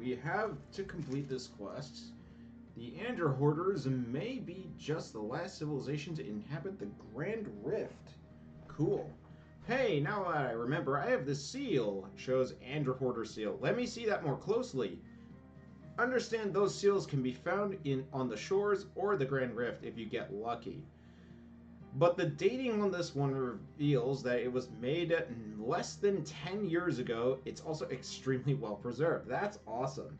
we have to complete this quest. The Andor Hoarders may be just the last civilization to inhabit the Grand Rift. Cool. Hey, now that I remember, I have the seal. It shows Andor Hoarder seal. Let me see that more closely. Understand those seals can be found on the shores or the Grand Rift if you get lucky. But the dating on this one reveals that it was made less than 10 years ago. It's also extremely well preserved. That's awesome.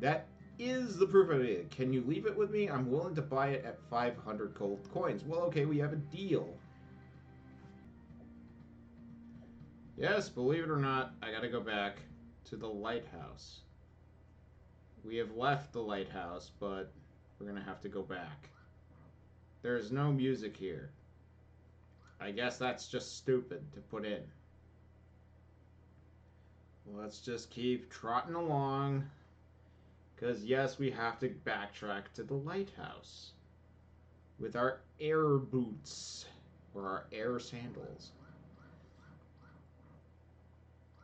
That is the proof of it. Can you leave it with me? I'm willing to buy it at 500 gold coins. Well, okay, we have a deal. Yes, believe it or not, I gotta go back to the lighthouse. We have left the lighthouse, but we're gonna have to go back. There's no music here. I guess that's just stupid to put in. Let's just keep trotting along. Because, yes, we have to backtrack to the lighthouse. With our air boots. Or our air sandals.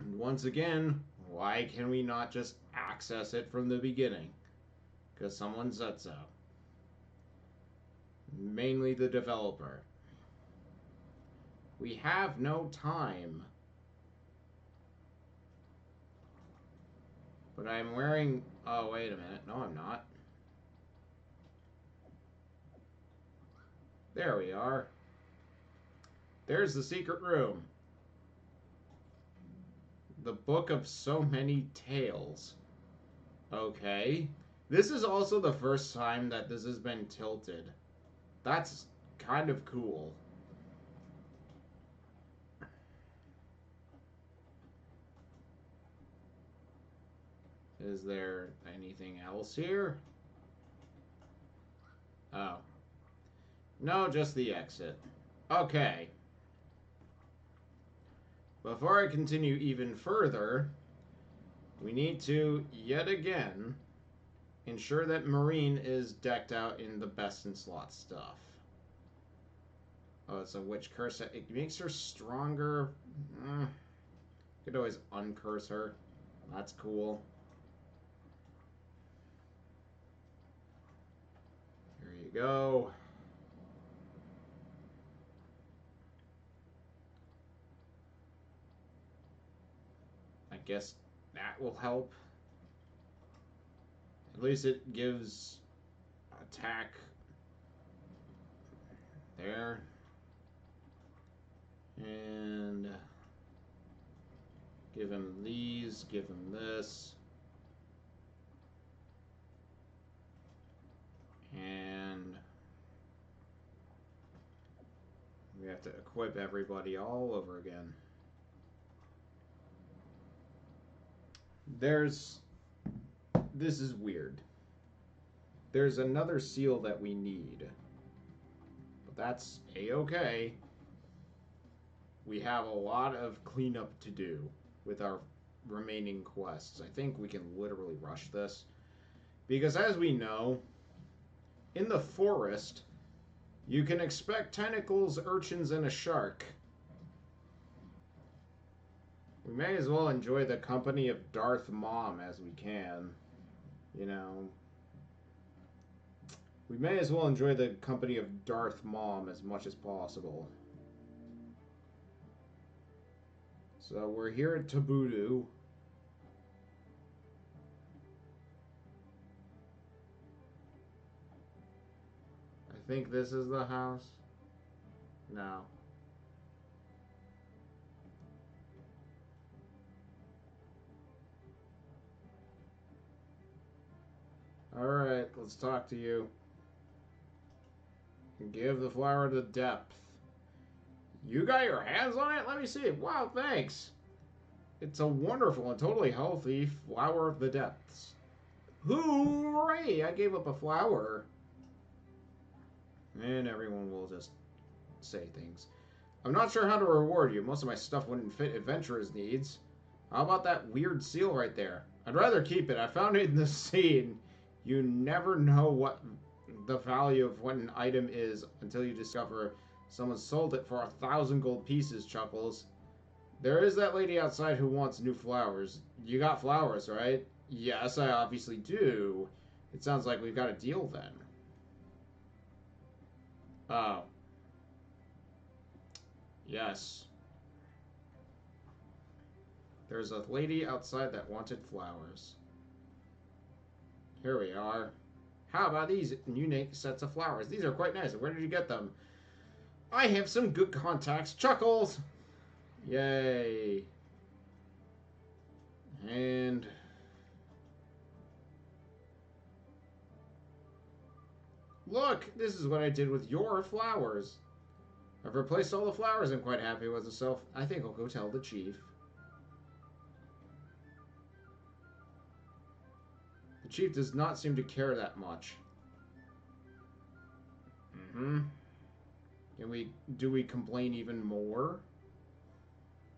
And once again, why can we not just access it from the beginning? Because someone said so. Mainly the developer. We have no time. But I'm wearing... Oh, wait a minute. No, I'm not. There we are. There's the secret room. The Book of So Many Tales. Okay. This is also the first time that this has been tilted. That's kind of cool. Is there anything else here? Oh. No, just the exit. Okay. Before I continue even further, we need to, yet again, ensure that Marine is decked out in the best in slot stuff. Oh, it's a witch curse. It makes her stronger. Could always uncurse her. That's cool. Here you go. I guess that will help. At least it gives attack there. And give him these, give him this. And we have to equip everybody all over again. This is weird. There's another seal that we need. But that's a-okay. We have a lot of cleanup to do with our remaining quests. I think we can literally rush this. Because as we know, in the forest, you can expect tentacles, urchins, and a shark. We may as well enjoy the company of Darth Mom as we can. You know. We may as well enjoy the company of Darth Mom as much as possible. So we're here at Tabudu. I think this is the house. No. Alright, let's talk to you. Give the flower the depth. You got your hands on it? Let me see it. Wow, thanks. It's a wonderful and totally healthy flower of the depths. Hooray! I gave up a flower. And everyone will just say things. I'm not sure how to reward you. Most of my stuff wouldn't fit adventurers' needs. How about that weird seal right there? I'd rather keep it. I found it in the scene. You never know what the value of what an item is until you discover someone sold it for 1,000 gold pieces, Chuckles. There is that lady outside who wants new flowers. You got flowers, right? Yes, I obviously do. It sounds like we've got a deal then. Oh. Yes. There's a lady outside that wanted flowers. Here we are. How about these unique sets of flowers? These are quite nice. Where did you get them? I have some good contacts. Chuckles! Yay. And... look! This is what I did with your flowers. I've replaced all the flowers. I'm quite happy with myself. I think I'll go tell the chief. The chief does not seem to care that much. Mm-hmm. Do we complain even more?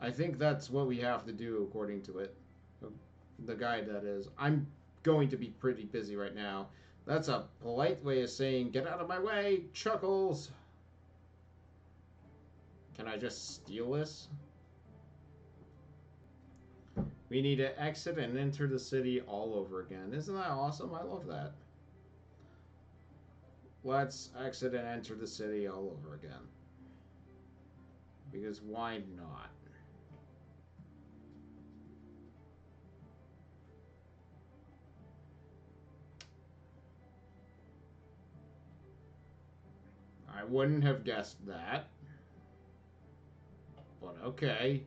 I think that's what we have to do according to it. The guide, that is. I'm going to be pretty busy right now. That's a polite way of saying, get out of my way, Chuckles! Can I just steal this? We need to exit and enter the city all over again. Isn't that awesome? I love that. Let's exit and enter the city all over again. Because why not? I wouldn't have guessed that. But okay.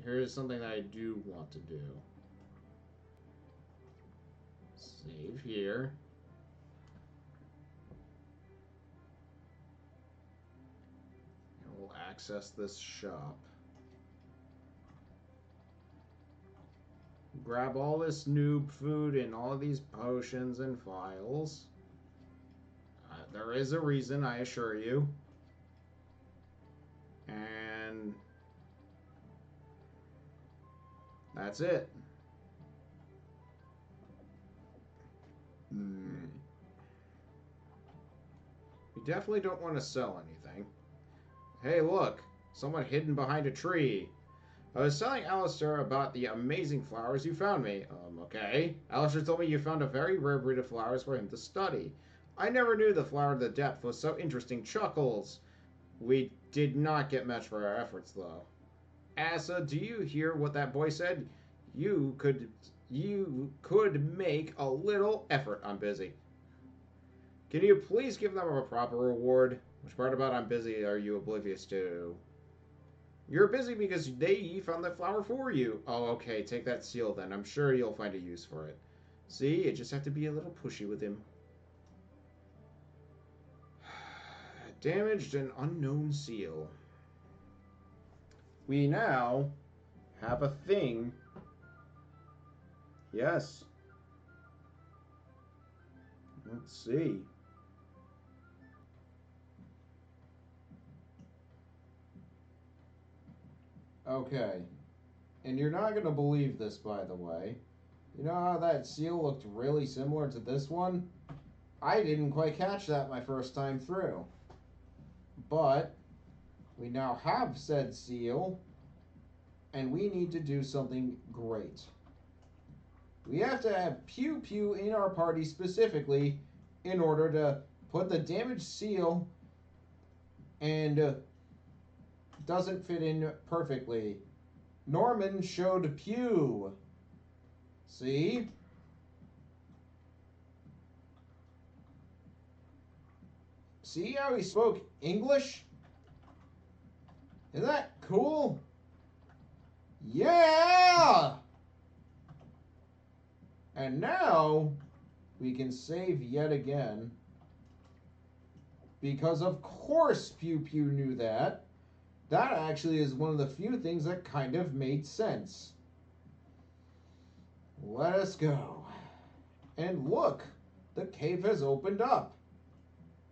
Here's something that I do want to do. Save here. And we'll access this shop. Grab all this noob food and all of these potions and files. There is a reason, I assure you. And that's it. We definitely don't want to sell anything. Hey, look! Someone hidden behind a tree. I was telling Alistair about the amazing flowers you found me. Okay. Alistair told me you found a very rare breed of flowers for him to study. I never knew the flower of the depth was so interesting. Chuckles! We did not get much for our efforts, though. Asa, do you hear what that boy said? You could make a little effort. I'm busy. Can you please give them a proper reward? Which part about I'm busy are you oblivious to? You're busy because they found that flower for you. Oh, okay. Take that seal then. I'm sure you'll find a use for it. See, you just have to be a little pushy with him. Damaged an unknown seal. We now have a thing. Yes. Let's see. Okay. And you're not going to believe this, by the way. You know how that seal looked really similar to this one? I didn't quite catch that my first time through. But we now have said seal, and we need to do something great. We have to have Pew Pew in our party specifically in order to put the damaged seal and doesn't fit in perfectly. Norman showed Pew. See? See how he spoke English? Isn't that cool? Yeah! And now we can save yet again. Because of course Pew Pew knew that. That actually is one of the few things that kind of made sense. Let us go. And look, the cave has opened up.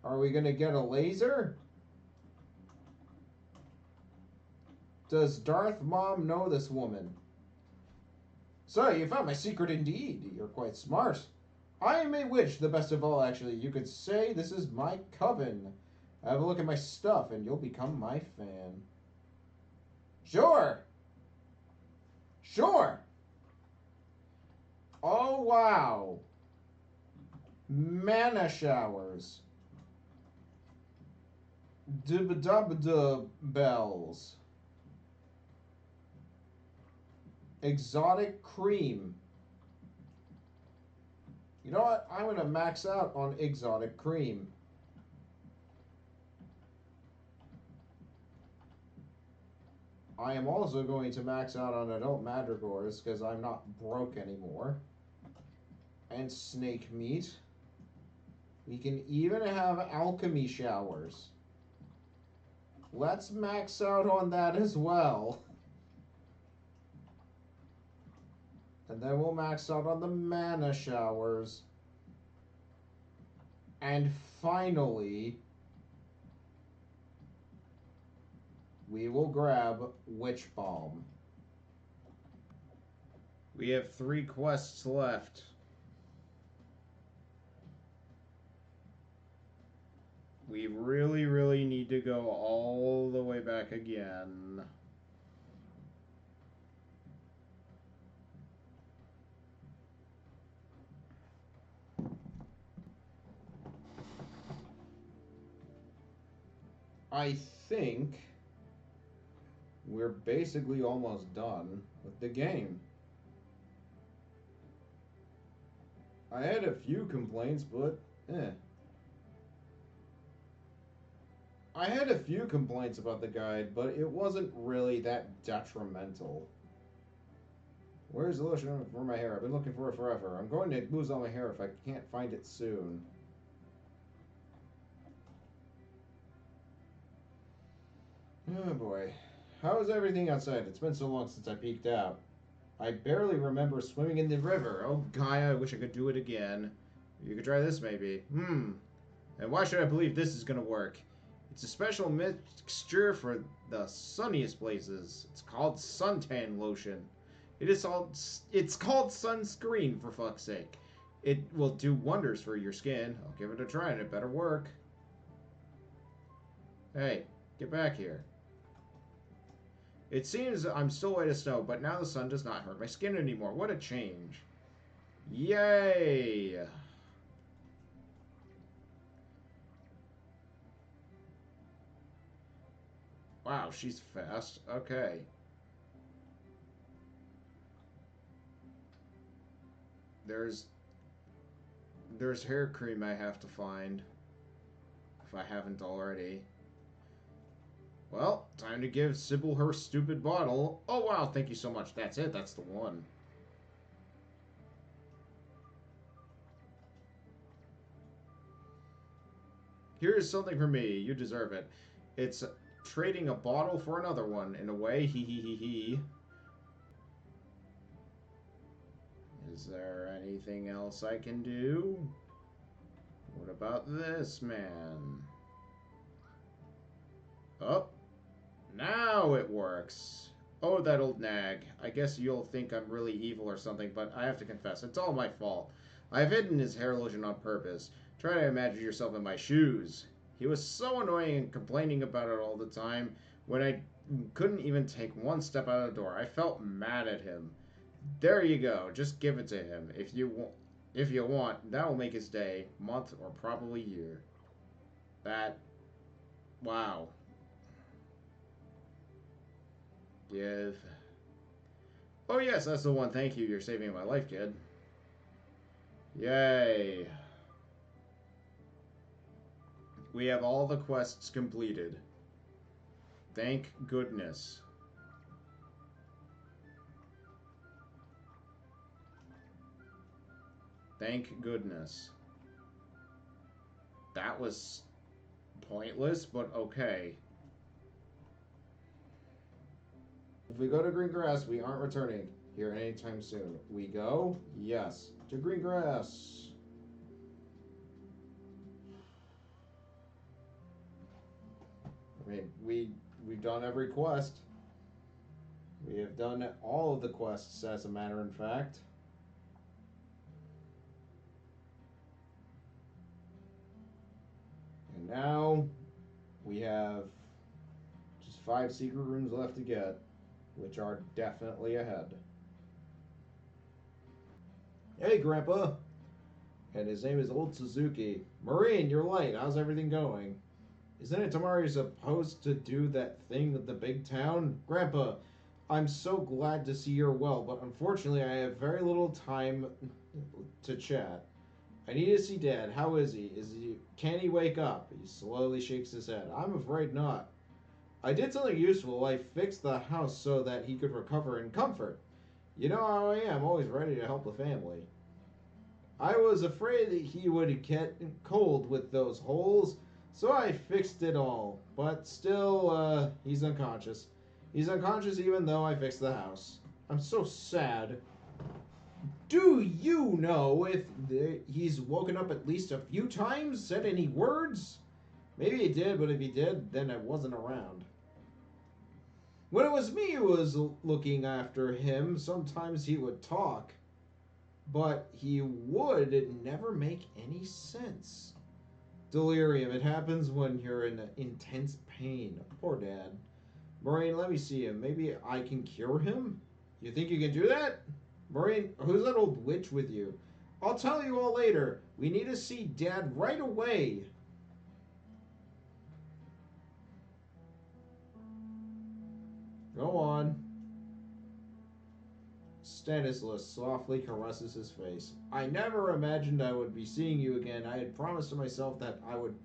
Are we going to get a laser? Does Darth Mom know this woman? So, you found my secret indeed. You're quite smart. I am a witch, the best of all, actually. You could say this is my coven. Have a look at my stuff, and you'll become my fan. Sure. Sure. Oh, wow. Mana showers. Dub bells. Exotic cream. You know what? I'm going to max out on exotic cream. I am also going to max out on adult madrigors because I'm not broke anymore. And snake meat. We can even have alchemy showers. Let's max out on that as well. And then we'll max out on the mana showers. And finally, we will grab Witch Balm. We have 3 quests left. We really need to go all the way back again. I think we're basically almost done with the game. I had a few complaints, but I had a few complaints about the guide, but it wasn't really that detrimental. Where's the lotion for my hair? I've been looking for it forever. I'm going to lose all my hair if I can't find it soon. Oh boy. How is everything outside? It's been so long since I peeked out. I barely remember swimming in the river. Oh, Gaia, I wish I could do it again. You could try this, maybe. And why should I believe this is gonna work? It's a special mixture for the sunniest places. It's called suntan lotion. It's called sunscreen, for fuck's sake. It will do wonders for your skin. I'll give it a try and it better work. Hey, get back here. It seems I'm still white as snow, but now the sun does not hurt my skin anymore. What a change. Yay! Wow, she's fast. Okay. There's hair cream I have to find, if I haven't already. Well, time to give Sybil her stupid bottle. Oh wow, thank you so much. That's it, that's the one. Here's something for me. You deserve it. It's trading a bottle for another one, in a way. Hee hee hee hee. Is there anything else I can do? What about this man? Oh, now it works. Oh, that old nag. I guess you'll think I'm really evil or something, but I have to confess, it's all my fault. I've hidden his hair lotion on purpose. Try to imagine yourself in my shoes. He was so annoying and complaining about it all the time. When I couldn't even take one step out of the door, I felt mad at him. There you go. Just give it to him. If you want, that will make his day, month, or probably year. Wow. Give. Oh yes, that's the one. Thank you. You're saving my life, kid. Yay. We have all the quests completed. Thank goodness. Thank goodness. That was pointless, but okay. If we go to green grass, we aren't returning here anytime soon. We go? Yes. To green grass. I mean, we've done every quest. We have done all of the quests, as a matter of fact. And now we have just 5 secret rooms left to get, which are definitely ahead. Hey, Grandpa. And his name is Old Suzuki. Marine, you're late. How's everything going? Isn't it tomorrow you're supposed to do that thing at the big town? Grandpa, I'm so glad to see you're well, but unfortunately I have very little time to chat. I need to see Dad. How is he? Can he wake up? He slowly shakes his head. I'm afraid not. I did something useful. I fixed the house so that he could recover in comfort. You know how I am, always ready to help the family. I was afraid that he would get cold with those holes, so I fixed it all. But still, he's unconscious. He's unconscious even though I fixed the house. I'm so sad. Do you know if he's woken up at least a few times? Said any words? Maybe he did, but if he did, then I wasn't around. When it was me who was looking after him, sometimes he would talk, but he would never make any sense. Delirium. It happens when you're in intense pain. Poor Dad. Maureen, let me see him. Maybe I can cure him? You think you can do that? Maureen, who's that old witch with you? I'll tell you all later. We need to see Dad right away. Go on. Stanislas softly caresses his face. I never imagined I would be seeing you again. I had promised to myself that I would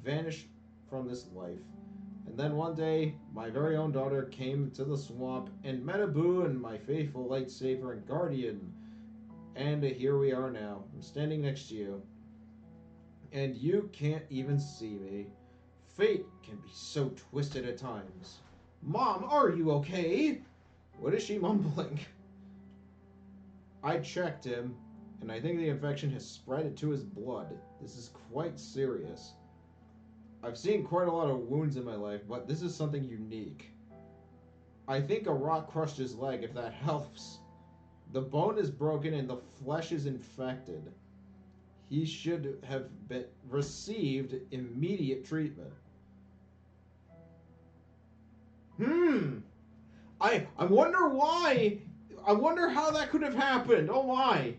vanish from this life. And then one day, my very own daughter came to the swamp and met Abu and my faithful lightsaber and guardian. And here we are now. I'm standing next to you. And you can't even see me. Fate can be so twisted at times. Mom, are you okay? What is she mumbling? I checked him, and I think the infection has spread into his blood. This is quite serious. I've seen quite a lot of wounds in my life, but this is something unique. I think a rock crushed his leg, if that helps. The bone is broken and the flesh is infected. He should have received immediate treatment. I wonder why. I wonder how that could have happened. Oh my.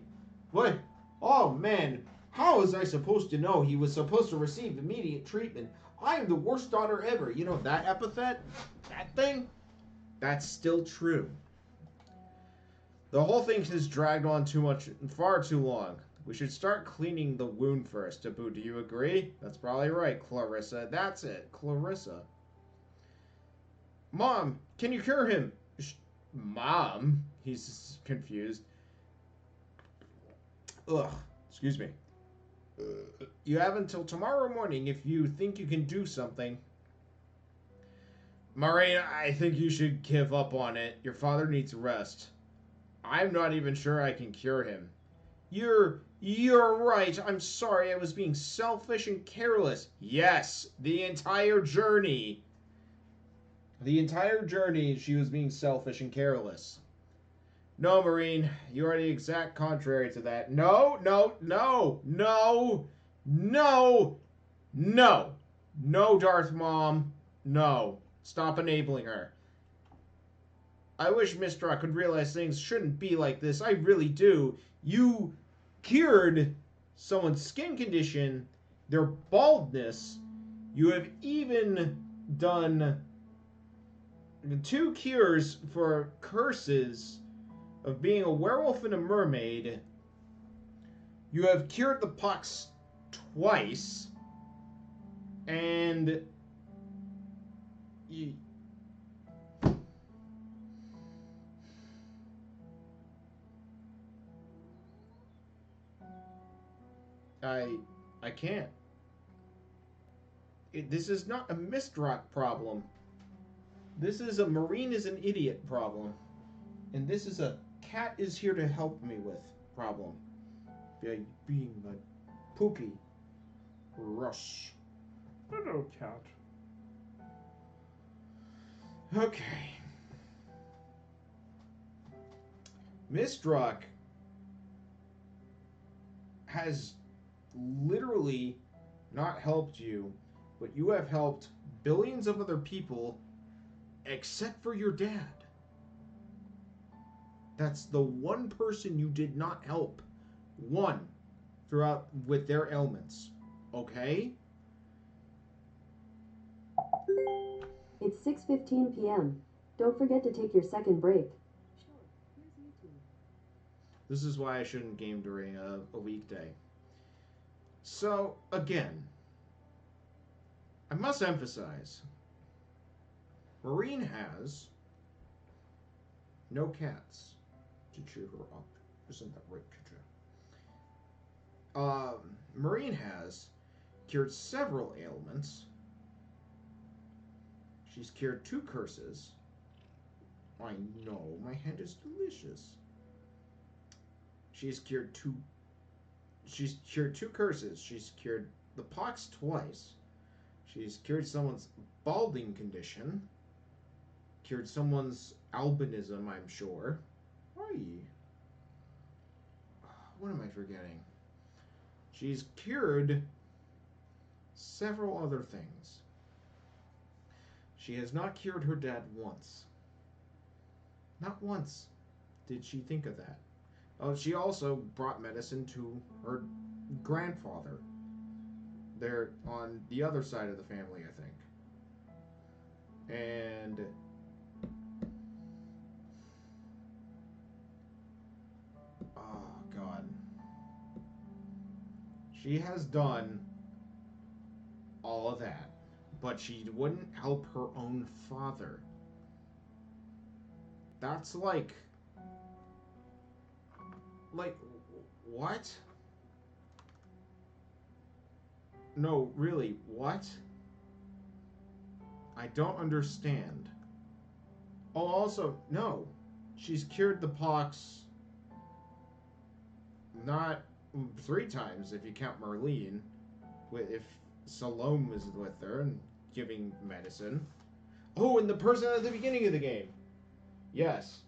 What? Oh man. How was I supposed to know he was supposed to receive immediate treatment? I am the worst daughter ever. You know that epithet? That thing? That's still true. The whole thing has dragged on too much, far too long. We should start cleaning the wound first. Abu, do you agree? That's probably right, Clarissa. That's it, Clarissa. Mom, can you cure him? Mom? He's confused. Ugh, excuse me. You have until tomorrow morning if you think you can do something. Maureen, I think you should give up on it. Your father needs rest. I'm not even sure I can cure him. You're right. I'm sorry. I was being selfish and careless. Yes, the entire journey. The entire journey, she was being selfish and careless. No, Marine, you are the exact contrary to that. No, no, no, no, no, no. No, Darth Mom. No. Stop enabling her. I wish Mistra could realize things shouldn't be like this. I really do. You cured someone's skin condition, their baldness. You have even done 2 cures for curses of being a werewolf and a mermaid. You have cured the pox twice. And I can't. This is not a Mistrock problem. This is a Marine is an idiot problem. And this is a cat is here to help me with problem. By being a Pookie. Rush. Hello, cat. Okay. Mistrock has literally not helped you, but you have helped billions of other people except for your dad. That's the one person you did not help One. Throughout with their ailments. Okay? It's 6:15 p.m. Don't forget to take your second break. This is why I shouldn't game during a weekday. So, again, I must emphasize, Maureen has no cats to cheer her up. Isn't that right, Kaja? Maureen has cured several ailments. She's cured 2 curses. I know, my hand is delicious. She's cured 2 curses. She's cured the pox twice. She's cured someone's balding condition. Cured someone's albinism, I'm sure. Why? What am I forgetting? She's cured several other things. She has not cured her dad once. Not once did she think of that. Oh, she also brought medicine to her grandfather. They're on the other side of the family, I think. And oh God, she has done all of that, but she wouldn't help her own father. That's like what? No, really, what? I don't understand. Oh, also, no. She's cured the pox not 3 times if you count Marlene. If Salome was with her and giving medicine. Oh, and the person at the beginning of the game. Yes.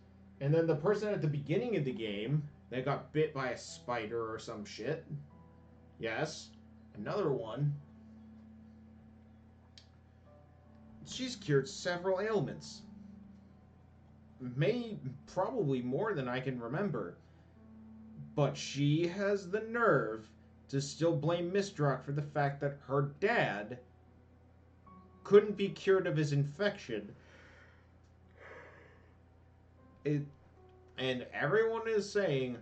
And then the person at the beginning of the game that got bit by a spider or some shit. Yes. Another one. She's cured several ailments. Probably more than I can remember. But she has the nerve to still blame Mistrock for the fact that her dad couldn't be cured of his infection. And everyone is saying,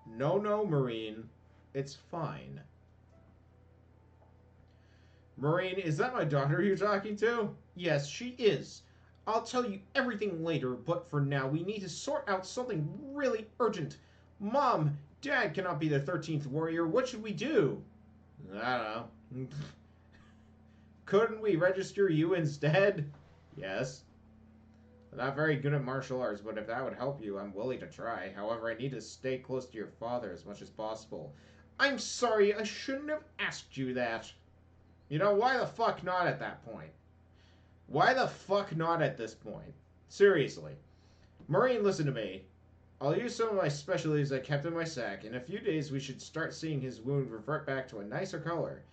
no, Maureen, it's fine. Maureen, is that my daughter you're talking to? Yes, she is. I'll tell you everything later, but for now, we need to sort out something really urgent. Mom, Dad cannot be the 13th warrior. What should we do? I don't know. Couldn't we register you instead? Yes. I'm not very good at martial arts, but if that would help you, I'm willing to try. However, I need to stay close to your father as much as possible. I'm sorry, I shouldn't have asked you that. You know, why the fuck not at that point? Why the fuck not at this point? Seriously. Maureen, listen to me. I'll use some of my specialties I kept in my sack. In a few days, we should start seeing his wound revert back to a nicer color.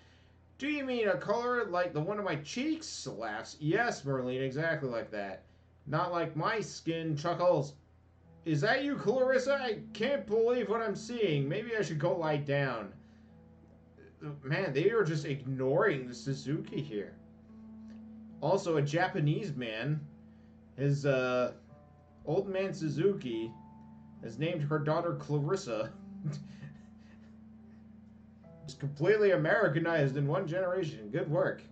Do you mean a color like the one on my cheeks? Laughs. Yes, Merlene, exactly like that. Not like my skin, chuckles. Is that you, Clarissa? I can't believe what I'm seeing. Maybe I should go lie down. Man, they are just ignoring the Suzuki here. Also, a Japanese man, his old man Suzuki, has named her daughter Clarissa. It's completely Americanized in one generation. Good work.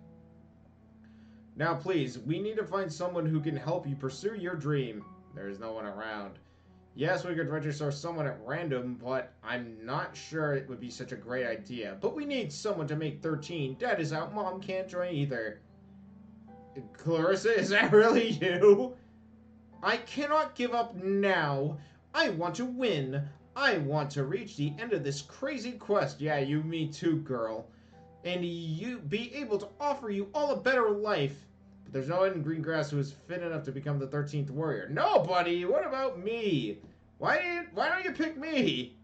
Now, please, we need to find someone who can help you pursue your dream. There is no one around. Yes, we could register someone at random, but I'm not sure it would be such a great idea. But we need someone to make 13. Dad is out. Mom can't join either. Clarissa, is that really you? I cannot give up now. I want to win. I want to reach the end of this crazy quest. Yeah, me too, girl. And you be able to offer you all a better life. But there's no one in Greengrass who is fit enough to become the 13th warrior. Nobody! What about me? Why don't you pick me?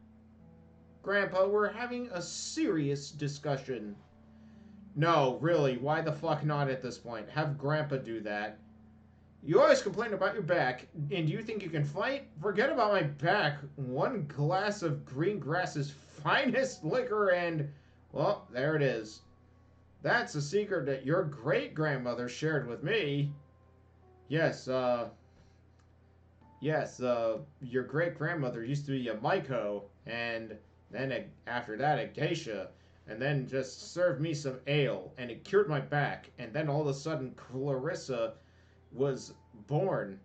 Grandpa, we're having a serious discussion. No, really, why the fuck not at this point? Have Grandpa do that. You always complain about your back, and do you think you can fight? Forget about my back. One glass of Greengrass is finest liquor and, well, there it is. That's a secret that your great-grandmother shared with me. Yes, your great-grandmother used to be a Maiko, and then after that a geisha, and then just served me some ale, and it cured my back, and then all of a sudden Clarissa was born.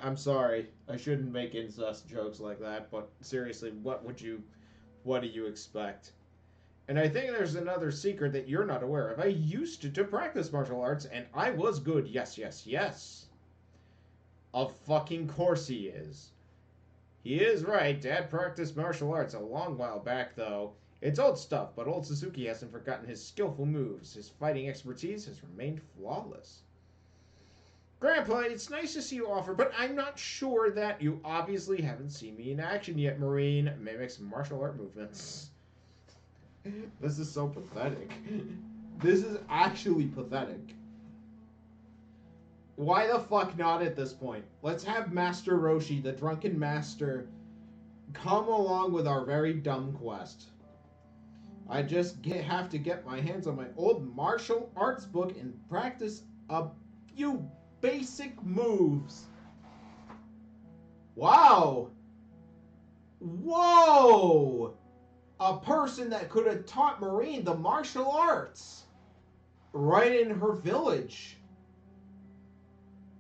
I'm sorry, I shouldn't make incest jokes like that, but seriously, what do you expect? And I think there's another secret that you're not aware of. I used to practice martial arts, and I was good. Yes, yes, yes. Of fucking course he is. He is right. Dad practiced martial arts a long while back, though. It's old stuff, but old Suzuki hasn't forgotten his skillful moves. His fighting expertise has remained flawless. Grandpa, it's nice to see you offer, but I'm not sure that you obviously haven't seen me in action yet. Marine mimics martial art movements. This is so pathetic. This is actually pathetic. Why the fuck not at this point? Let's have Master Roshi, the drunken master, come along with our very dumb quest. I just have to get my hands on my old martial arts book and practice a few basic moves. Wow! Whoa! A person that could have taught Marine the martial arts right in her village.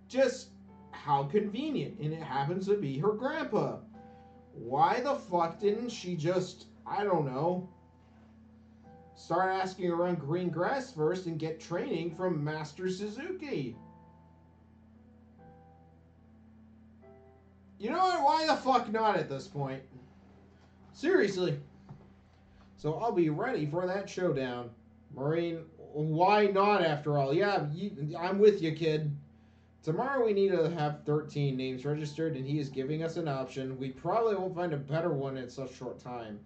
Just how convenient. And it happens to be her grandpa. Why the fuck didn't she just, I don't know, start asking around green grass first and get training from Master Suzuki? You know what? Why the fuck not at this point? Seriously. So I'll be ready for that showdown. Marine, why not after all? Yeah, I'm with you, kid. Tomorrow we need to have 13 names registered, and he is giving us an option. We probably won't find a better one in such short time.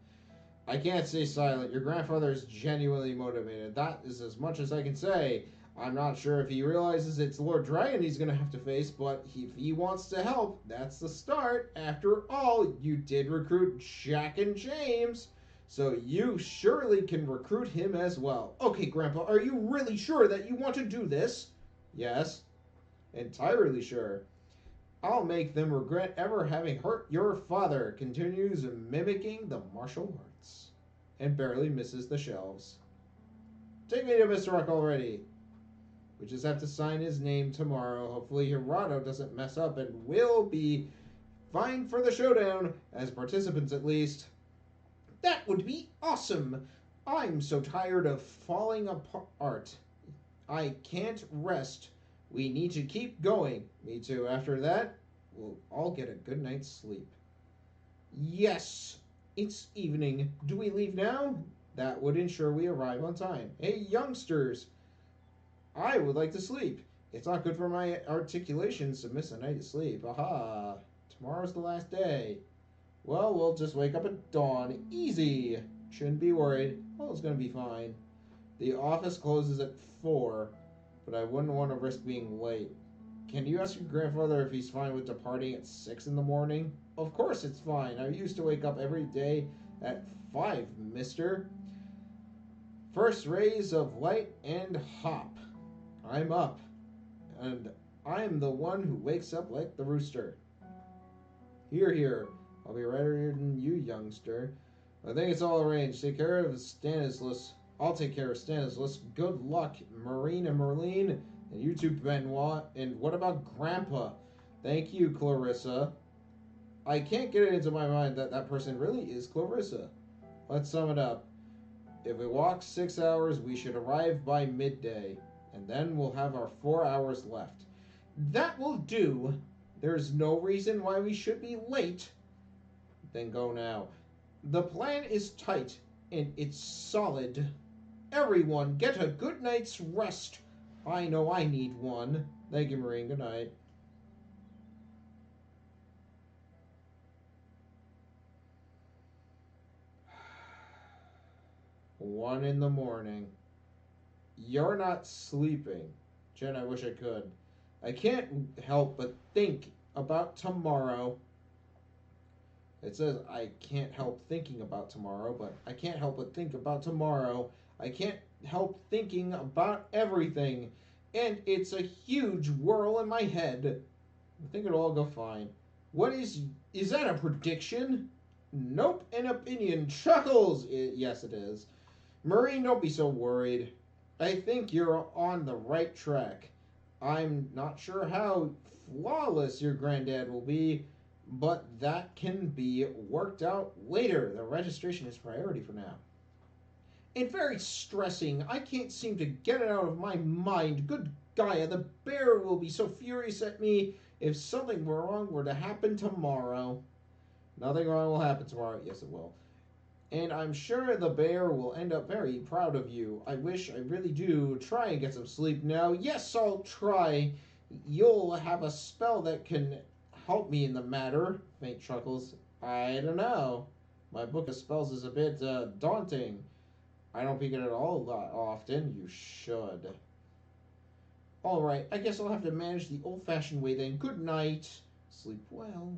I can't stay silent. Your grandfather is genuinely motivated. That is as much as I can say. I'm not sure if he realizes it's Lord Dragon he's going to have to face, but if he wants to help, that's the start. After all, you did recruit Jack and James, so you surely can recruit him as well. Okay, Grandpa, are you really sure that you want to do this? Yes, entirely sure. I'll make them regret ever having hurt your father, continues mimicking the martial arts, and barely misses the shelves. Take me to Mr. Rock already. We just have to sign his name tomorrow. Hopefully Hirado doesn't mess up and we'll be fine for the showdown, as participants at least. That would be awesome! I'm so tired of falling apart. I can't rest. We need to keep going. Me too. After that, we'll all get a good night's sleep. Yes, it's evening. Do we leave now? That would ensure we arrive on time. Hey, youngsters! I would like to sleep. It's not good for my articulations to miss a night of sleep. Aha! Tomorrow's the last day. Well, we'll just wake up at dawn. Easy! Shouldn't be worried. All is gonna be fine. The office closes at 4, but I wouldn't want to risk being late. Can you ask your grandfather if he's fine with departing at 6 in the morning? Of course it's fine. I used to wake up every day at 5, mister. First rays of light and hop. I'm up, and I'm the one who wakes up like the rooster. Here, here. I'll be redder than you, youngster. I think it's all arranged. Take care of Stanislas. I'll take care of Stanislas. Good luck, Marine and Merlene, and you two, Benoit. And what about Grandpa? Thank you, Clarissa. I can't get it into my mind that that person really is Clarissa. Let's sum it up. If we walk 6 hours, we should arrive by midday. And then we'll have our 4 hours left. That will do. There's no reason why we should be late. Then go now. The plan is tight, and it's solid. Everyone, get a good night's rest. I know I need one. Thank you, Marine. Good night. One in the morning. You're not sleeping. Jen, I wish I could. I can't help but think about tomorrow. It says I can't help thinking about tomorrow, but I can't help but think about tomorrow. I can't help thinking about everything. And it's a huge whirl in my head. I think it'll all go fine. What is that a prediction? Nope, an opinion. Chuckles! Yes, it is. Maureen, don't be so worried. I think you're on the right track. I'm not sure how flawless your granddad will be, but that can be worked out later. The registration is priority for now. And very stressing. I can't seem to get it out of my mind. Good Gaia, the bear will be so furious at me if something wrong were to happen tomorrow. Nothing wrong will happen tomorrow. Yes, it will. And I'm sure the bear will end up very proud of you. I wish I really do. Try and get some sleep now. Yes, I'll try. You'll have a spell that can help me in the matter. Faint chuckles. I don't know. My book of spells is a bit daunting. I don't pick it at all that often. You should. Alright, I guess I'll have to manage the old-fashioned way then. Good night. Sleep well.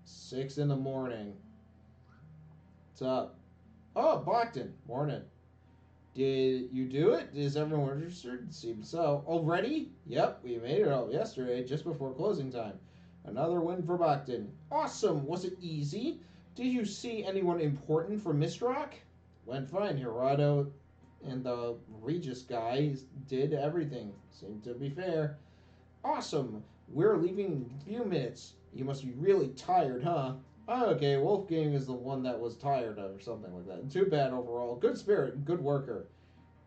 Six in the morning. What's up? Oh, Blackton. Morning. Did you do it? Is everyone registered? Seems so. Already? Yep, we made it out yesterday, just before closing time. Another win for Blackton. Awesome! Was it easy? Did you see anyone important from Mistrock? Went fine. Hirado and the Regis guy did everything. Seemed to be fair. Awesome! We're leaving in a few minutes. You must be really tired, huh? Okay, Wolfgang is the one that was tired of, or something like that. Too bad overall. Good spirit, good worker.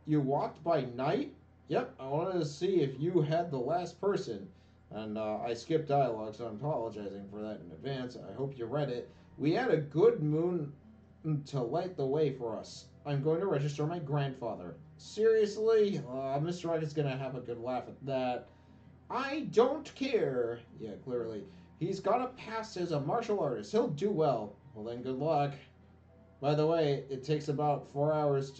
You walked by night? Yep, I wanted to see if you had the last person. And I skipped dialogue, so I'm apologizing for that in advance. I hope you read it. We had a good moon to light the way for us. I'm going to register my grandfather. Seriously? Mr. Rocket's going to have a good laugh at that. I don't care. Yeah, clearly. He's got a past as a martial artist. He'll do well. Well, then good luck. By the way, it takes about 4 hours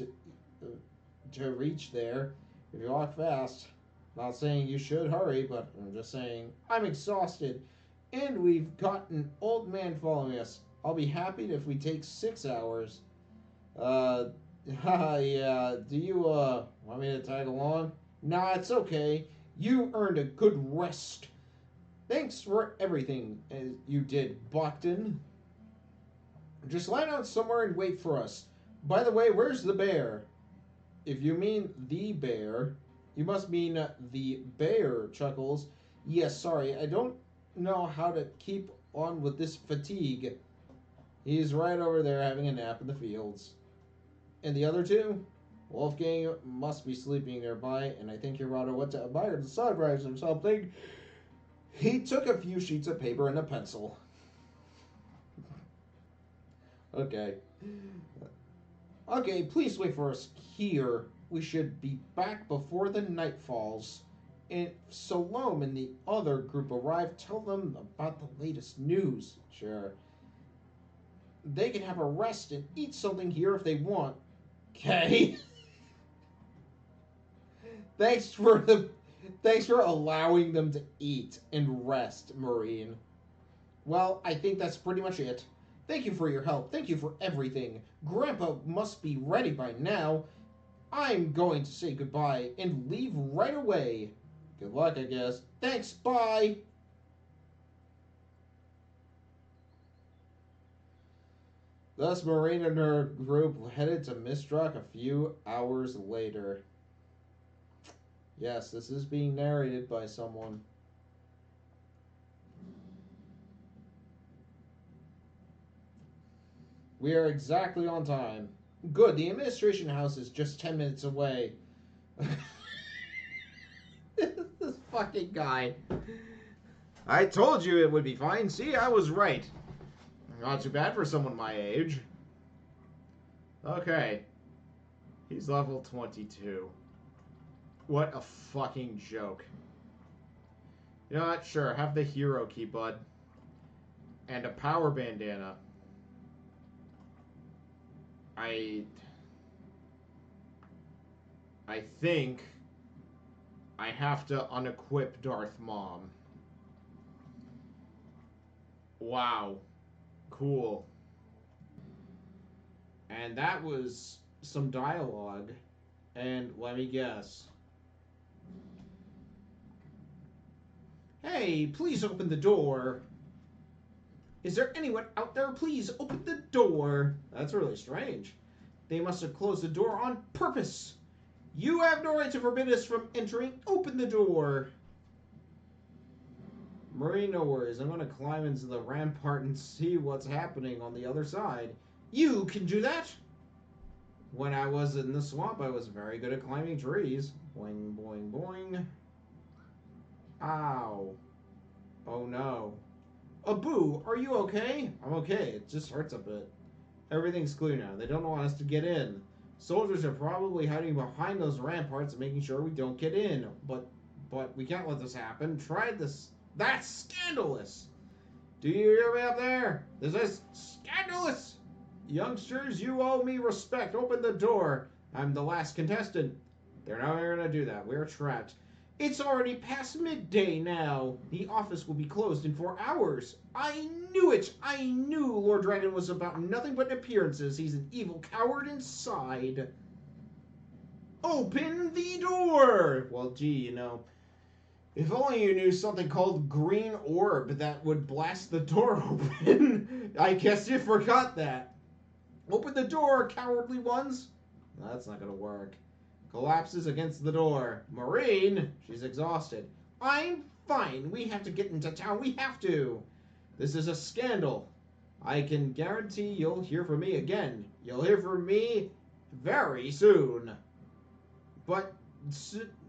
to reach there if you walk fast. Not saying you should hurry, but I'm just saying I'm exhausted. And we've got an old man following us. I'll be happy if we take 6 hours. Yeah. Do you, want me to tag along? Nah, it's okay. You earned a good rest. Thanks for everything you did, Bachton. Just lie down somewhere and wait for us. By the way, where's the bear? If you mean the bear, you must mean the bear, Chuckles. Yes, sorry, I don't know how to keep on with this fatigue. He's right over there having a nap in the fields. And the other two? Wolfgang must be sleeping nearby, and I think Hirado went to admire the sunrise or something. He took a few sheets of paper and a pencil. Okay. Okay, please wait for us here. We should be back before the night falls. And if Salome and the other group arrive, tell them about the latest news. Sure. They can have a rest and eat something here if they want. Okay. Thanks for allowing them to eat and rest, Maureen. Well, I think that's pretty much it. Thank you for your help. Thank you for everything. Grandpa must be ready by now. I'm going to say goodbye and leave right away. Good luck, I guess. Thanks, bye! Thus, Maureen and her group headed to Mistrock a few hours later. Yes, this is being narrated by someone. We are exactly on time. Good, the administration house is just 10 minutes away. This fucking guy. I told you it would be fine. See, I was right. Not too bad for someone my age. Okay. He's level 22. What a fucking joke. You know what? Sure, have the hero key, bud. And a power bandana. I think I have to unequip Darth Mom. Wow. Cool. And that was some dialogue. And let me guess. Hey, please open the door. Is there anyone out there? Please open the door. That's really strange. They must have closed the door on purpose. You have no right to forbid us from entering. Open the door. Marie, no worries. I'm going to climb into the rampart and see what's happening on the other side. You can do that? When I was in the swamp, I was very good at climbing trees. Boing, boing, boing. Ow. Oh no. Abu, are you okay? I'm okay. It just hurts a bit. Everything's clear now. They don't want us to get in. Soldiers are probably hiding behind those ramparts and making sure we don't get in. But we can't let this happen. Try this. That's scandalous. Do you hear me up there? This is scandalous. Youngsters, you owe me respect. Open the door. I'm the last contestant. They're not going to do that. We're trapped. It's already past midday now. The office will be closed in 4 hours. I knew it. I knew Lord Dragon was about nothing but appearances. He's an evil coward inside. Open the door. Well, gee, you know, if only you knew something called green orb that would blast the door open. I guess you forgot that. Open the door, cowardly ones. That's not going to work. Collapses against the door. Marine, she's exhausted. I'm fine. We have to get into town. We have to. This is a scandal. I can guarantee you'll hear from me again. You'll hear from me very soon. But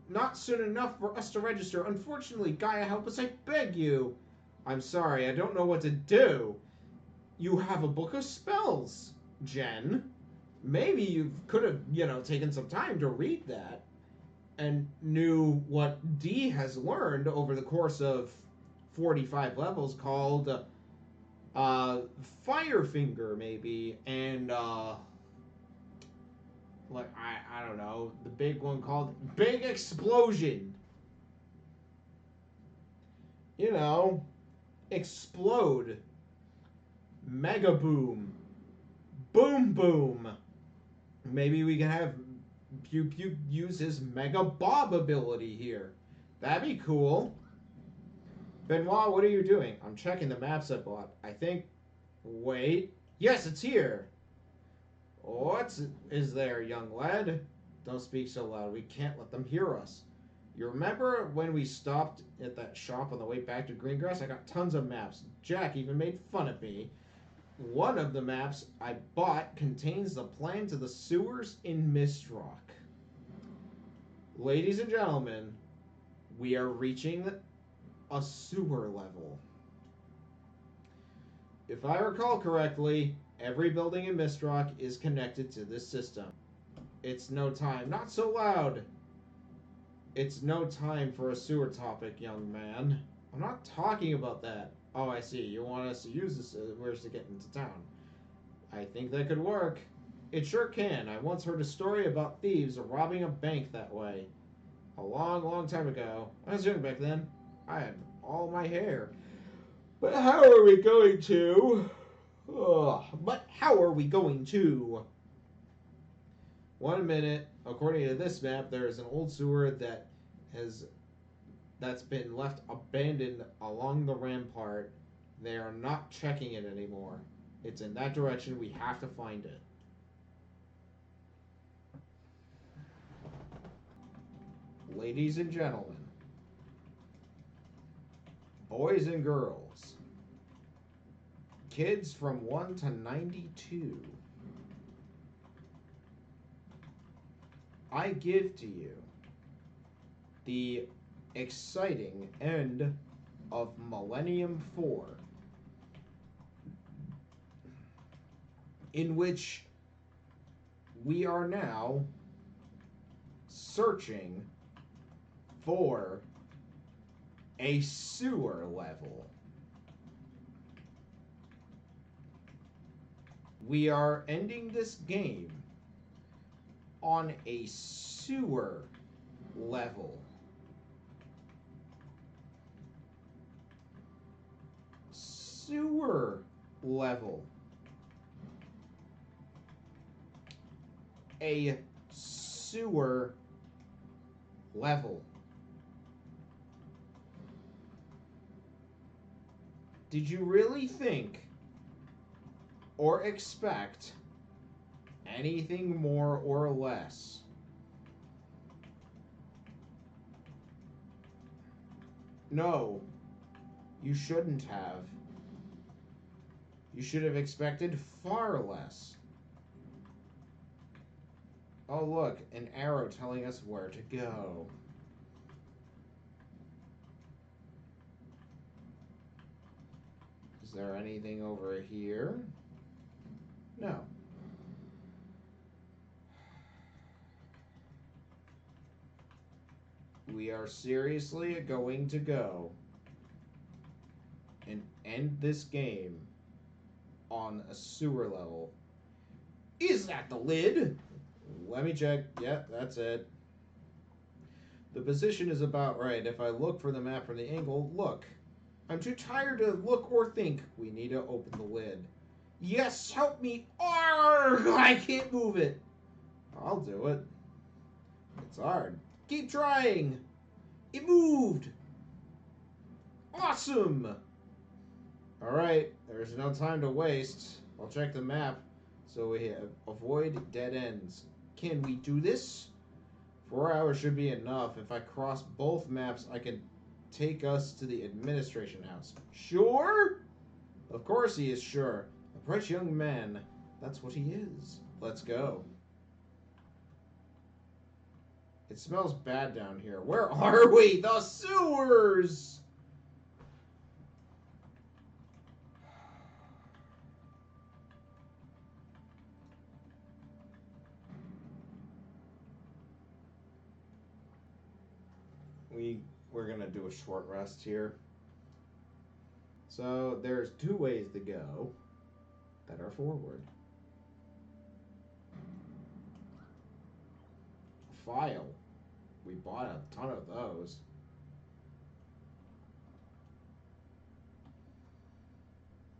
not soon enough for us to register. Unfortunately, Gaia, help us, I beg you. I'm sorry, I don't know what to do. You have a book of spells, Jen. Maybe you could have, taken some time to read that and knew what Dee has learned over the course of 45 levels called Firefinger, maybe, and like I don't know, the big one called Big Explosion. Explode, Mega Boom, Boom Boom. Maybe we can have Pew Pew use his Mega Bob ability here. That'd be cool. Benoit, what are you doing? I'm checking the maps I bought. I think... Wait. Yes, it's here. What is there, young lad? Don't speak so loud. We can't let them hear us. You remember when we stopped at that shop on the way back to Greengrass? I got tons of maps. Jack even made fun of me. One of the maps I bought contains the plan to the sewers in Mistrock. Ladies and gentlemen, we are reaching a sewer level. If I recall correctly, every building in Mistrock is connected to this system. It's no time. Not so loud! It's no time for a sewer topic, young man. I'm not talking about that. Oh, I see. You want us to use the sewers to get into town. I think that could work. It sure can. I once heard a story about thieves robbing a bank that way. A long, long time ago. I was young back then. I had all my hair. But how are we going to? But how are we going to? 1 minute. According to this map, there is an old sewer that's been left abandoned along the rampart. They are not checking it anymore. It's in that direction. We have to find it. Ladies and gentlemen, boys and girls, kids from 1 to 92, I give to you the exciting end of Millennium 4, in which we are now searching for a sewer level. We are ending this game on a sewer level. Sewer level. A sewer level. Did you really think or expect anything more or less? No, you shouldn't have. You should have expected far less. Oh, look, an arrow telling us where to go. Is there anything over here? No. We are seriously going to go and end this game on a sewer level. Is that the lid? Let me check. Yep, that's it. The position is about right. If I look for the map from the angle, look. I'm too tired to look or think. We need to open the lid. Yes, help me. Arrgh! I can't move it. I'll do it. It's hard. Keep trying. It moved. Awesome. Alright, there's no time to waste. I'll check the map so we avoid dead ends. Can we do this? 4 hours should be enough. If I cross both maps, I can take us to the administration house. Sure? Of course he is sure. A bright young man. That's what he is. Let's go. It smells bad down here. Where are we? The sewers! We're gonna do a short rest here. So there's 2 ways to go that are forward. File. We bought a ton of those.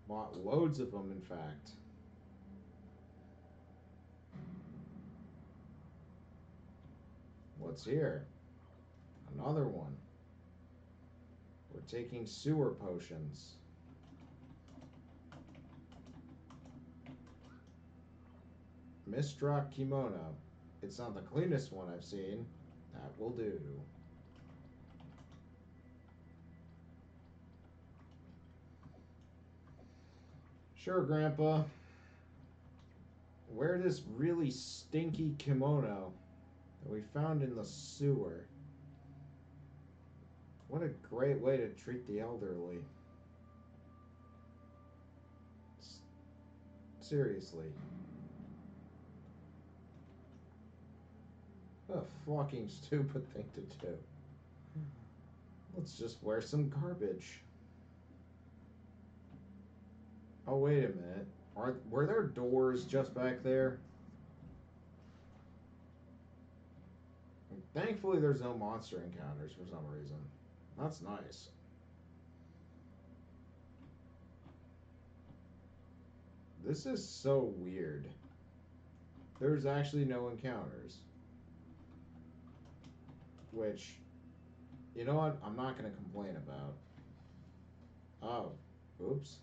Bought loads of them, in fact. What's here? Another one. We're taking sewer potions. Mistrock kimono. It's not the cleanest one I've seen. That will do. Sure, Grandpa. Wear this really stinky kimono that we found in the sewer. What a great way to treat the elderly. Seriously. What a fucking stupid thing to do. Let's just wear some garbage. Oh, wait a minute. Were there doors just back there? Thankfully, there's no monster encounters for some reason. That's nice. This is so weird. There's actually no encounters. Which, you know what? I'm not going to complain about. Oh, oops.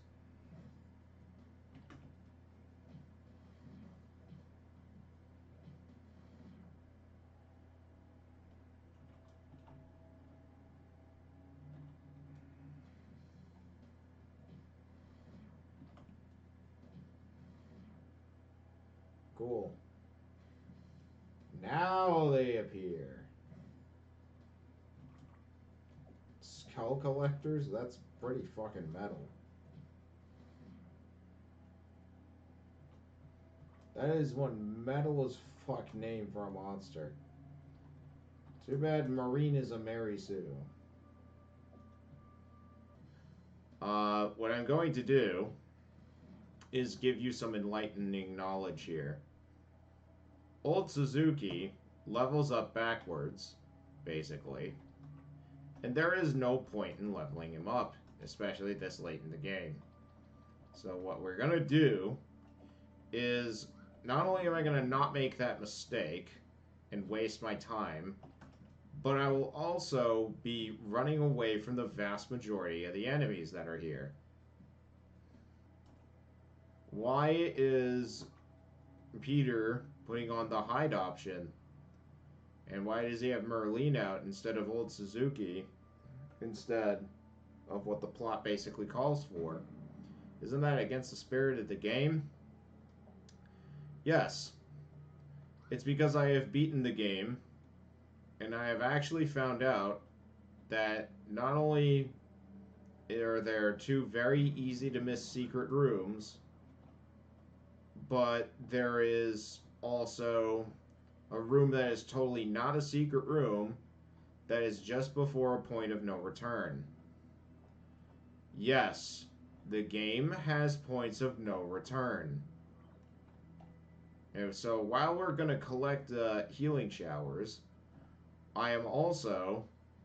Cool. Now they appear. Skull collectors? That's pretty fucking metal. That is one metal as fuck name for a monster. Too bad Marine is a Mary Sue. What I'm going to do is give you some enlightening knowledge here. Old Suzuki levels up backwards, basically, and there is no point in leveling him up, especially this late in the game. So what we're gonna do is, not only am I gonna not make that mistake and waste my time, but I will also be running away from the vast majority of the enemies that are here. Why is Peter putting on the hide option? And why does he have Merlin out instead of Old Suzuki, instead of what the plot basically calls for? Isn't that against the spirit of the game? Yes. It's because I have beaten the game, and I have actually found out that not only are there two very easy to miss secret rooms, but there is also a room that is totally not a secret room that is just before a point of no return. Yes, the game has points of no return. And so while we're going to collect healing showers, I am also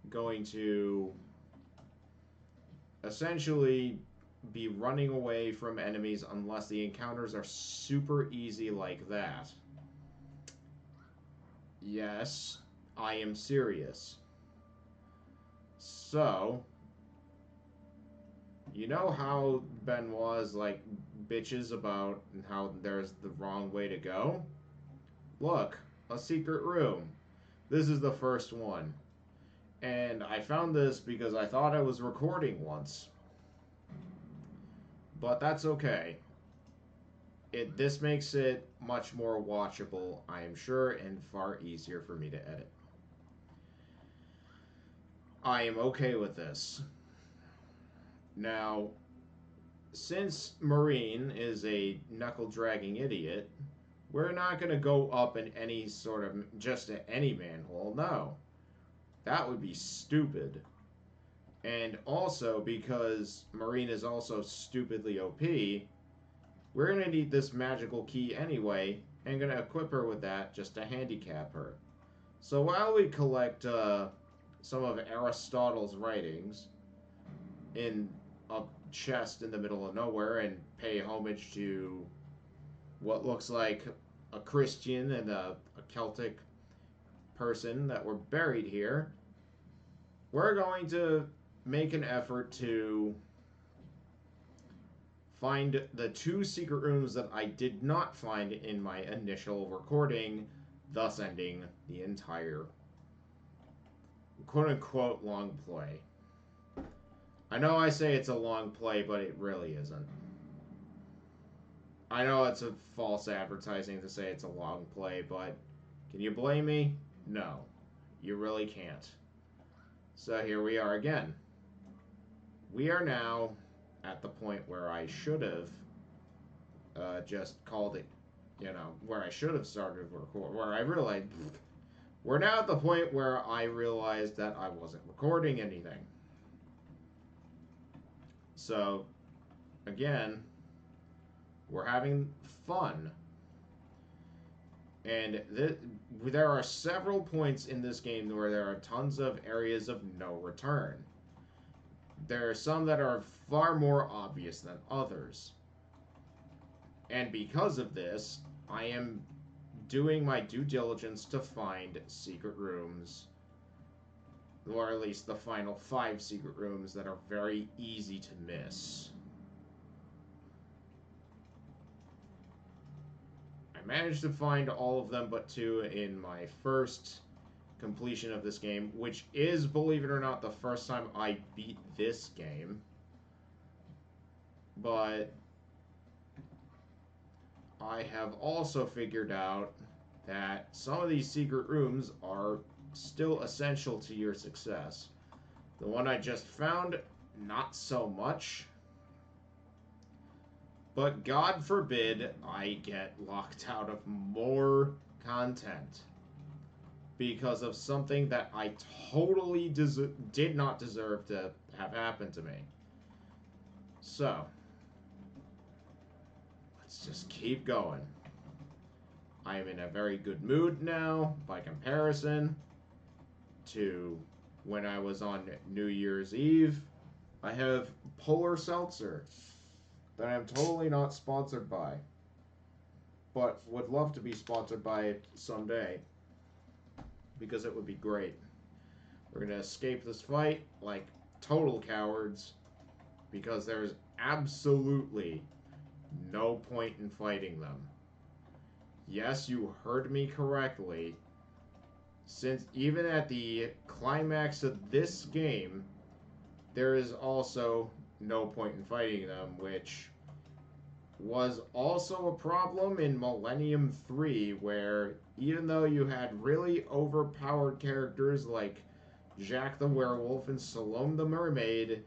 going to essentially be running away from enemies unless the encounters are super easy like that. Yes, I am serious. So, you know how Benoit's like bitches about how there's the wrong way to go? Look, a secret room. This is the first one. And I found this because I thought I was recording once. But that's okay. This makes it much more watchable, I am sure, and far easier for me to edit. I am okay with this. Now, since Marine is a knuckle-dragging idiot, we're not going to go up in any sort of, just any manhole, no. That would be stupid. And also, because Marine is also stupidly OP, we're going to need this magical key anyway, and going to equip her with that just to handicap her. So while we collect some of Aristotle's writings in a chest in the middle of nowhere and pay homage to what looks like a Christian and a Celtic person that were buried here, we're going to make an effort to find the two secret rooms that I did not find in my initial recording, thus ending the entire quote-unquote long play. I know I say it's a long play, but it really isn't. I know it's a false advertising to say it's a long play, but can you blame me? No, you really can't. So here we are again. We are now at the point where I should have just called it, where I should have started record, where I realized, we're now at the point where I realized that I wasn't recording anything. So, again, we're having fun. And there are several points in this game where there are tons of areas of no return. There are some that are far more obvious than others. And because of this, I am doing my due diligence to find secret rooms, or at least the final 5 secret rooms that are very easy to miss. I managed to find all of them but 2 in my first completion of this game, which is, believe it or not, the first time I beat this game. But I have also figured out that some of these secret rooms are still essential to your success. The one I just found, not so much. But God forbid I get locked out of more content because of something that I totally did not deserve to have happen to me. So, let's just keep going. I am in a very good mood now by comparison to when I was on New Year's Eve. I have Polar Seltzer that I'm totally not sponsored by, but would love to be sponsored by it someday because it would be great. We're going to escape this fight like total cowards because there's absolutely no point in fighting them. Yes, you heard me correctly. Since even at the climax of this game, there is also no point in fighting them, which was also a problem in Millennium 3, where even though you had really overpowered characters like Jack the Werewolf and Salome the Mermaid,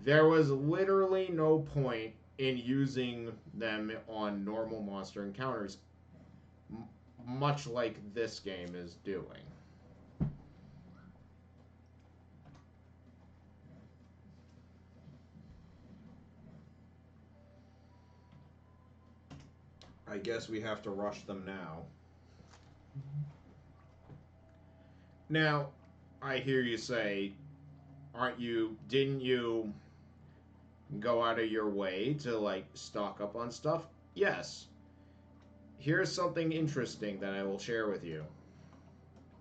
there was literally no point in using them on normal monster encounters, much like this game is doing. I guess we have to rush them now. Now, I hear you say, didn't you go out of your way to, like, stock up on stuff? Yes. Here's something interesting that I will share with you.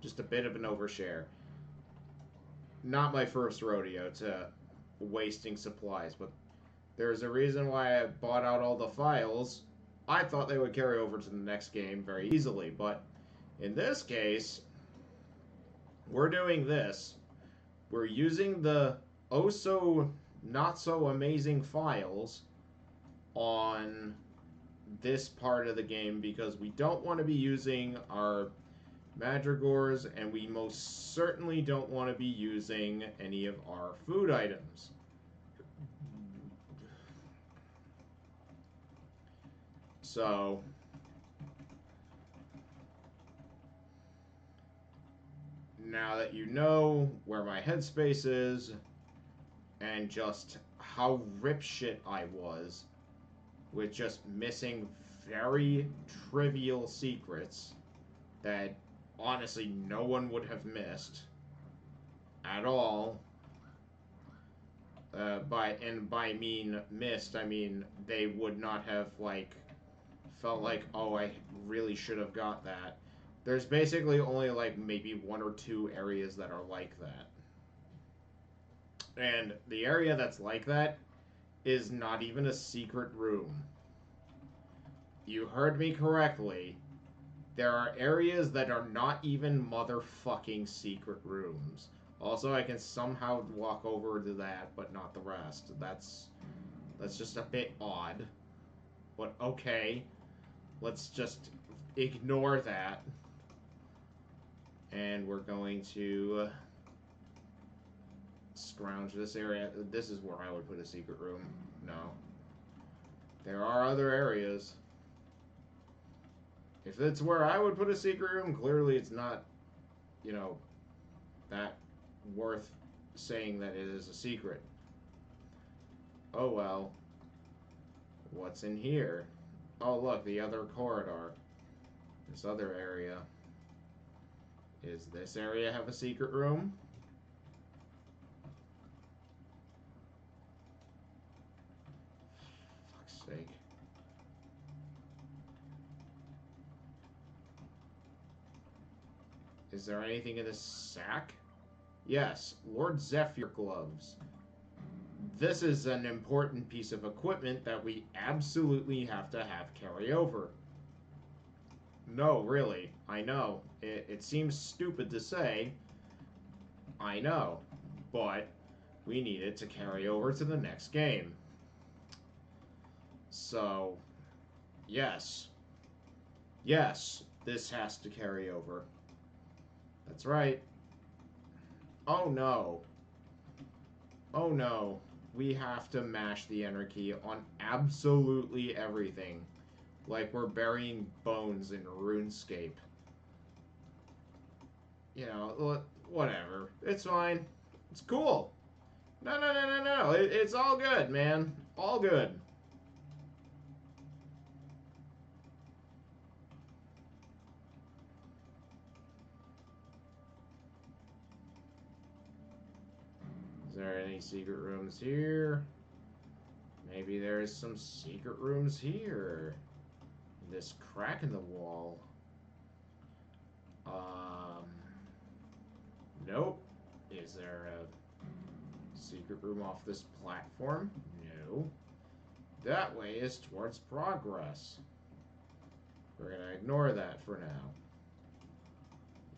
Just a bit of an overshare. Not my first rodeo to wasting supplies, but there's a reason why I bought out all the files. I thought they would carry over to the next game very easily, but in this case, we're doing this. We're using the not-so-amazing files on this part of the game because we don't want to be using our madrigors, and we most certainly don't want to be using any of our food items. So, now that you know where my headspace is, and just how ripshit I was with just missing very trivial secrets that honestly no one would have missed at all. By missed, I mean they would not have, like, felt like, oh, I really should have got that. There's basically only, like, maybe 1 or 2 areas that are like that. And the area that's like that is not even a secret room. You heard me correctly. There are areas that are not even motherfucking secret rooms. Also, I can somehow walk over to that, but not the rest. That's just a bit odd. But okay. Let's just ignore that. And we're going to scrounge this area. This is where I would put a secret room. No. There are other areas. If it's where I would put a secret room, clearly it's not, you know, that worth saying that it is a secret. Oh well. What's in here? Oh look, the other corridor. This other area. Does this area have a secret room? Fuck's sake. Is there anything in this sack? Yes, Lord Zephyr gloves. This is an important piece of equipment that we absolutely have to have carry over. No, really, I know. It seems stupid to say. I know. But we need it to carry over to the next game. So, yes. Yes, this has to carry over. That's right. Oh no. Oh no. We have to mash the enter key on absolutely everything. Like we're burying bones in RuneScape. You know, whatever. It's fine. It's cool. No. It's all good, man. All good. any secret rooms here. Maybe there's some secret rooms here. This crack in the wall. Nope. Is there a secret room off this platform? No. That way is towards progress. We're gonna ignore that for now.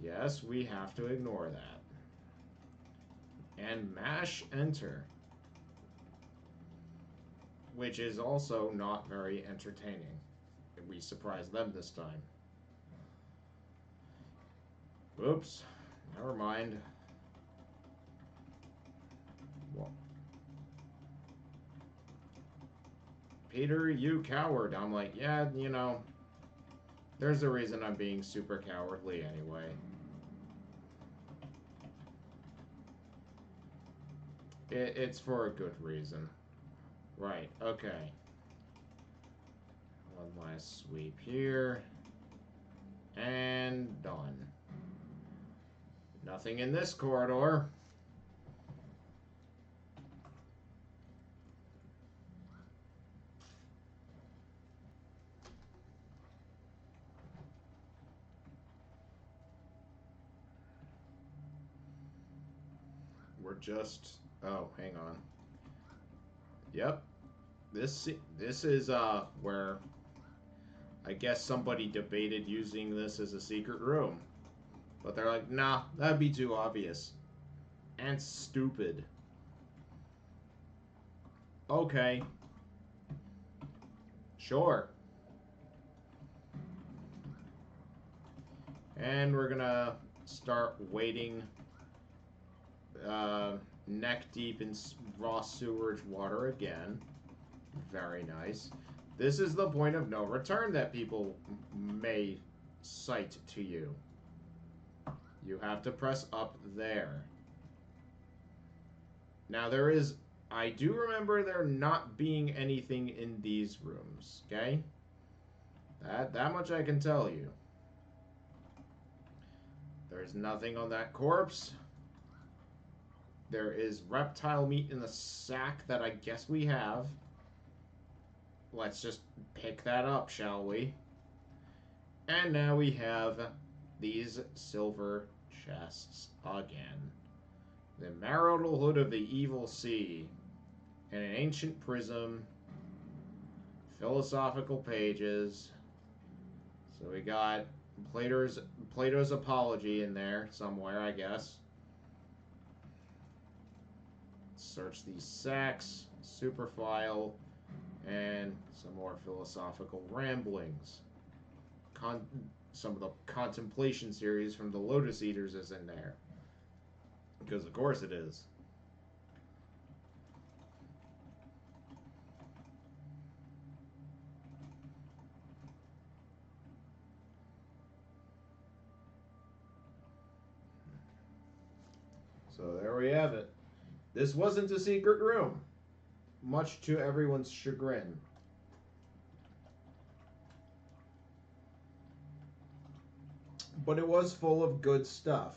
Yes, we have to ignore that. And mash enter. Which is also not very entertaining. We surprised them this time. Oops. Never mind. Well, Peter, you coward. I'm like, yeah, you know, there's a reason I'm being super cowardly anyway. It's for a good reason. Right, okay. One last sweep here. And done. Nothing in this corridor. We're just... Oh, hang on. Yep. This is where I guess somebody debated using this as a secret room. But they're like, nah, that'd be too obvious. And stupid. Okay. Sure. And we're gonna start wading neck deep in raw sewage water again. Very nice. This is the point of no return that people may cite to you. You have to press up there. Now there is... I do remember there not being anything in these rooms, okay? That much I can tell you. There's nothing on that corpse. There is reptile meat in the sack that I guess we have. Let's just pick that up, shall we? And now we have these silver chests again. The marital hood of the evil sea. And an ancient prism. Philosophical pages. So we got Plato's Apology in there somewhere, I guess. Search these sacks, superfile, and some more philosophical ramblings. Some of the contemplation series from the Lotus Eaters is in there. Because of course it is. So there we have it. This wasn't a secret room, much to everyone's chagrin. But it was full of good stuff,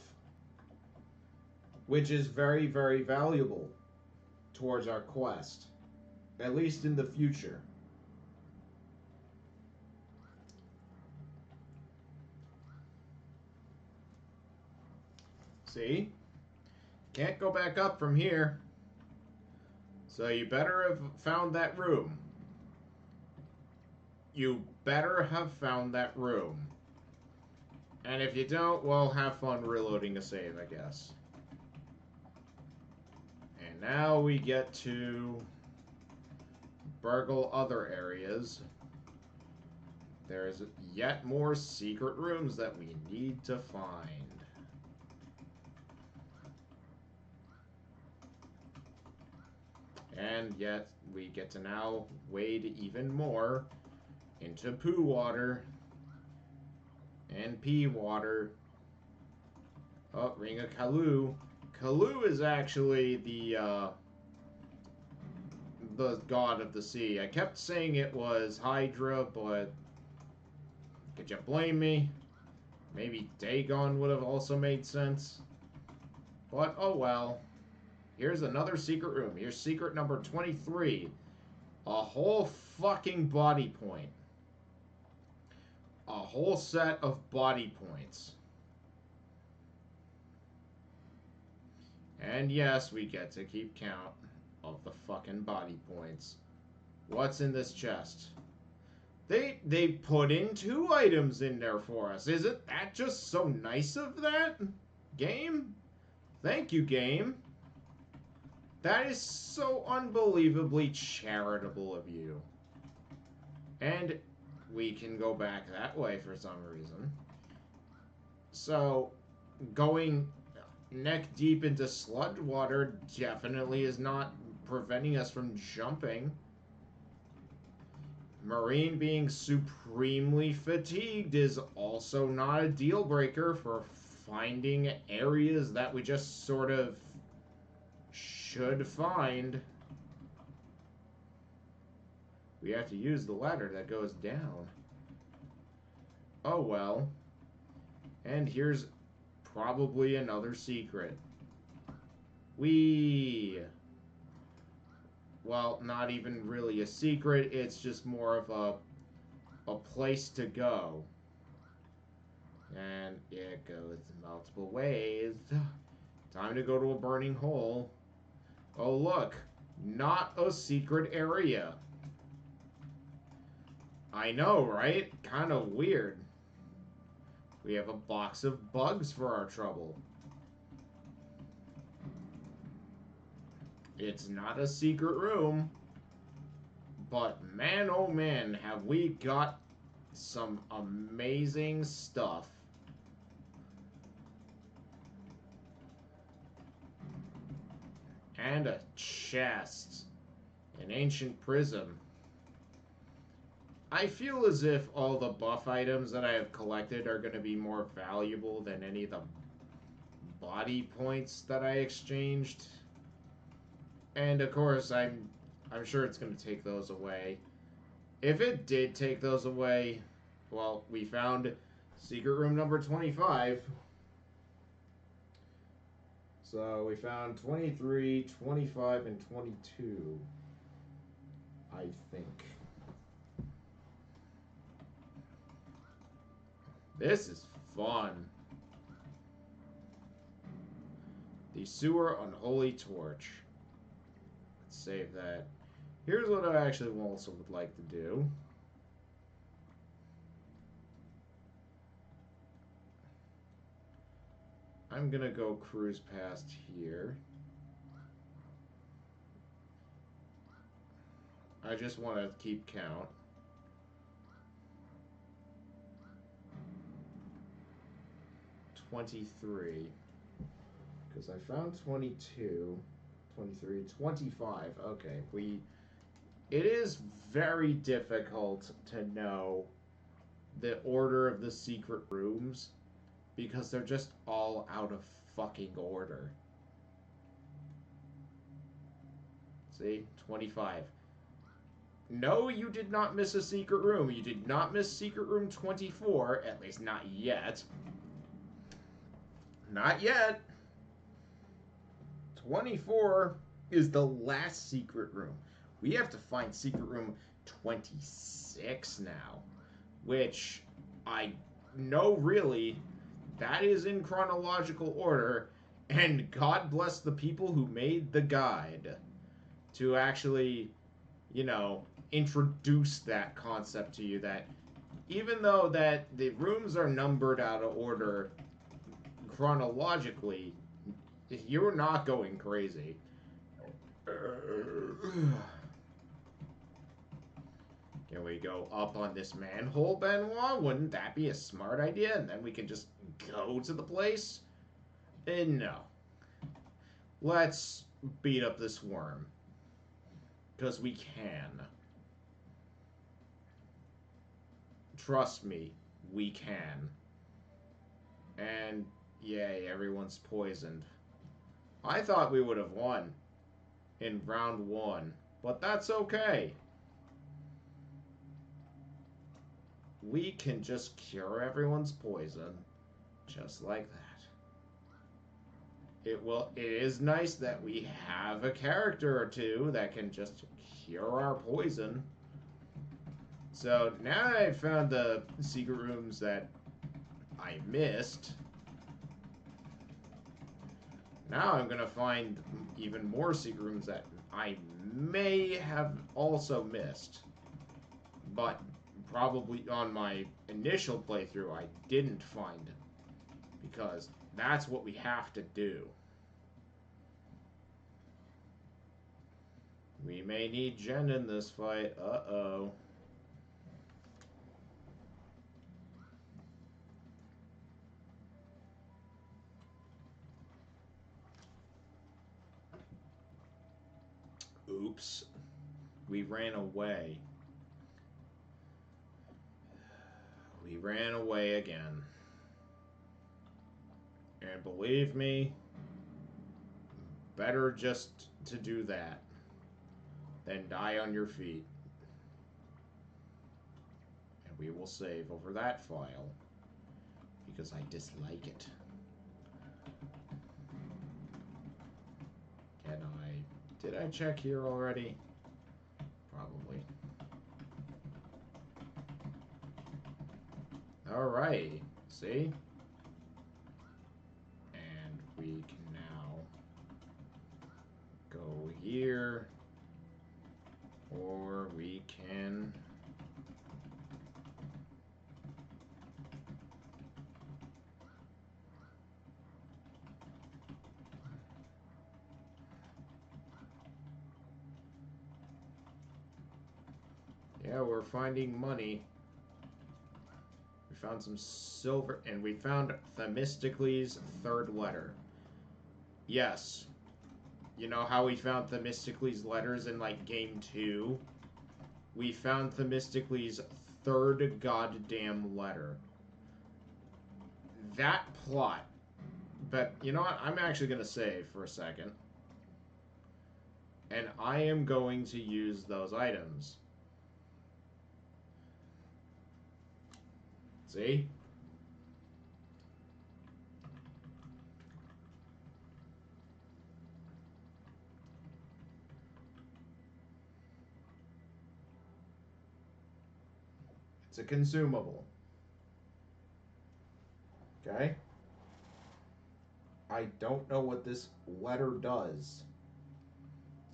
which is very, very valuable towards our quest, at least in the future. See? Can't go back up from here. So you better have found that room. You better have found that room. And if you don't, well, have fun reloading a save, I guess. And now we get to burgle other areas. There's yet more secret rooms that we need to find. And yet, we get to now wade even more into poo water and pea water. Oh, Ring of Kalu. Kalu is actually the god of the sea. I kept saying it was Hydra, but could you blame me? Maybe Dagon would have also made sense. But, oh well. Here's another secret room. Here's secret number 23. A whole fucking body point. A whole set of body points. And yes, we get to keep count of the fucking body points. What's in this chest? They put in 2 items in there for us. Isn't that just so nice of that? Game? Thank you, game. That is so unbelievably charitable of you. And we can go back that way for some reason. So, going neck deep into sludge water definitely is not preventing us from jumping. Marine being supremely fatigued is also not a deal breaker for finding areas that we just sort of should find. We have to use the ladder that goes down. Oh well. And here's probably another secret. Well, not even really a secret, it's just more of a place to go. And it goes multiple ways. Time to go to a burning hole. Oh look, not a secret area. I know, right? Kind of weird. We have a box of bugs for our trouble. It's not a secret room. But man, oh man, have we got some amazing stuff. And a chest. An ancient prism. I feel as if all the buff items that I have collected are going to be more valuable than any of the body points that I exchanged. And of course, I'm sure it's going to take those away. If it did take those away, well, we found secret room number 25. So we found 23, 25, and 22, I think. This is fun. The sewer unholy torch. Let's save that. Here's what I actually also would like to do. I'm gonna go cruise past here. I just want to keep count. $23. Because I found 22, 23, 25. Okay, it is very difficult to know the order of the secret rooms because they're just all out of fucking order. See? 25. No, you did not miss a secret room. You did not miss secret room 24, at least not yet. Not yet. 24 is the last secret room. We have to find secret room 26 now, which I know really that is in chronological order, and God bless the people who made the guide to actually, introduce that concept to you, that even though that the rooms are numbered out of order chronologically, you're not going crazy. Can we go up on this manhole, Benoit? Wouldn't that be a smart idea? And then we can just go to the place? No. Let's beat up this worm. Because we can. Trust me, we can. And, yay, everyone's poisoned. I thought we would have won in round 1, but that's okay. We can just cure everyone's poison, just like that. It is nice that we have a character or two that can just cure our poison. So now that I've found the secret rooms that I missed, now I'm gonna find even more secret rooms that I may have also missed. But probably on my initial playthrough I didn't find it. Because that's what we have to do. We may need Jen in this fight. Uh-oh. Oops. We ran away. We ran away again. And believe me, better just to do that than die on your feet. And we will save over that file because I dislike it. Did I check here already? Probably. Alright, see? And we can now go here, or we can yeah, we're finding money. We found some silver, and we found Themistocles' third letter. Yes. You know how we found Themistocles' letters in, like, Game 2? We found Themistocles' third goddamn letter. That plot. But, you know what? I'm actually going to save for a second. And I am going to use those items. See? It's a consumable. Okay? I don't know what this letter does.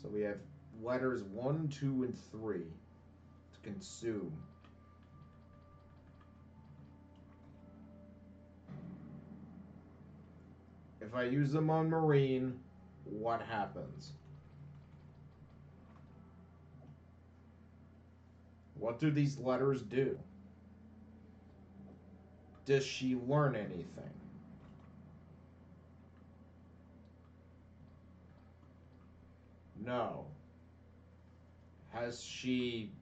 So we have letters 1, 2, and 3 to consume. If I use them on Marine, what happens? What do these letters do? Does she learn anything? No. Has she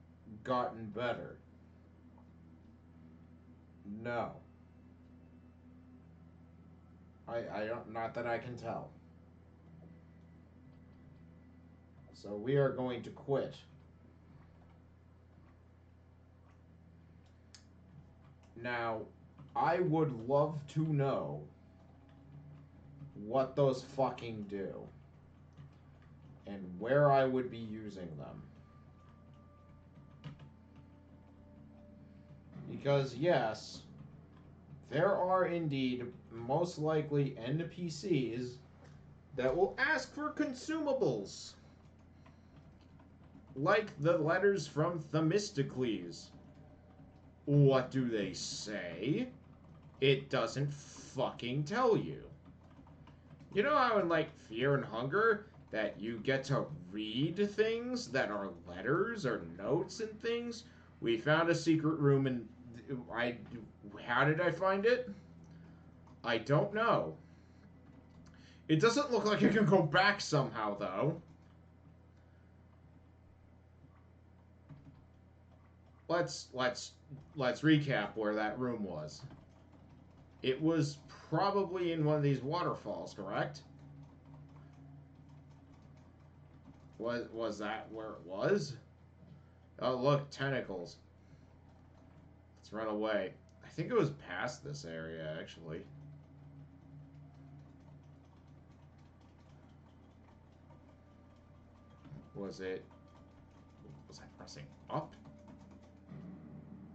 gotten better? No. I don't, not that I can tell. So we are going to quit. Now, I would love to know what those fucking do and where I would be using them. Because yes, there are indeed most likely NPCs that will ask for consumables. Like the letters from Themistocles. What do they say? It doesn't fucking tell you. You know how in, like, Fear and Hunger, that you get to read things that are letters or notes and things? We found a secret room and how did I find it? I don't know. It doesn't look like I can go back somehow, though. Let's recap where that room was. It was probably in one of these waterfalls, correct? Was that where it was? Oh, look, tentacles. Let's run away. I think it was past this area, actually. Was it... Was I pressing up?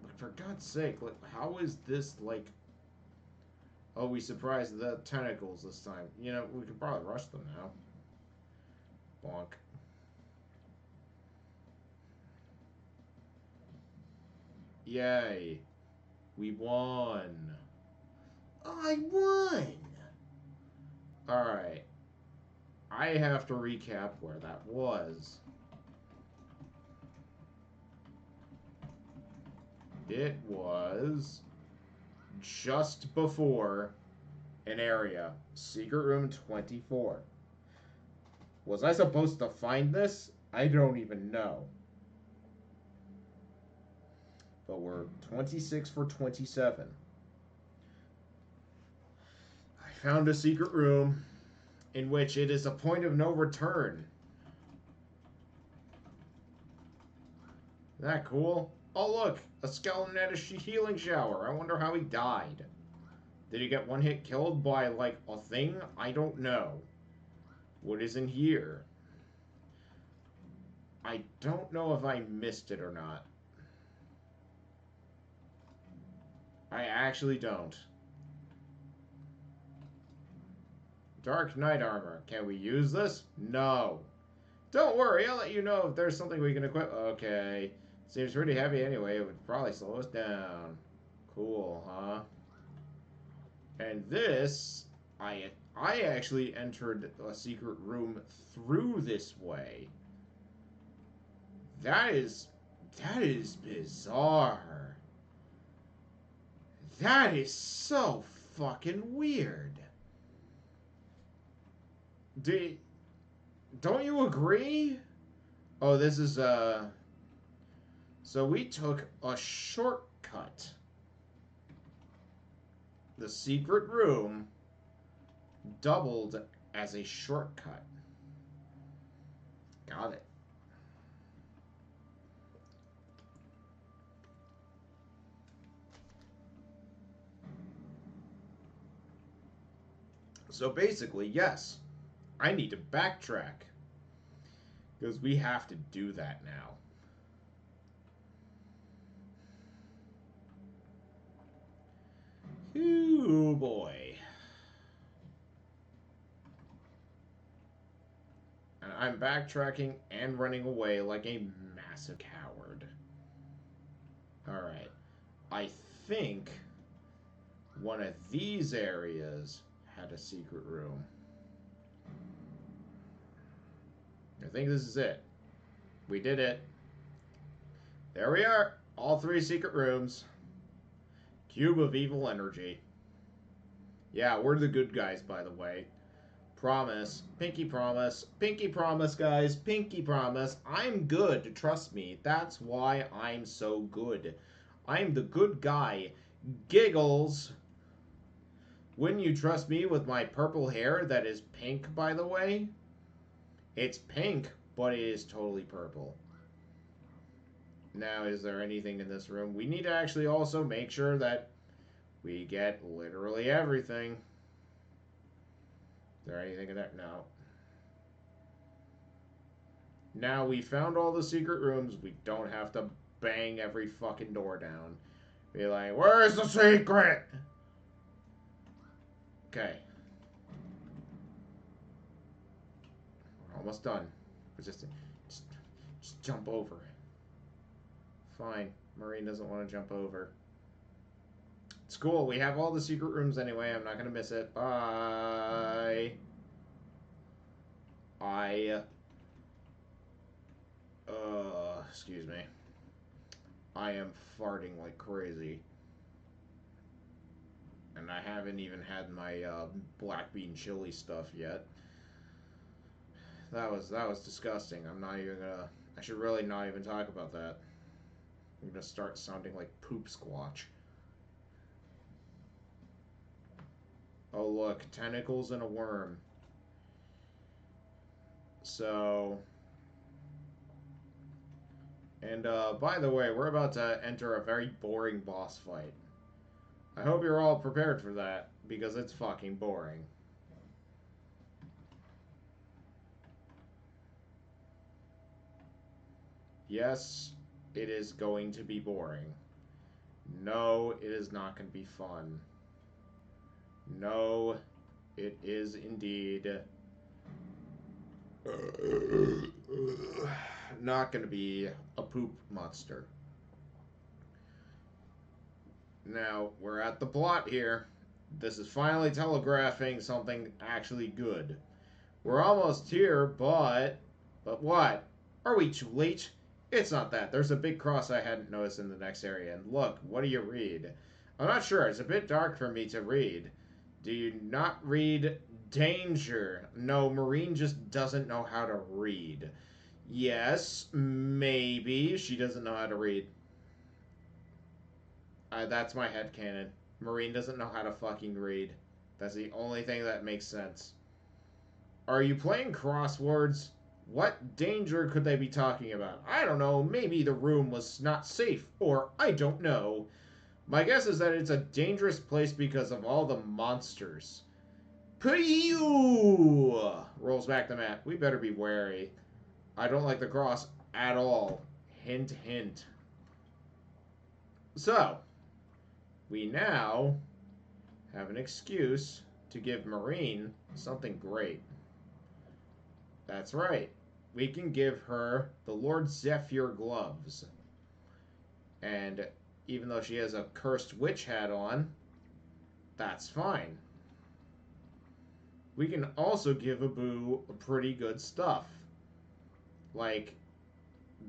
Like, for God's sake, like, how is this, like... Oh, we surprised the tentacles this time. You know, we could probably rush them now. Bonk. Yay. We won. I won! Alright. I have to recap where that was. It was just before an area. Secret room 24. Was I supposed to find this? I don't even know. But we're 26 for 27. I found a secret room in which it is a point of no return. Isn't that cool? Oh look, a skeleton at a healing shower. I wonder how he died. Did he get one hit killed by, like, a thing? I don't know. What is in here? I don't know if I missed it or not. I actually don't. Dark Knight armor. Can we use this? No. Don't worry, I'll let you know if there's something we can equip. Okay. Seems pretty heavy anyway. It would probably slow us down. Cool, huh? And this, I actually entered a secret room through this way. That is bizarre. That is so fucking weird. Don't you agree? Oh, this is, so we took a shortcut. The secret room doubled as a shortcut. Got it. So basically, yes, I need to backtrack. Because we have to do that now. Ooh, boy. And I'm backtracking and running away like a massive coward. Alright. I think one of these areas had a secret room. I think this is it. We did it. There we are. All 3 secret rooms. Cube of evil energy. Yeah, we're the good guys, by the way. Promise. Pinky promise. Pinky promise, guys. Pinky promise. I'm good. Trust me. That's why I'm so good. I'm the good guy. Giggles. Wouldn't you trust me with my purple hair that is pink, by the way? It's pink, but it is totally purple. Now, is there anything in this room? We need to actually also make sure that we get literally everything. Is there anything in there? No. Now we found all the secret rooms. We don't have to bang every fucking door down. Be like, where's the secret? Okay. We're almost done. Just jump over. Fine. Maureen doesn't want to jump over. It's cool. We have all the secret rooms anyway. I'm not going to miss it. Bye. Excuse me. I am farting like crazy. And I haven't even had my black bean chili stuff yet. That was disgusting. I'm not even gonna... I should really not even talk about that. I'm gonna start sounding like Poop Squatch. Oh look, tentacles and a worm. So... And by the way, we're about to enter a very boring boss fight. I hope you're all prepared for that, because it's fucking boring. Yes, it is going to be boring. No, it is not going to be fun. No, it is indeed not going to be a poop monster. Now, we're at the plot here. This is finally telegraphing something actually good. We're almost here, but what? Are we too late? It's not that. There's a big cross I hadn't noticed in the next area. And look, what do you read? I'm not sure. It's a bit dark for me to read. Do you not read danger? No, Maureen just doesn't know how to read. Yes, maybe she doesn't know how to read. That's my headcanon. Maureen doesn't know how to fucking read. That's the only thing that makes sense. Are you playing crosswords? What danger could they be talking about? I don't know. Maybe the room was not safe, or I don't know. My guess is that it's a dangerous place because of all the monsters. Pew! Rolls back the map. We better be wary. I don't like the cross at all. Hint, hint. So, we now have an excuse to give Maureen something great. That's right. We can give her the Lord Zephyr gloves. And even though she has a cursed witch hat on, that's fine. We can also give Abu pretty good stuff. Like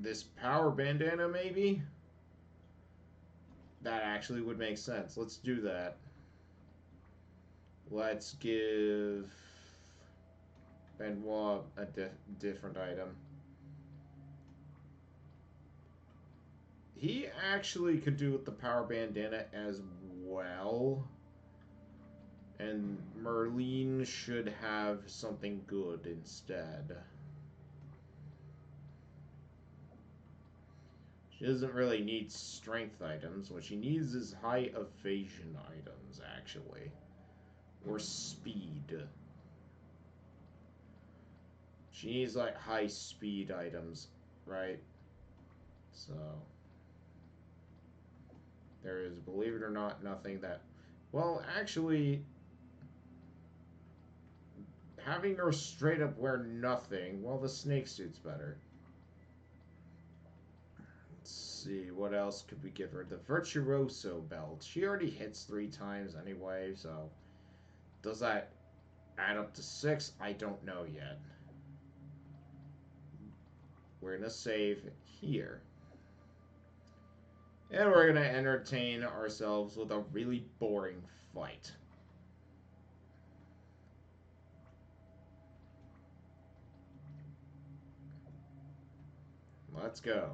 this power bandana, maybe? That actually would make sense. Let's do that. Let's give Benoit a different item. He actually could do with the power bandana as well. And Merlin should have something good instead. She doesn't really need strength items. What she needs is high evasion items, actually. Or speed. She needs, like, high speed items, right? So, there is, believe it or not, nothing that... Well, actually, having her straight up wear nothing, well, the snake suit's better. Let's see, what else could we give her? The Virtuoso belt. She already hits 3 times anyway, so... Does that add up to 6? I don't know yet. We're going to save here. And we're going to entertain ourselves with a really boring fight. Let's go.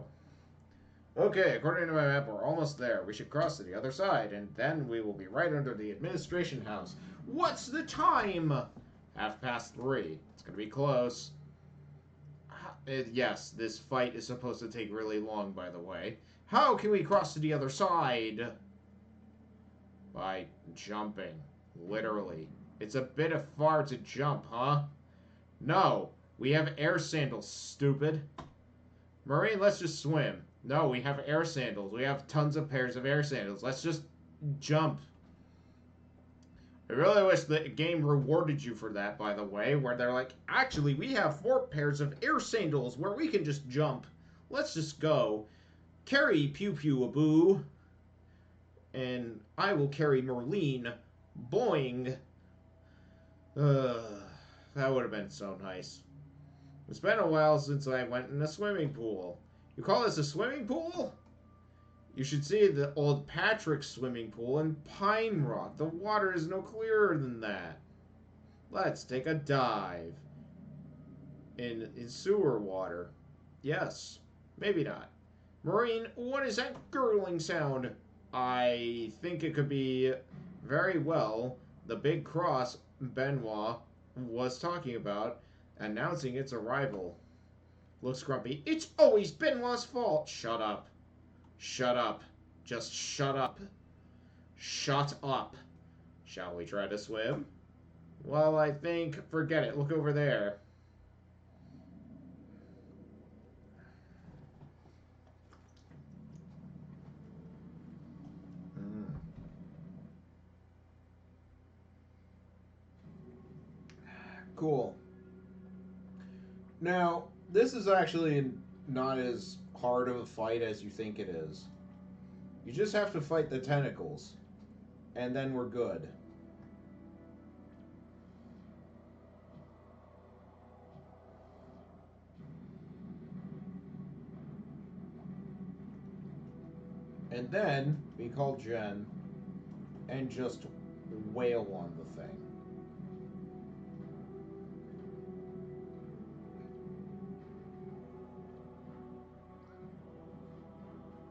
Okay, according to my map, we're almost there. We should cross to the other side, and then we will be right under the administration house. What's the time? 3:30. It's going to be close. Yes, this fight is supposed to take really long, by the way. How can we cross to the other side? By jumping. Literally. It's a bit of far to jump, huh? No. We have air sandals, stupid. Maureen, let's just swim. No, we have air sandals. We have tons of pairs of air sandals. Let's just jump. I really wish the game rewarded you for that, by the way, where they're like, actually, we have 4 pairs of air sandals where we can just jump. Let's just go. Carry Pew Pew Abu. And I will carry Merlin. Boing. That would have been so nice. It's been a while since I went in a swimming pool. You call this a swimming pool? You should see the old Patrick's swimming pool in Pine Rock. The water is no clearer than that. Let's take a dive. In sewer water. Yes. Maybe not. Maureen, what is that gurgling sound? I think it could be very well the big cross Benoit was talking about, announcing its arrival. Looks grumpy. It's always Benoit's fault. Shut up. Shut up. Just shut up. Shut up. Shall we try to swim? Well, I think... Forget it. Look over there. Cool. Now, this is actually not as hard of a fight as you think it is. You just have to fight the tentacles, and then we're good. And then we call Jen and just wail on the thing.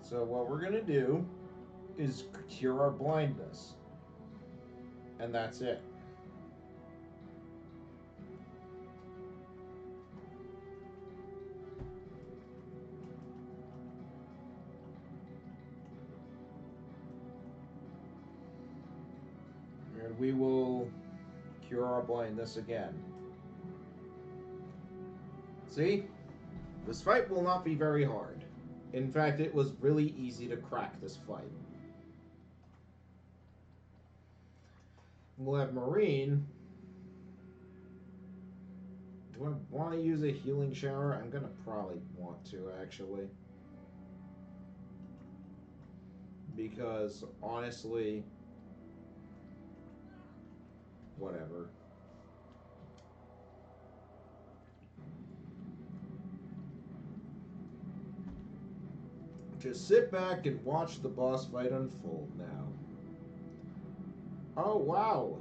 So what we're gonna do is cure our blindness. And that's it. And we will cure our blindness again. See? This fight will not be very hard. In fact, it was really easy to crack this fight. We'll have Marine. Do I want to use a healing shower? I'm going to probably want to, actually. Because, honestly, whatever. Just sit back and watch the boss fight unfold now. Oh, wow.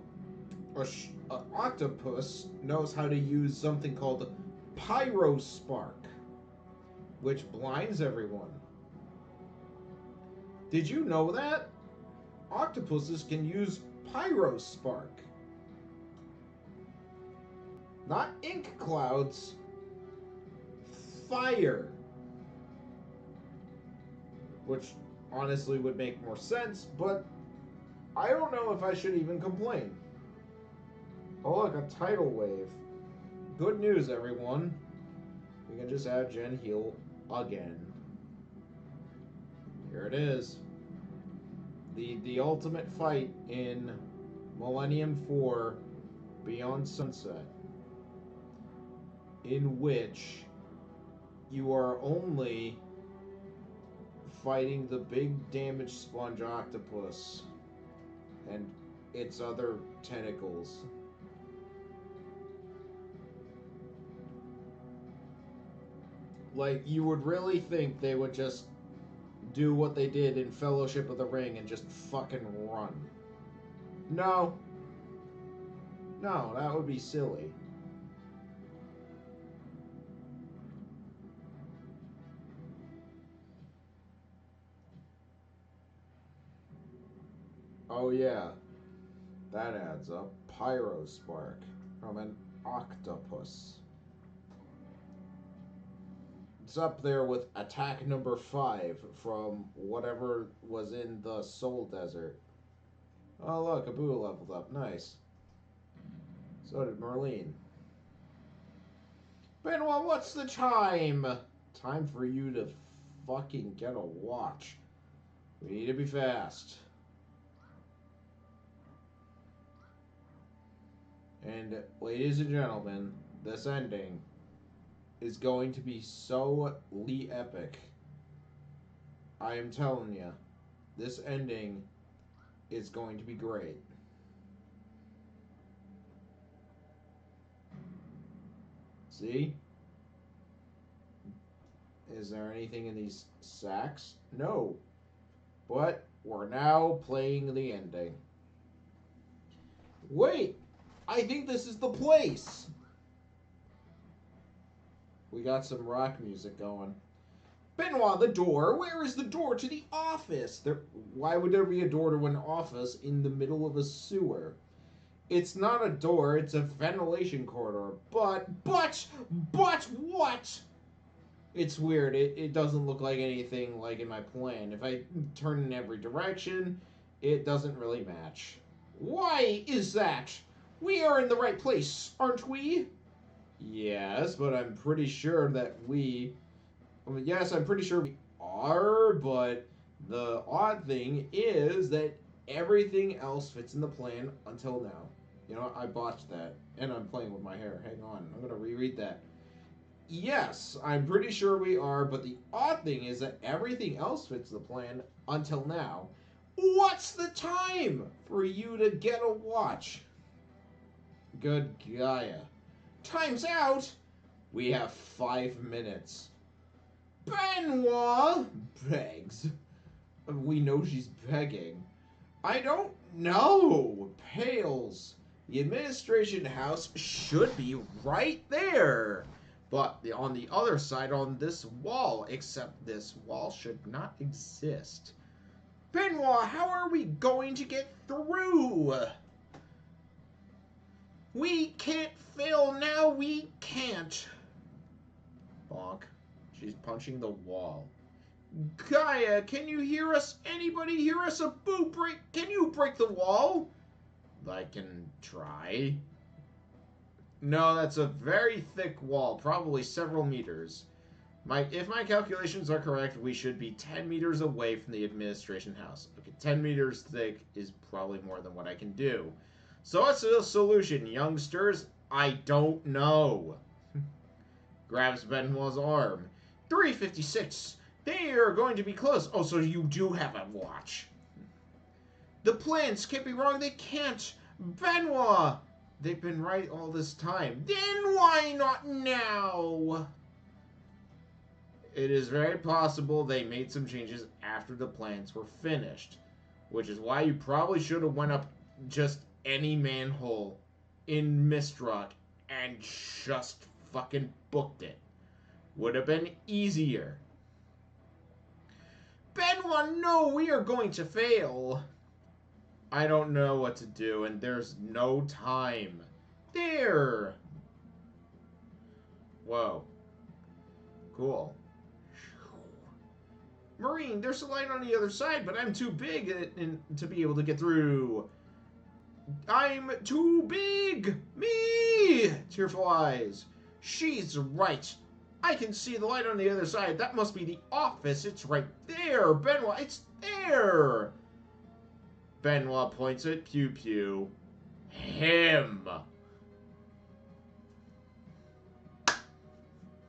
An octopus knows how to use something called Pyro Spark, which blinds everyone. Did you know that? Octopuses can use Pyro Spark. Not ink clouds. Fire. Which honestly would make more sense, but I don't know if I should even complain. Oh look, a tidal wave. Good news, everyone. We can just have Jen heal again. Here it is. The ultimate fight in Millennium 4 Beyond Sunset, in which you are only fighting the big damage sponge octopus and its other tentacles. Like, you would really think they would just do what they did in Fellowship of the Ring and just fucking run. No. No, that would be silly. Oh yeah, that adds up. Pyro Spark from an octopus. It's up there with attack number 5 from whatever was in the Soul Desert. Oh look, Abu leveled up. Nice. So did Merlene. Benoit, what's the time? Time for you to fucking get a watch. We need to be fast. And ladies and gentlemen, this ending is going to be so epic. I am telling you, this ending is going to be great. See? Is there anything in these sacks? No. But we're now playing the ending. Wait! I think this is the place! We got some rock music going. Benoit, the door? Where is the door to the office? Why would there be a door to an office in the middle of a sewer? It's not a door, it's a ventilation corridor. But what? It's weird. It doesn't look like anything like in my plan. If I turn in every direction, it doesn't really match. Why is that? We are in the right place, aren't we? Yes, but I'm pretty sure that yes, I'm pretty sure we are, but the odd thing is that everything else fits in the plan until now. You know, I botched that. And I'm playing with my hair. Hang on. I'm going to reread that. Yes, I'm pretty sure we are, but the odd thing is that everything else fits the plan until now. What's the time for you to get a watch? Good Gaia. Time's out! We have 5 minutes. Benoit begs. We know she's begging. I don't know. Pales. The administration house should be right there. But on the other side on this wall, except this wall should not exist. Benoit, how are we going to get through? We can't fail now, we can't. Bonk. She's punching the wall. Gaia, can you hear us? Anybody hear us? A boo break. Can you break the wall? I can try. No, that's a very thick wall, probably several meters. If my calculations are correct, we should be 10 meters away from the administration house. Okay, 10 meters thick is probably more than what I can do. So what's the solution, youngsters? I don't know. Grabs Benoit's arm. 3:56. They are going to be close. Oh, so you do have a watch. The plans can't be wrong. They can't. Benoit! They've been right all this time. Then why not now? It is very possible they made some changes after the plans were finished. Which is why you probably should have went up just any manhole in Mistrock and just fucking booked it. Would have been easier. Benoit, no, we are going to fail. I don't know what to do, and there's no time. There! Whoa. Cool. Marine, there's a light on the other side, but I'm too big to be able to get through. I'm too big! Me! Tearful eyes. She's right. I can see the light on the other side. That must be the office. It's right there. Benoit, it's there. Benoit points at Pew Pew. Him.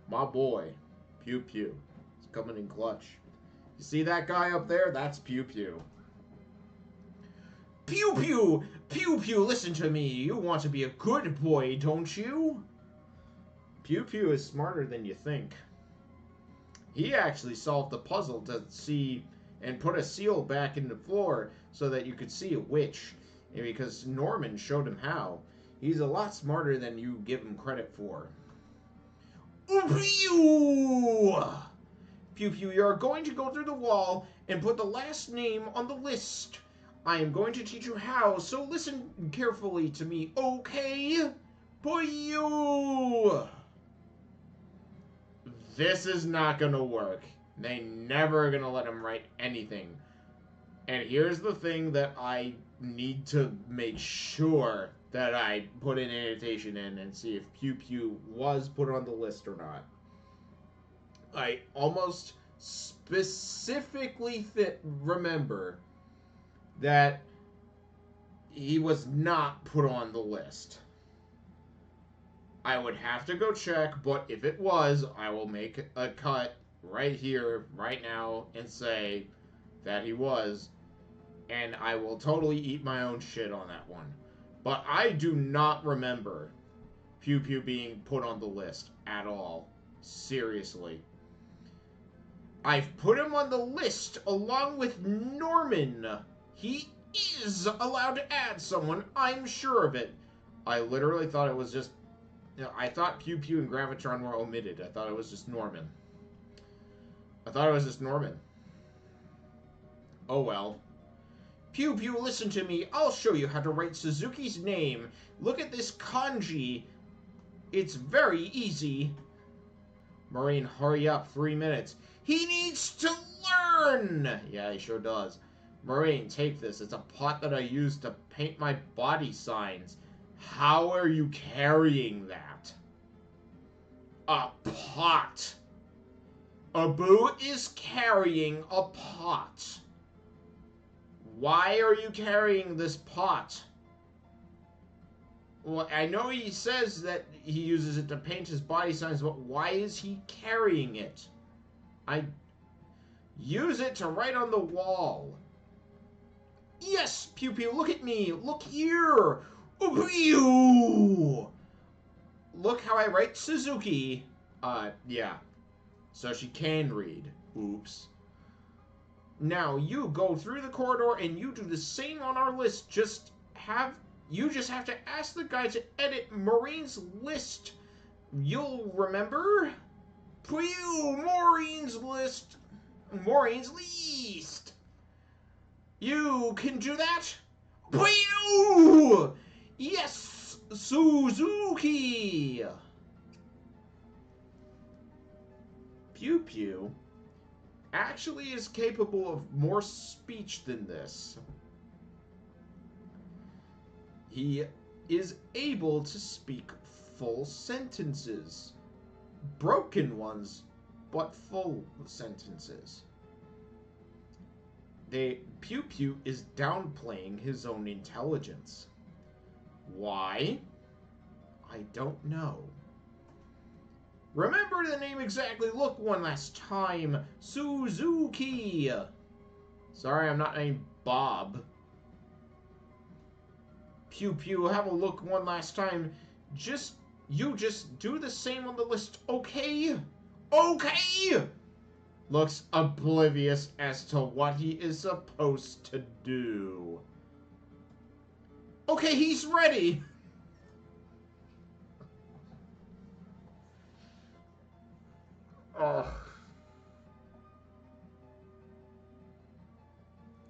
My boy, Pew Pew. He's coming in clutch. You see that guy up there? That's Pew Pew. Pew Pew! Pew Pew, listen to me. You want to be a good boy, don't you? Pew Pew is smarter than you think. He actually solved the puzzle to see and put a seal back in the floor so that you could see a witch. And because Norman showed him how. He's a lot smarter than you give him credit for. Pew! Pew Pew, you're going to go through the wall and put the last name on the list. I am going to teach you how, so listen carefully to me, okay? Pew! This is not gonna work. They never are gonna let him write anything. And here's the thing that I need to make sure that I put an annotation in and see if Pew Pew was put on the list or not. I almost specifically remember that he was not put on the list. I would have to go check, but if it was, I will make a cut right here, right now, and say that he was, and I will totally eat my own shit on that one. But I do not remember Pew Pew being put on the list at all. Seriously. I've put him on the list along with Norman. He is allowed to add someone, I'm sure of it. I literally thought it was just... I thought Pew Pew and Gravitron were omitted. I thought it was just Norman. Oh well. Pew Pew, listen to me. I'll show you how to write Suzuki's name. Look at this kanji. It's very easy. Marine, hurry up. 3 minutes. He needs to learn! Yeah, he sure does. Marine, take this. It's a pot that I use to paint my body signs. How are you carrying that? A pot. Abu is carrying a pot. Why are you carrying this pot? Well, I know he says that he uses it to paint his body signs, but why is he carrying it? I use it to write on the wall. Yes, Pew Pew, look at me. Look here. Pew! Look how I write Suzuki. Yeah. So she can read. Oops. Now, you go through the corridor and you do the same on our list. You just have to ask the guy to edit Maureen's list. You'll remember? Pew! Maureen's list. Maureen's least. You can do that? Pew! Yes, Suzuki! Pew Pew actually is capable of more speech than this. He is able to speak full sentences. Broken ones, but full sentences. Pew Pew is downplaying his own intelligence. Why? I don't know. Remember the name exactly. Look one last time. Suzuki. Sorry, I'm not named Bob. Pew Pew, have a look one last time. You just do the same on the list, okay? Okay! Looks oblivious as to what he is supposed to do. Okay, he's ready. Oh.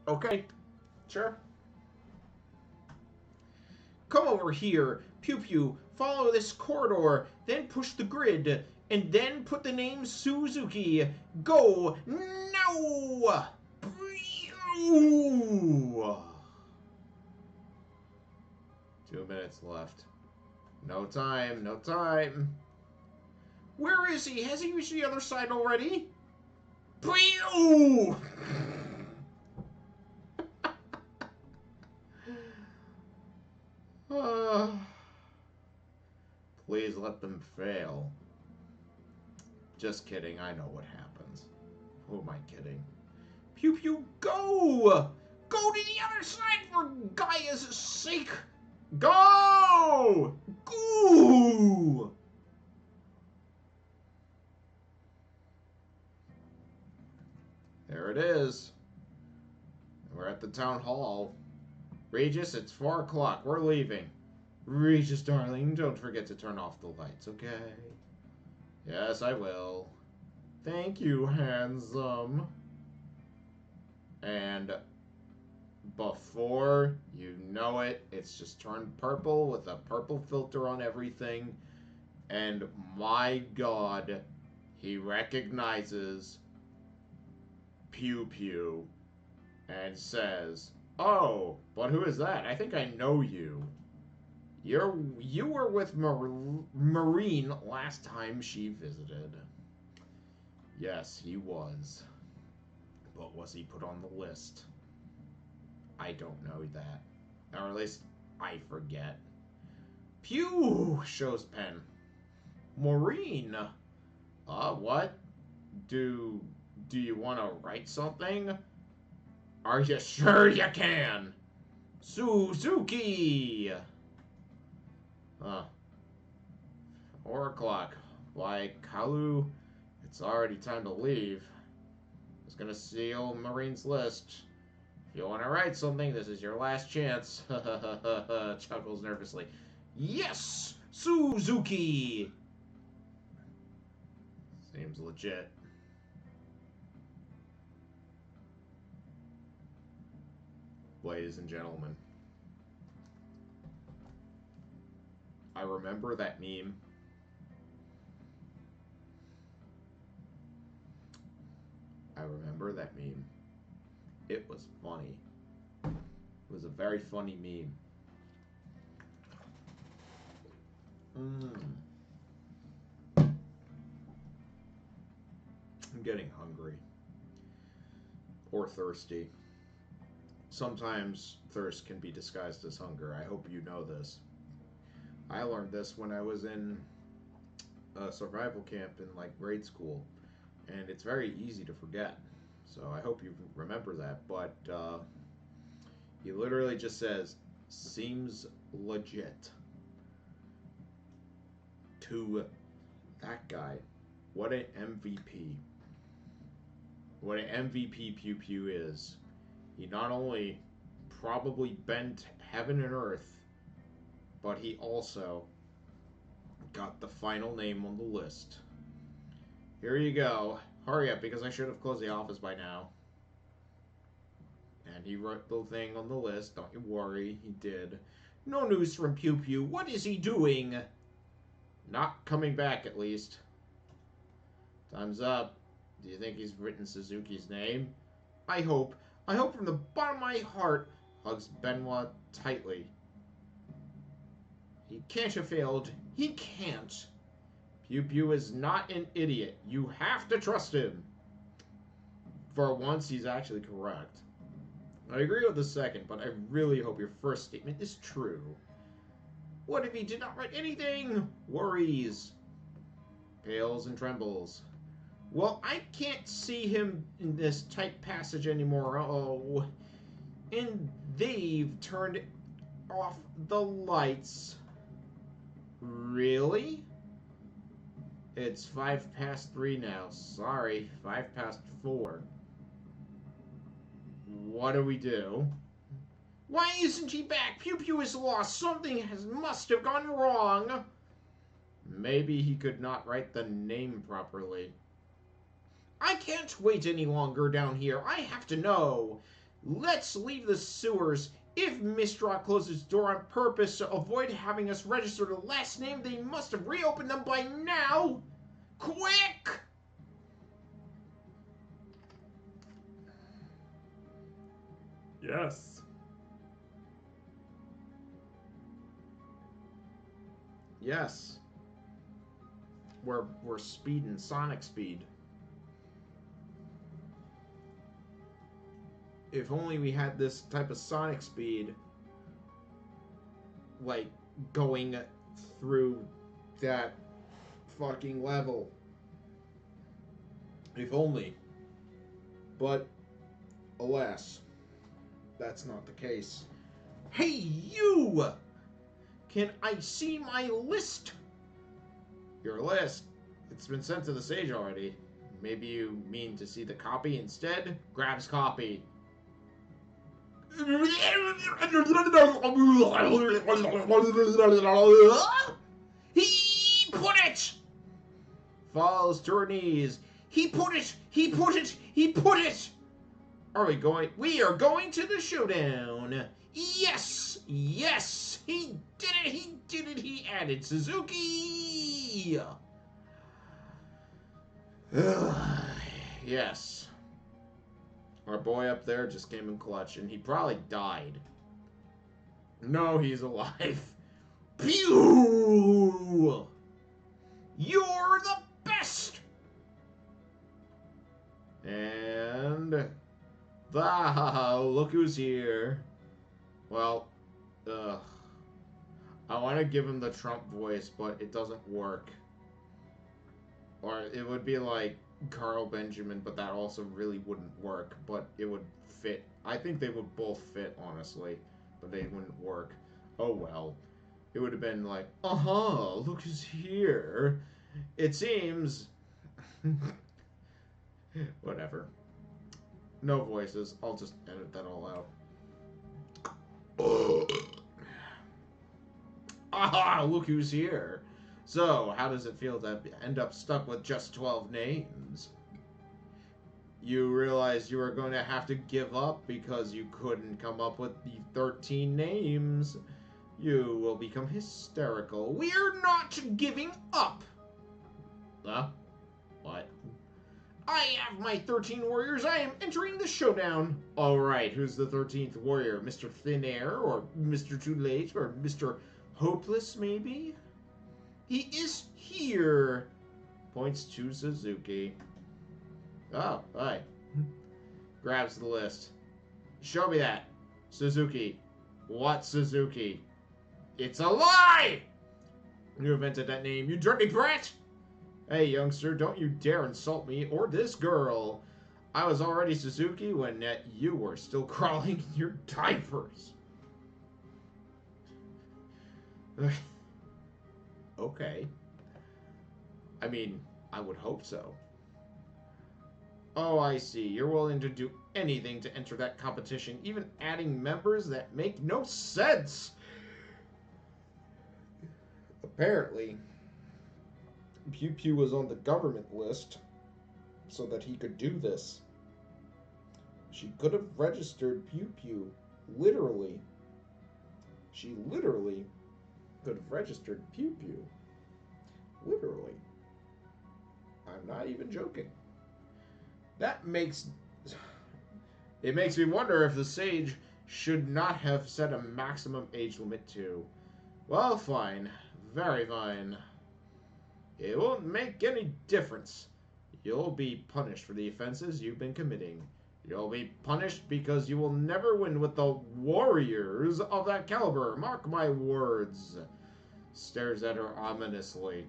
Okay, sure. Come over here. Pew Pew, follow this corridor, then push the grid, and then put the name Suzuki. Go now! Pew! 2 minutes left. No time, no time. Where is he? Has he reached the other side already? Pew! Please let them fail. Just kidding, I know what happens. Who am I kidding? Pew Pew, go! Go to the other side for Gaia's sake! Go! Go! There it is. We're at the town hall. Regis, it's 4 o'clock. We're leaving. Regis, darling, don't forget to turn off the lights, okay? Yes, I will. Thank you, handsome. And before you know it, it's just turned purple with a purple filter on everything. And my God, he recognizes Pew Pew and says, "Oh, but who is that? I think I know you. You were with Maureen last time she visited." Yes, he was. But was he put on the list? I don't know that. Or at least, I forget. Pew! Shows pen. Maureen! What? Do you want to write something? Are you sure you can? Suzuki! 4 o'clock. Why, Kalu, it's already time to leave. I was gonna seal Maureen's list. If you want to write something, this is your last chance. Chuckles nervously. Yes! Suzuki! Seems legit. Ladies and gentlemen, I remember that meme. I remember that meme. It was funny. It was a very funny meme. I'm getting hungry. Or thirsty. Sometimes thirst can be disguised as hunger. I hope you know this. I learned this when I was in a survival camp in like grade school, and it's very easy to forget. So I hope you remember that. But he literally just says, "Seems legit." To that guy, what an MVP. What an MVP Pew Pew is. He not only probably bent heaven and earth, but he also got the final name on the list. Here you go. Hurry up, because I should have closed the office by now. And he wrote the thing on the list. Don't you worry, he did. No news from Pew Pew. What is he doing? Not coming back, at least. Time's up. Do you think he's written Suzuki's name? I hope from the bottom of my heart. Hugs Benoit tightly. He can't have failed. He can't. Pew Pew is not an idiot. You have to trust him. For once, he's actually correct. I agree with the second, but I really hope your first statement is true. What if he did not write anything? Worries. Pales and trembles. Well, I can't see him in this tight passage anymore. Oh. And they've turned off the lights. Really? It's 3:05 now. Sorry, 4:05. What do we do? Why isn't he back? Pew Pew is lost. Something must have gone wrong. Maybe he could not write the name properly. I can't wait any longer down here. I have to know. Let's leave the sewers. If Mistral closed his door on purpose to avoid having us register the last name, they must have reopened them by now. Quick! Yes. Yes. We're speeding, Sonic speed. If only we had this type of Sonic speed, like, going through that fucking level. If only. But, alas, that's not the case. Hey, you! Can I see my list? Your list? It's been sent to the sage already. Maybe you mean to see the copy instead? Grabs copy. He put it! Falls to her knees. He put it! He put it! He put it! We are going to the showdown. Yes! Yes! He did it! He did it! He added Suzuki! Yes. Our boy up there just came in clutch, and he probably died. No, he's alive. Pew! You're the best! And... look who's here. Well, I want to give him the Trump voice, but it doesn't work. Or it would be like Carl Benjamin, but that also really wouldn't work, but it would fit. I think they would both fit, honestly, but they wouldn't work. Oh well. It would have been like, look who's here. It seems... Whatever. No voices. I'll just edit that all out. Look who's here. So, how does it feel to end up stuck with just 12 names? You realize you are going to have to give up because you couldn't come up with the 13 names. You will become hysterical. We're not giving up! Huh? What? I have my 13 warriors. I am entering the showdown. Alright, who's the 13th warrior? Mr. Thin Air? Or Mr. Too Late? Or Mr. Hopeless, maybe? He is here. Points to Suzuki. Oh, hi. Grabs the list. Show me that. Suzuki. What Suzuki? It's a lie! You invented that name, you dirty brat! Hey, youngster, don't you dare insult me or this girl. I was already Suzuki when you were still crawling in your diapers. Okay. I mean, I would hope so. Oh, I see. You're willing to do anything to enter that competition, even adding members that make no sense. Apparently, Pew Pew was on the government list so that he could do this. She could have registered Pew Pew. Literally. She literally could have registered Pew Pew. Literally. I'm not even joking. That makes... It makes me wonder if the Sage should not have set a maximum age limit to. Well, fine. Very fine. It won't make any difference. You'll be punished for the offenses you've been committing. You'll be punished because you will never win with the warriors of that caliber. Mark my words. Stares at her ominously.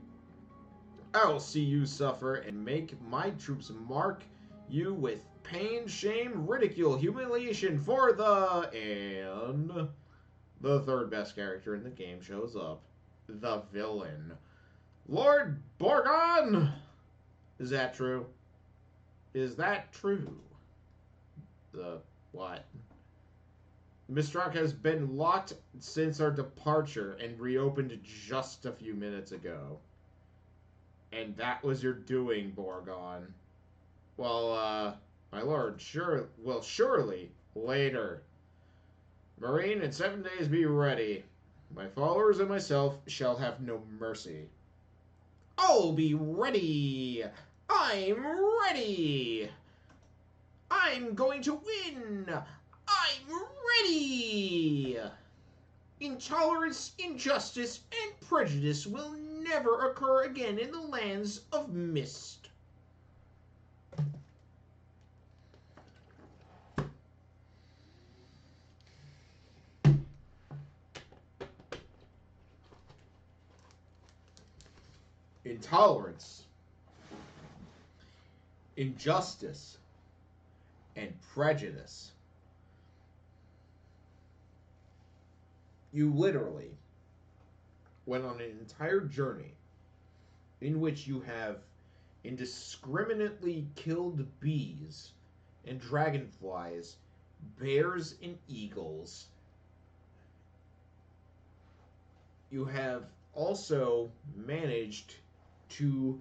I'll see you suffer and make my troops mark you with pain, shame, ridicule, humiliation for the... And the third best character in the game shows up. The villain. Lord Borgon! Is that true? Is that true? The what? Mistrak has been locked since our departure and reopened just a few minutes ago. And that was your doing, Borgon. Well, my lord, surely, later. Marine, in 7 days be ready. My followers and myself shall have no mercy. I'll be ready! I'm ready! I'm going to win! I'm ready! Intolerance, injustice, and prejudice will never occur again in the lands of Mist. Intolerance, injustice, and prejudice. You literally went on an entire journey in which you have indiscriminately killed bees and dragonflies, bears and eagles. You have also managed to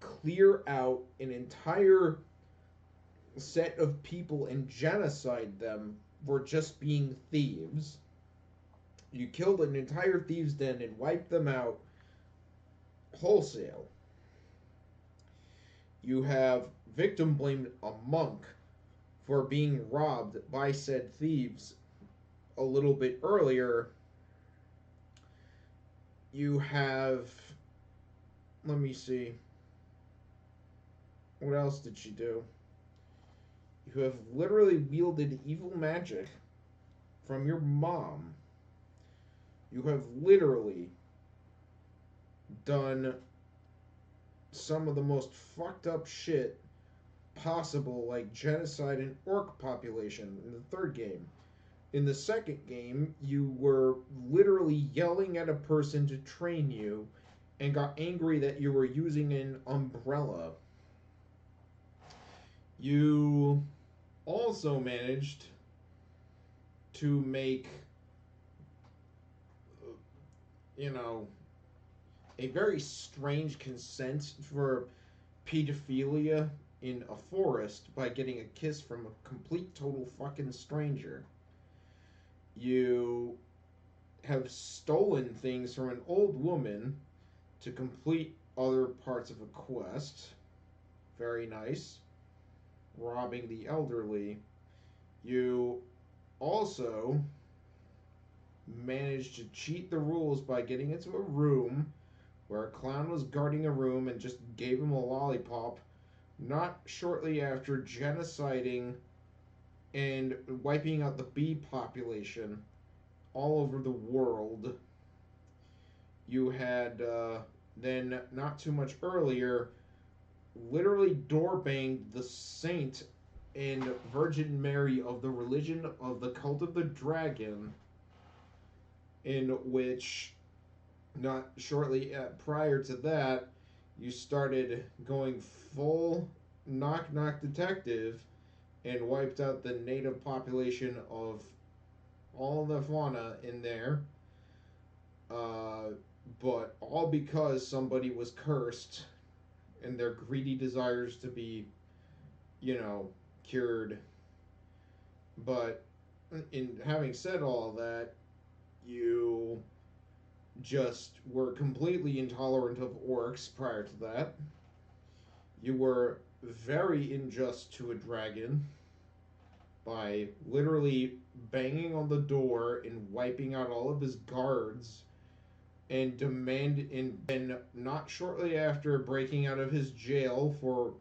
clear out an entire set of people and genocide them for just being thieves. You killed an entire thieves' den and wiped them out wholesale. You have victim blamed a monk for being robbed by said thieves a little bit earlier. You have... Let me see. What else did she do? You have literally wielded evil magic from your mom. You have literally done some of the most fucked up shit possible, like genocide an orc population in the third game. In the second game, you were literally yelling at a person to train you and got angry that you were using an umbrella. You also managed to make, a very strange consent for pedophilia in a forest by getting a kiss from a complete total fucking stranger. You have stolen things from an old woman to complete other parts of a quest. Very nice. Robbing the elderly. You also managed to cheat the rules by getting into a room where a clown was guarding a room and just gave him a lollipop, not shortly after genociding and wiping out the bee population all over the world. you had then not too much earlier literally door banged the saint and Virgin Mary of the religion of the cult of the dragon, in which not shortly prior to that you started going full knock knock detective and wiped out the native population of all the fauna in there, but all because somebody was cursed and their greedy desires to be, cured. But in having said all that, you just were completely intolerant of orcs prior to that. You were very unjust to a dragon by literally banging on the door and wiping out all of his guards and not shortly after breaking out of his jail for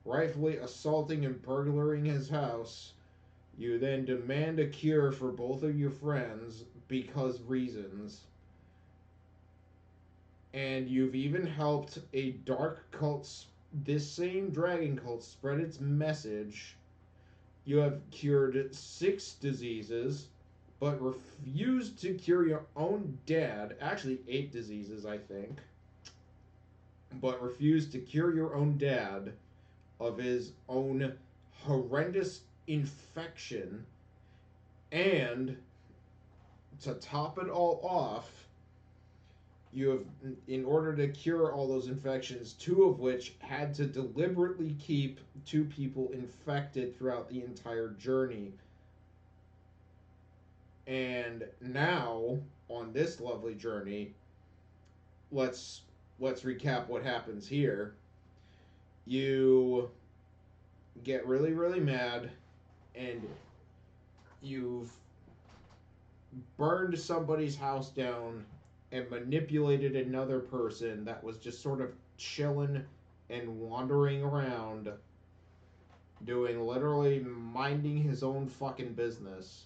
rightfully assaulting and burglaring his house, you then demand a cure for both of your friends because reasons. And you've even helped a dark cult, this same dragon cult, spread its message. You have cured 6 diseases, but refused to cure your own dad. Actually, 8 diseases, I think. But refused to cure your own dad of his own horrendous infection. And to top it all off, you have, in order to cure all those infections, 2 of which had to deliberately keep 2 people infected throughout the entire journey. And now, on this lovely journey, let's recap what happens here. You get really, really mad, and you've burned somebody's house down and manipulated another person that was just sort of chilling and wandering around, doing literally minding his own fucking business.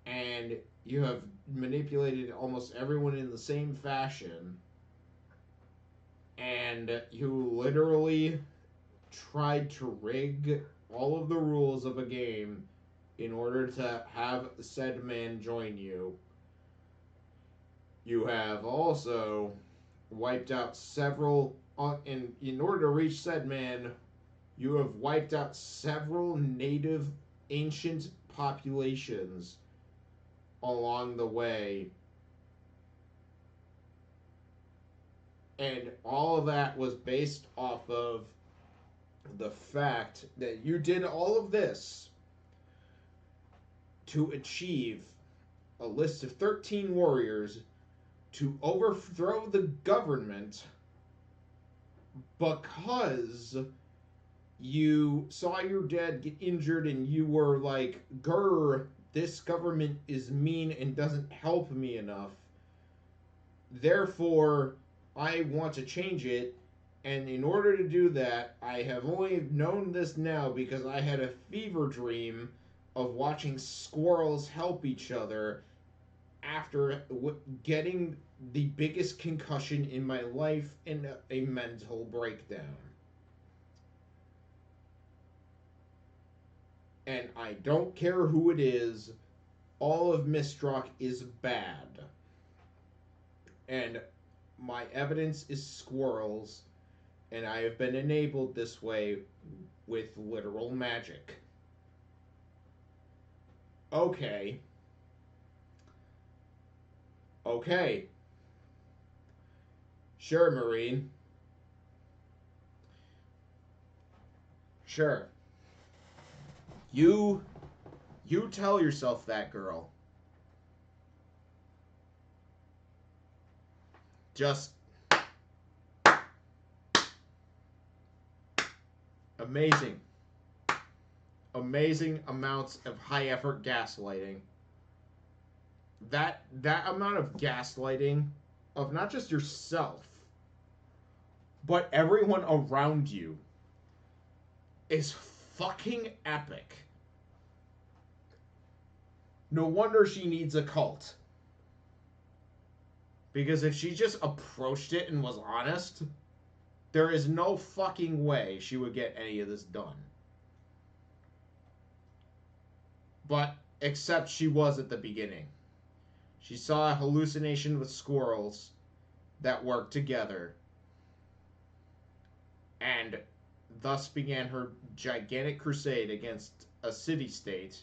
And you have manipulated almost everyone in the same fashion. And you literally tried to rig all of the rules of a game in order to have said man join you. You have also wiped out several, in order to reach said man, you have wiped out several native ancient populations along the way. And all of that was based off of the fact that you did all of this to achieve a list of 13 warriors to overthrow the government because you saw your dad get injured and you were like, grr, this government is mean and doesn't help me enough. Therefore, I want to change it. And in order to do that, I have only known this now because I had a fever dream of watching squirrels help each other after getting the biggest concussion in my life and a mental breakdown. And I don't care who it is, all of Mistrock is bad. And my evidence is squirrels, and I have been enabled this way with literal magic. Okay. Sure, Marine. Sure. You tell yourself that, girl. Just amazing amounts of high effort gaslighting. That amount of gaslighting of not just yourself, but everyone around you is fucking epic. No wonder she needs a cult. Because if she just approached it and was honest, there is no fucking way she would get any of this done. But, except she was at the beginning. She saw a hallucination with squirrels that worked together, and thus began her gigantic crusade against a city-state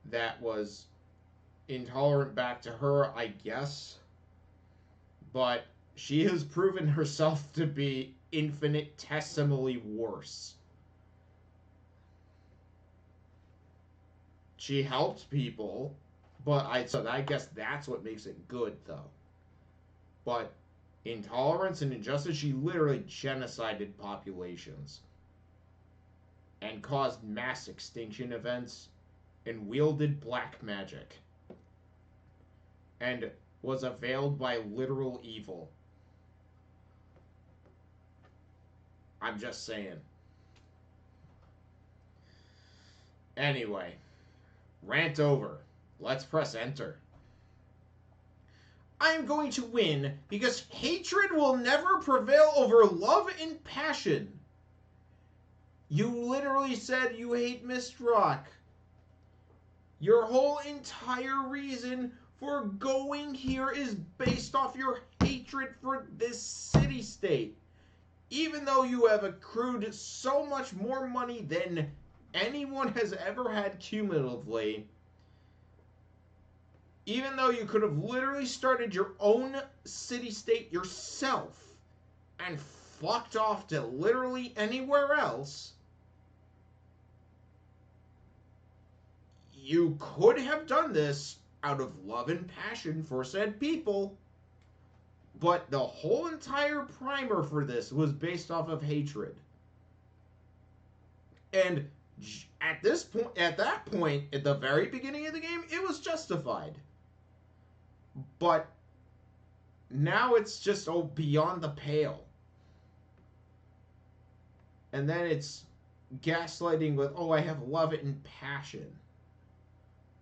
that was intolerant back to her, I guess. But she has proven herself to be infinitesimally worse. She helped people, but I guess that's what makes it good, though. But intolerance and injustice, she literally genocided populations and caused mass extinction events and wielded black magic and was veiled by literal evil. I'm just saying. Anyway, rant over. Let's press enter. I'm going to win because hatred will never prevail over love and passion. You literally said you hate Mistrock. Your whole entire reason for going here is based off your hatred for this city-state. Even though you have accrued so much more money than anyone has ever had cumulatively, even though you could have literally started your own city-state yourself and fucked off to literally anywhere else, you could have done this out of love and passion for said people, but the whole entire primer for this was based off of hatred. And at that point, at the very beginning of the game, it was justified. But now it's just beyond the pale. And then it's gaslighting with, I have love and passion.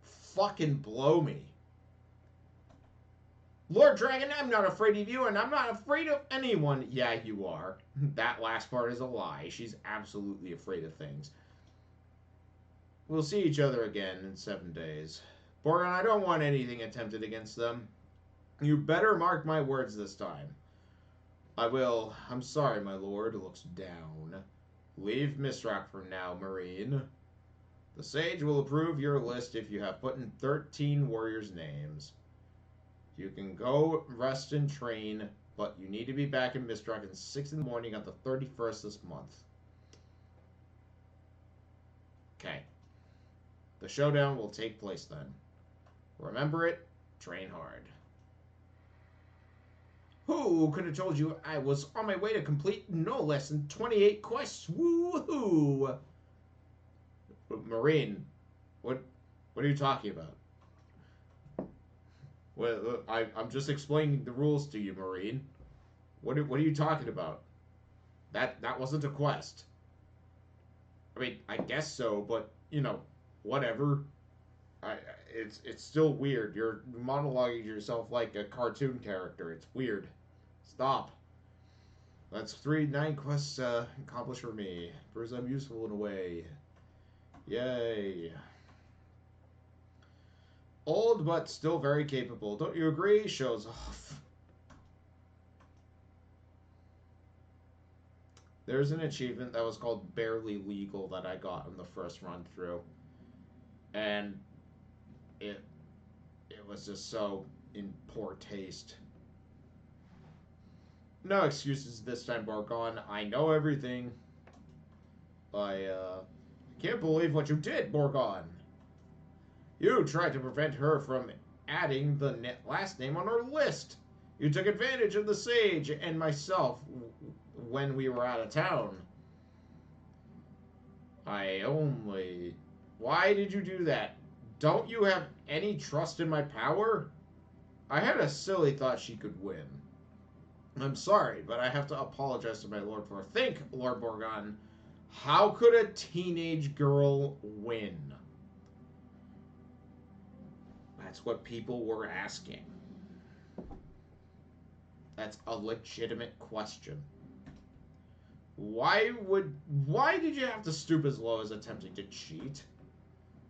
Fucking blow me. Lord Dragon, I'm not afraid of you, and I'm not afraid of anyone. Yeah, you are. That last part is a lie. She's absolutely afraid of things. We'll see each other again in 7 days. Borgon, I don't want anything attempted against them. You better mark my words this time. I will. I'm sorry, my lord. Looks down. Leave Mistrock for now, Marine. The sage will approve your list if you have put in 13 warriors' names. You can go rest and train, but you need to be back in Mistrock at 6 in the morning on the 31st this month. Okay. The showdown will take place then. Remember it, train hard. Who could have told you I was on my way to complete no less than 28 quests? Woohoo! Marine, what are you talking about? Well, I'm just explaining the rules to you, Marine. What are you talking about? That wasn't a quest. I mean, I guess so, but whatever. It's still weird. You're monologuing yourself like a cartoon character. It's weird. Stop. That's 9 quests accomplished for me. Proves I'm useful in a way. Yay. Old but still very capable. Don't you agree? Shows off. There's an achievement that was called Barely Legal that I got on the first run through. And it was just so in poor taste. No excuses this time, Borgon. I know everything. I can't believe what you did, Borgon. You tried to prevent her from adding the last name on her list. You took advantage of the sage and myself when we were out of town. Why did you do that? Don't you have any trust in my power? I had a silly thought she could win. I'm sorry, but I have to apologize to my lord for think, Lord Borgon. How could a teenage girl win? That's what people were asking. That's a legitimate question. Why did you have to stoop as low as attempting to cheat?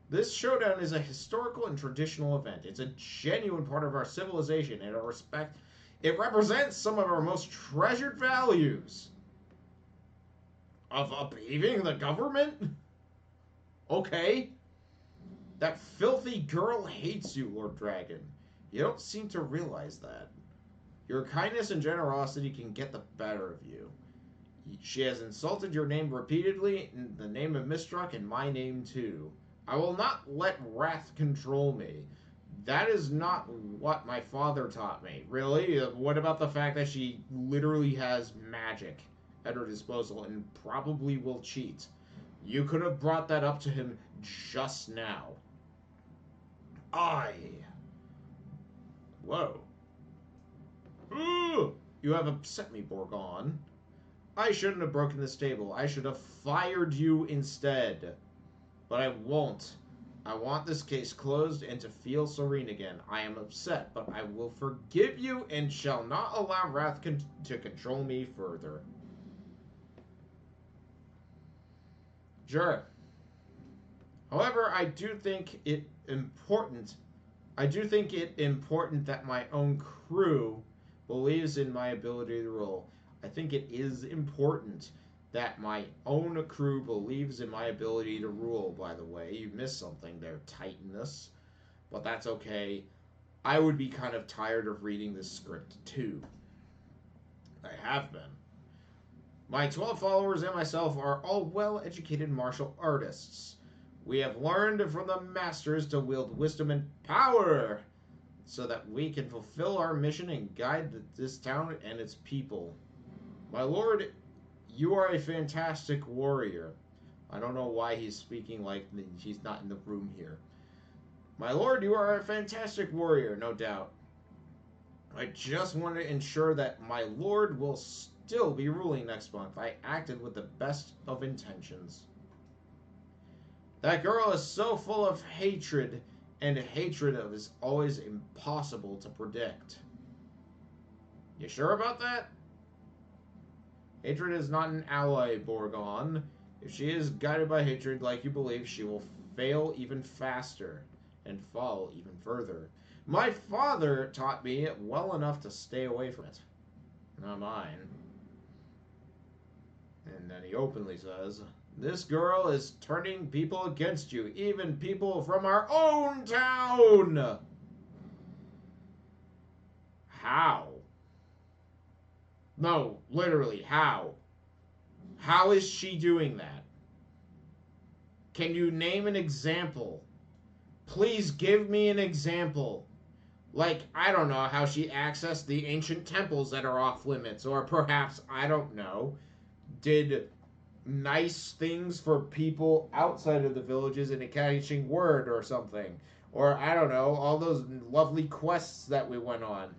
This showdown is a historical and traditional event. It's a genuine part of our civilization and our respect. It represents some of our most treasured values. Of upheaving the government? Okay. That filthy girl hates you, Lord Dragon. You don't seem to realize that. Your kindness and generosity can get the better of you. She has insulted your name repeatedly, in the name of Mistrak and my name too. I will not let wrath control me. That is not what my father taught me. Really? What about the fact that she literally has magic at her disposal and probably will cheat? You could have brought that up to him just now. Whoa. Ooh! You have upset me, Borgon. I shouldn't have broken this table. I should have fired you instead. But I won't. I want this case closed and to feel serene again. I am upset, but I will forgive you and shall not allow wrath to control me further. Sure. However, I do think it important that my own crew believes in my ability to rule. I think it is important that my own crew believes in my ability to rule, by the way. You missed something there, Titanus. But that's okay. I would be kind of tired of reading this script, too. I have been. My 12 followers and myself are all well-educated martial artists. We have learned from the masters to wield wisdom and power so that we can fulfill our mission and guide this town and its people. My lord, you are a fantastic warrior. I don't know why he's speaking like he's not in the room here. My lord, you are a fantastic warrior, no doubt. I just want to ensure that my lord will still be ruling next month. I acted with the best of intentions. That girl is so full of hatred, and hatred of is always impossible to predict. You sure about that? Hatred is not an ally, Borgon. If she is guided by hatred like you believe, she will fail even faster and fall even further. My father taught me well enough to stay away from it. Not mine. And then he openly says, this girl is turning people against you, even people from our own town! How? No, literally, how? How is she doing that? Can you name an example? Please give me an example. Like, I don't know, how she accessed the ancient temples that are off limits, or perhaps, I don't know, did nice things for people outside of the villages in a catching word or something. Or, I don't know, all those lovely quests that we went on.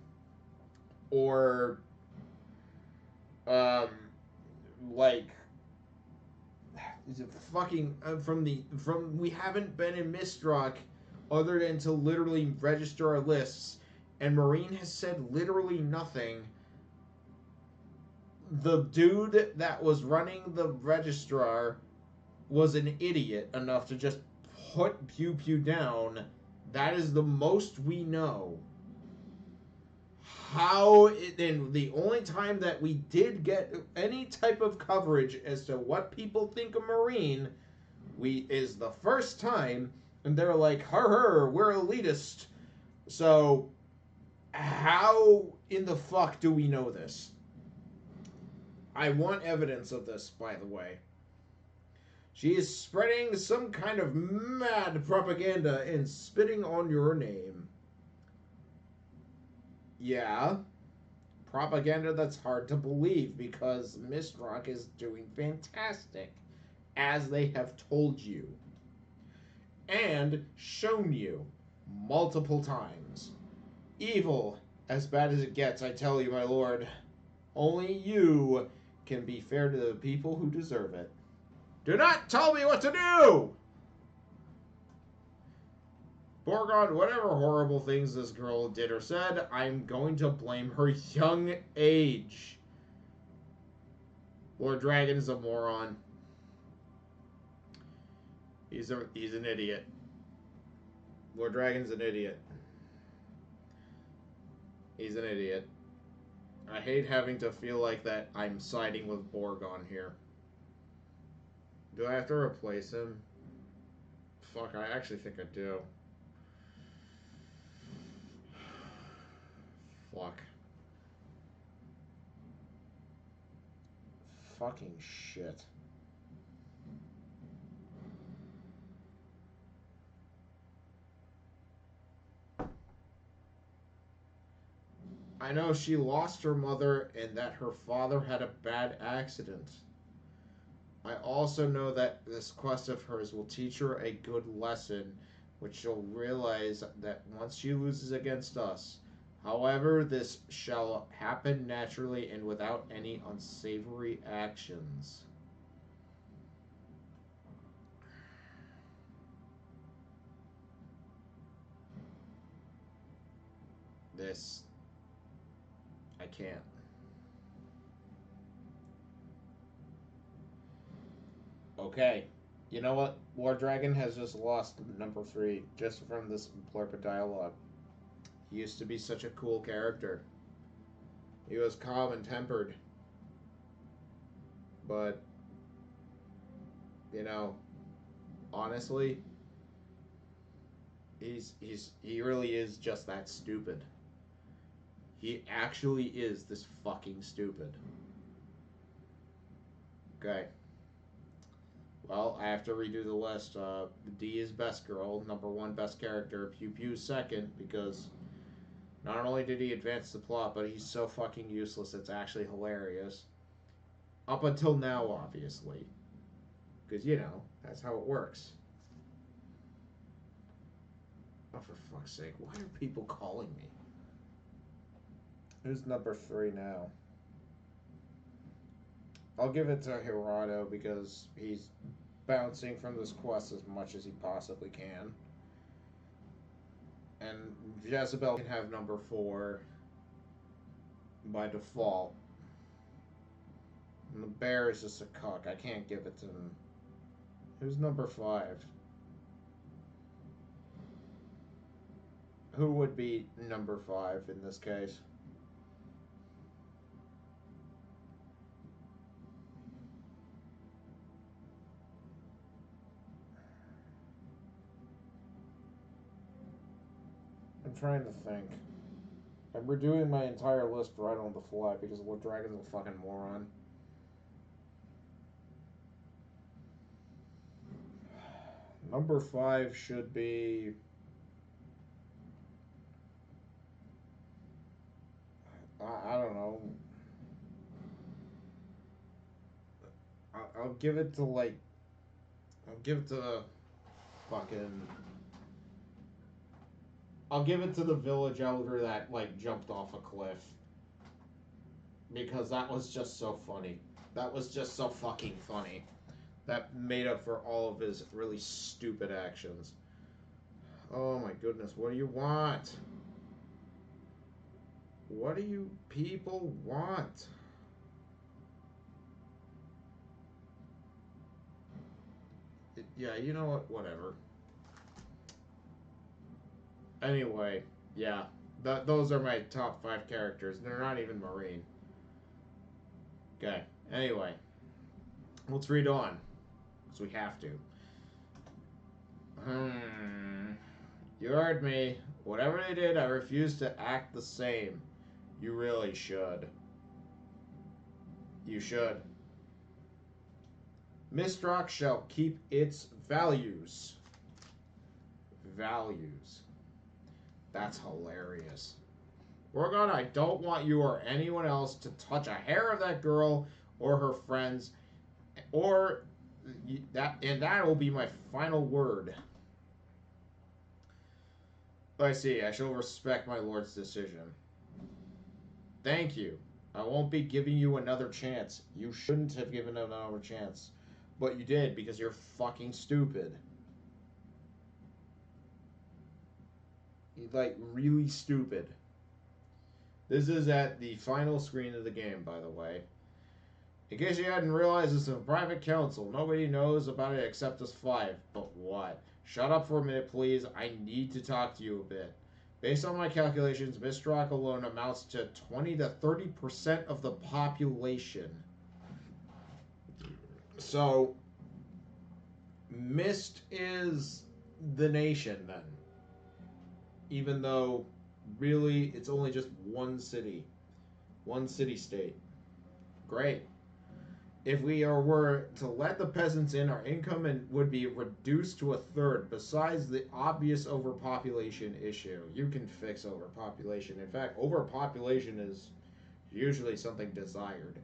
Or, like, fucking, we haven't been in Mistrak other than to literally register our lists, and Marine has said literally nothing. The dude that was running the registrar was an idiot enough to just put Pew Pew down. That is the most we know. And the only time that we did get any type of coverage as to what people think of Marine is the first time, and they're like, her, we're elitist. So, how in the fuck do we know this? I want evidence of this, by the way. She is spreading some kind of mad propaganda and spitting on your name. Yeah. Propaganda that's hard to believe because Mistrak is doing fantastic, as they have told you. And shown you multiple times. Evil, as bad as it gets, I tell you, my lord. Only you can be fair to the people who deserve it. Do not tell me what to do! Borgon, whatever horrible things this girl did or said, I'm going to blame her young age. Lord Dragon is a moron. He's an idiot. Lord Dragon's an idiot. He's an idiot. I hate having to feel like that I'm siding with Borgon here. Do I have to replace him? Fuck, I actually think I do. Fuck. Fucking shit. I know she lost her mother and that her father had a bad accident. I also know that this quest of hers will teach her a good lesson, which she'll realize that once she loses against us, however, this shall happen naturally and without any unsavory actions. This... I can't. Okay. You know what? Lord Dragon has just lost number 3 just from this blurb of dialogue. He used to be such a cool character. He was calm and tempered. But, you know, honestly, he really is just that stupid. He actually is this fucking stupid. Okay. Well, I have to redo the list. D is best girl, number 1 best character, Pew Pew second, because not only did he advance the plot, but he's so fucking useless it's actually hilarious. Up until now, obviously. Because, you know, that's how it works. Oh, for fuck's sake, why are people calling me? Who's number 3 now? I'll give it to Hirado because he's bouncing from this quest as much as he possibly can. And Jezebel can have number 4 by default. And the bear is just a cuck. I can't give it to him. Who's number 5? Who would be number 5 in this case? I'm trying to think. I'm redoing my entire list right on the fly because Lord Dragon's a fucking moron. Number 5 should be... I don't know. I'll give it to, like... I'll give it to fucking... I'll give it to the village elder that, like, jumped off a cliff. Because that was just so funny. That was just so fucking funny. That made up for all of his really stupid actions. Oh my goodness, what do you want? What do you people want? Yeah, you know what? Whatever. Anyway, yeah. Those are my top 5 characters. They're not even Marine. Okay, anyway. Let's read on. Because we have to. You heard me. Whatever they did, I refuse to act the same. You really should. You should. Mistrock shall keep its values. Values. That's hilarious. Oregon, I don't want you or anyone else to touch a hair of that girl or her friends, or that will be my final word. I see. I shall respect my lord's decision. Thank you. I won't be giving you another chance. You shouldn't have given another chance. But you did because you're fucking stupid. like really stupid. This is at the final screen of the game, by the way. In case you hadn't realized, it's a private council. Nobody knows about it except us five. But what? Shut up for a minute, please. I need to talk to you a bit. Based on my calculations, Mistrock alone amounts to 20 to 30% of the population. So, Mist is the nation then. Even though, really, it's only just one city. One city-state. Great. If we were to let the peasants in, our income would be reduced to a third, besides the obvious overpopulation issue. You can fix overpopulation. In fact, overpopulation is usually something desired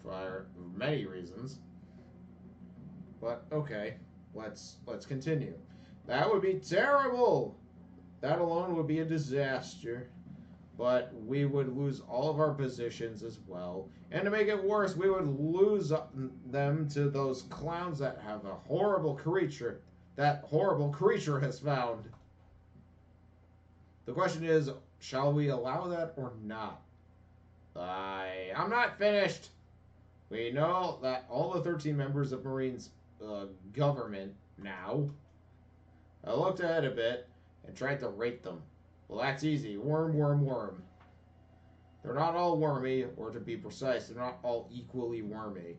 for many reasons. But okay, let's continue. That would be terrible. That alone would be a disaster. But we would lose all of our positions as well. And to make it worse, we would lose them to those clowns that have a horrible creature that horrible creature has found. The question is, shall we allow that or not? I'm not finished. We know that all the 13 members of Marine's government now. I looked ahead a bit and tried to rate them. Well, that's easy. Worm, worm, worm. They're not all wormy, or to be precise, they're not all equally wormy.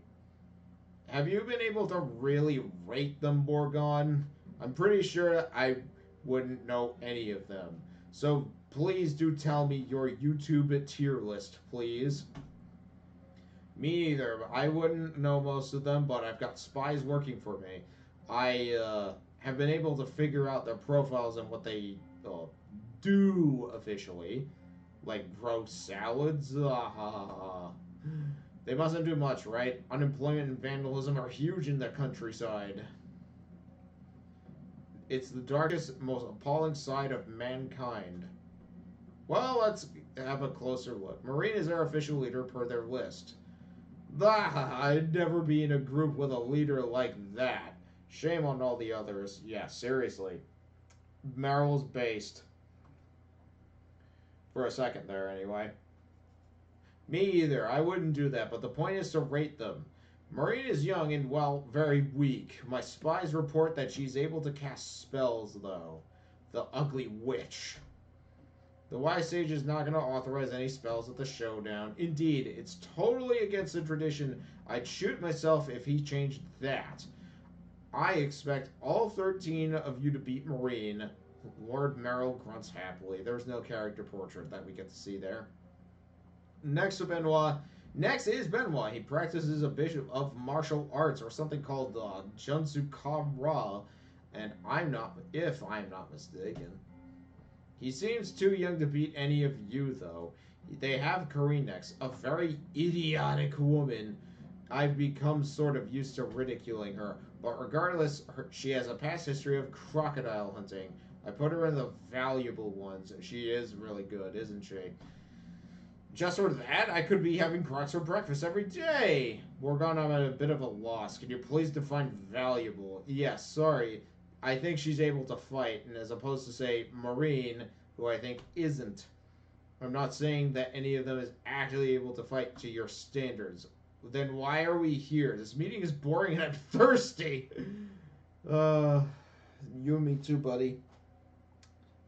Have you been able to really rate them, Borgon? I'm pretty sure I wouldn't know any of them. So please do tell me your YouTube tier list, please. Me either. I wouldn't know most of them, but I've got spies working for me. I have been able to figure out their profiles and what they do officially, like grow salads. They mustn't do much, right? Unemployment and vandalism are huge in the countryside. It's the darkest, most appalling side of mankind. Well, let's have a closer look. Marine is their official leader per their list. I'd never be in a group with a leader like that. Shame on all the others. Yeah, seriously. Meryl's based. For a second there, anyway. Me either. I wouldn't do that, but the point is to rate them. Marine is young and, well, very weak. My spies report that she's able to cast spells, though. The ugly witch. The wise sage is not going to authorize any spells at the showdown. Indeed, it's totally against the tradition. I'd shoot myself if he changed that. I expect all 13 of you to beat Marine. Lord Merrill grunts happily. There's no character portrait that we get to see there. Next to Benoit. Next is Benoit. He practices a bit of martial arts, or something called Junsu Kara, and if I'm not mistaken. He seems too young to beat any of you, though. They have Karine next, a very idiotic woman. I've become sort of used to ridiculing her, but regardless, she has a past history of crocodile hunting. I put her in the valuable ones. She is really good, isn't she? Just for that, I could be having crocs for breakfast every day. Morgan, I'm at a bit of a loss. Can you please define valuable? Yes, sorry. I think she's able to fight, and as opposed to, say, Marine, who I think isn't. I'm not saying that any of them is actually able to fight to your standards. Then why are we here? This meeting is boring and I'm thirsty. You and me too, buddy.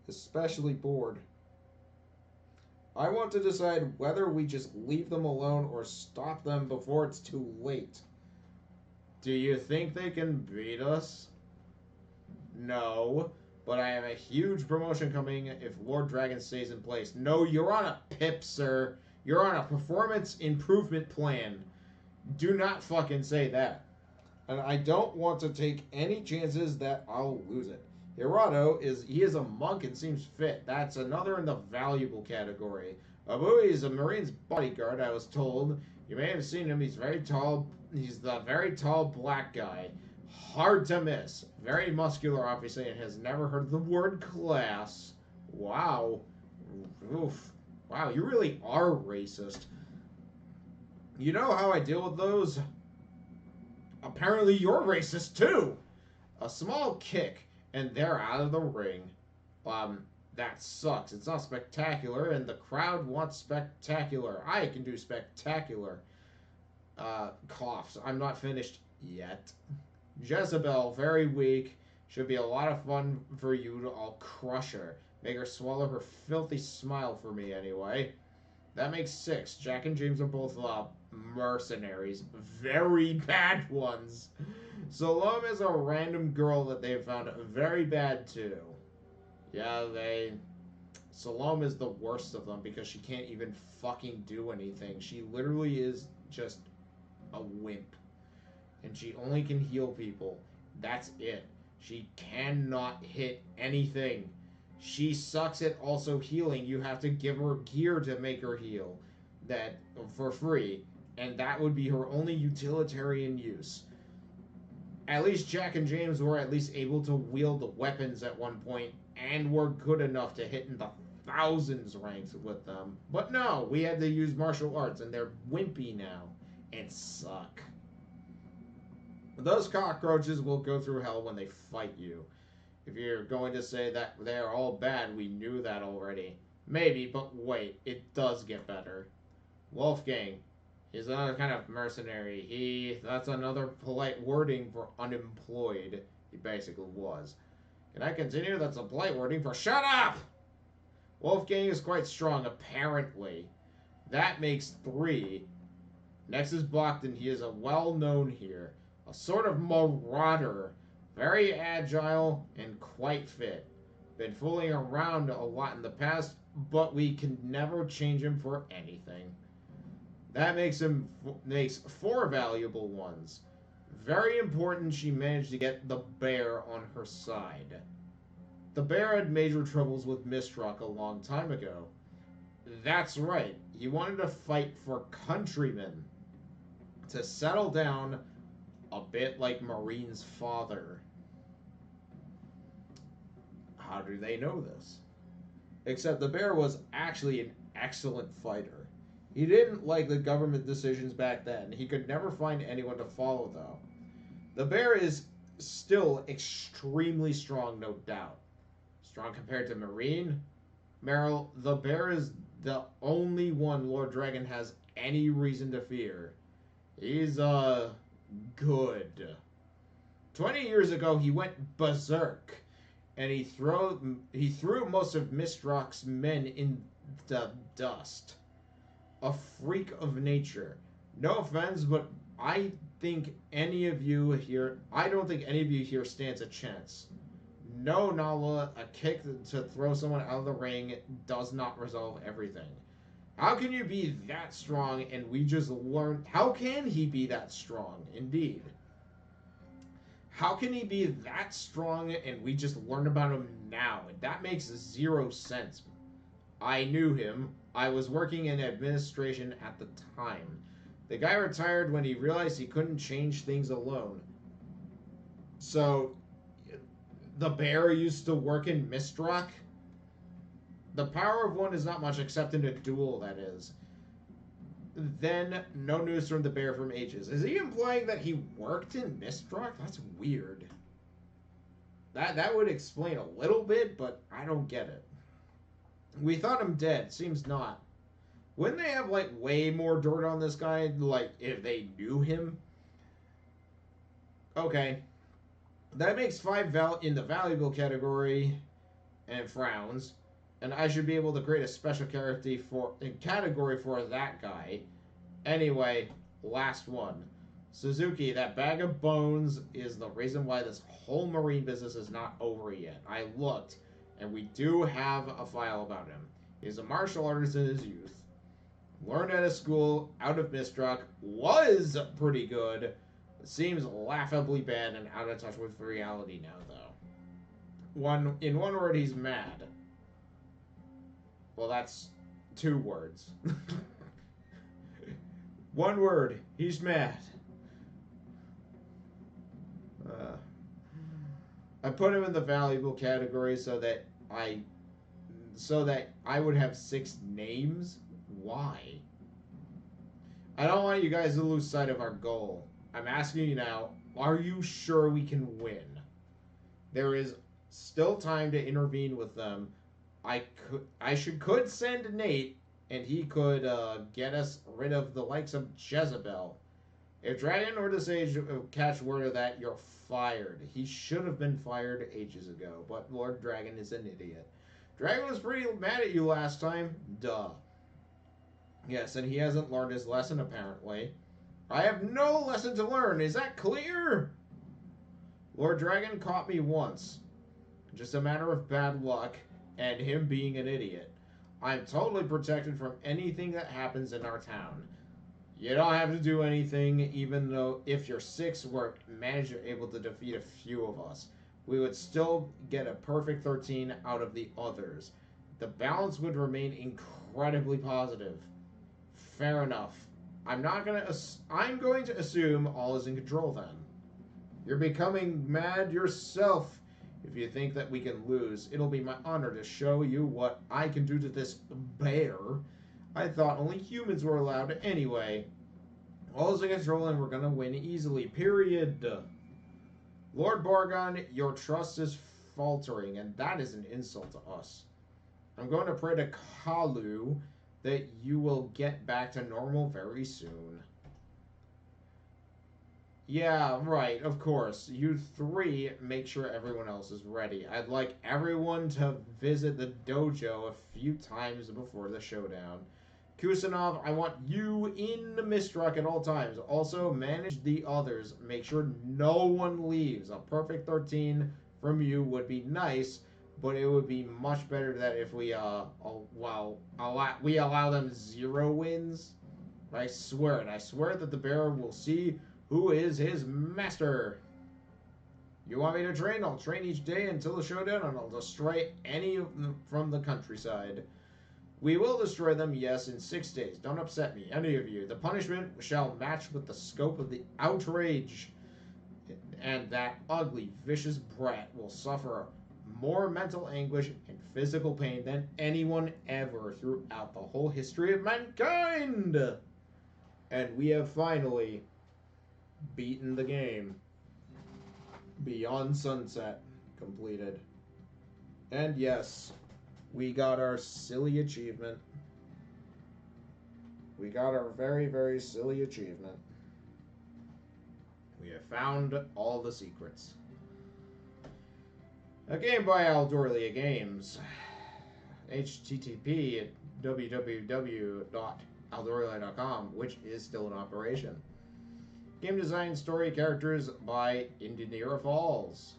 Especially bored. I want to decide whether we just leave them alone or stop them before it's too late. Do you think they can beat us? No, but I have a huge promotion coming if Lord Dragon stays in place. No, you're on a pip, sir. You're on a performance improvement plan. Do not fucking say that. And I don't want to take any chances that I'll lose it. Hirado is a monk and seems fit. That's another in the valuable category. Abui is a Marine's bodyguard, I was told. You may have seen him. He's very tall. He's the very tall black guy. Hard to miss. Very muscular, obviously, and has never heard the word class. Wow. Oof. Wow, you really are racist. You know how I deal with those? Apparently you're racist, too. A small kick, and they're out of the ring. That sucks. It's not spectacular, and the crowd wants spectacular. I can do spectacular. Coughs. I'm not finished yet. Jezebel, very weak. Should be a lot of fun for you. I'll crush her. Make her swallow her filthy smile for me, anyway. That makes 6. Jack and James are both mercenaries. Very bad ones. Salome is a random girl that they found very bad, too. Yeah, Salome is the worst of them because she can't even fucking do anything. She literally is just a wimp. And she only can heal people. That's it. She cannot hit anything. She sucks at also healing. You have to give her gear to make her heal. That for free. And that would be her only utilitarian use. At least Jack and James were at least able to wield the weapons at one point and were good enough to hit in the thousands ranks with them. But no, we had to use martial arts and they're wimpy now and suck. Those cockroaches will go through hell when they fight you. If you're going to say that they're all bad, we knew that already. Maybe, but wait, it does get better. Wolfgang. He's another kind of mercenary. That's another polite wording for unemployed. He basically was. Can I continue? That's a polite wording for shut up! Wolfgang is quite strong, apparently. That makes 3. Next is Bogdan. He is a well-known here. A sort of marauder. Very agile and quite fit. Been fooling around a lot in the past, but we can never change him for anything. That makes 4 valuable ones. Very important she managed to get the bear on her side. The bear had major troubles with Mistrock a long time ago. That's right. He wanted to fight for countrymen. To settle down a bit like Marine's father. How do they know this? Except the bear was actually an excellent fighter. He didn't like the government decisions back then. He could never find anyone to follow, though. The bear is still extremely strong, no doubt. Strong compared to Marine? Meryl, the bear is the only one Lord Dragon has any reason to fear. He's, good. 20 years ago, he went berserk, and he threw most of Mistrock's men in the dust. A freak of nature. No offense, but I don't think any of you here stands a chance. No, Nala, a kick to throw someone out of the ring does not resolve everything. How can you be that strong and we just learned... How can he be that strong, indeed? How can he be that strong and we just learned about him now? That makes 0 sense. I knew him. I was working in administration at the time. The guy retired when he realized he couldn't change things alone. So, the bear used to work in Mistrock? The power of one is not much except in a duel, that is. Then, no news from the bear from ages. Is he implying that he worked in Mistrock? That's weird. That would explain a little bit, but I don't get it. We thought him dead. Seems not. Wouldn't they have, like, way more dirt on this guy, like, if they knew him? Okay. That makes 5 in the valuable category, and frowns. And I should be able to create a special category for that guy. Anyway, last one. Suzuki, that bag of bones is the reason why this whole marine business is not over yet. I looked, and we do have a file about him. He's a martial artist in his youth. Learned at a school, out of Mistrock, was pretty good. Seems laughably bad and out of touch with reality now, though. In one word, he's mad. Well, that's 2 words. One word, he's mad. I put him in the valuable category so that I would have 6 names. Why? I don't want you guys to lose sight of our goal. I'm asking you now, are you sure we can win? There is still time to intervene with them, could send Nate, and he could get us rid of the likes of Jezebel. If Dragon or the Sage catch word of that, you're fired. He should have been fired ages ago, but Lord Dragon is an idiot. Dragon was pretty mad at you last time. Duh. Yes, and he hasn't learned his lesson, apparently. I have no lesson to learn. Is that clear? Lord Dragon caught me once. Just a matter of bad luck and him being an idiot. I'm totally protected from anything that happens in our town. You don't have to do anything, even though if your 6 were able to defeat a few of us. We would still get a perfect 13 out of the others. The balance would remain incredibly positive. Fair enough. I'm going to assume all is in control then. You're becoming mad yourself. If you think that we can lose, it'll be my honor to show you what I can do to this bear. I thought only humans were allowed anyway. All is in control and we're gonna win easily, period. Lord Borgon, your trust is faltering, and that is an insult to us. I'm going to pray to Kalu that you will get back to normal very soon. Yeah, right, of course. You 3 make sure everyone else is ready. I'd like everyone to visit the dojo a few times before the showdown. Kusanov, I want you in the Mistrak at all times. Also, manage the others. Make sure no one leaves. A perfect 13 from you would be nice, but it would be much better that if we allow them 0 wins. I swear it. I swear that the bearer will see who is his master. You want me to train? I'll train each day until the showdown, and I'll destroy any of them from the countryside. We will destroy them, yes, in 6 days. Don't upset me, any of you. The punishment shall match with the scope of the outrage. And that ugly, vicious brat will suffer more mental anguish and physical pain than anyone ever throughout the whole history of mankind. And we have finally beaten the game. Beyond Sunset completed. And yes, we got our silly achievement. We got our very, very silly achievement. We have found all the secrets. A game by Aldorlia Games. http://www.aldorlia.com, which is still in operation. Game design, story, characters by Indianera Falls.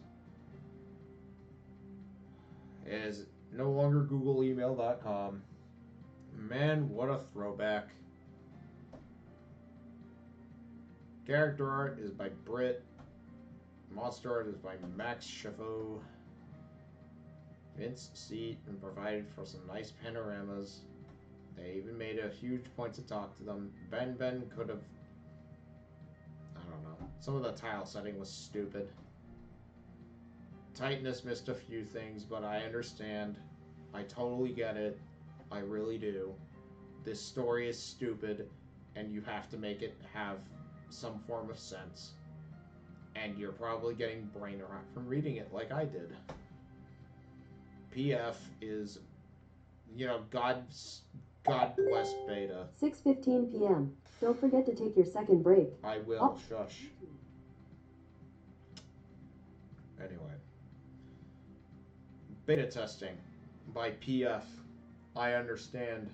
It is no longer googleemail.com. Man, what a throwback. Character art is by Britt. Monster art is by Max Chaffo. Vince seat and provided for some nice panoramas. They even made a huge point to talk to them. Ben could have... I don't know. Some of the tile setting was stupid. Tightness missed a few things, but I understand. I totally get it. I really do. This story is stupid, and you have to make it have some form of sense. And you're probably getting brain rot from reading it like I did. PF is, God bless Beta. 6:15 p.m. Don't forget to take your second break. I will. Shush. Anyway. Beta testing by PF. I understand.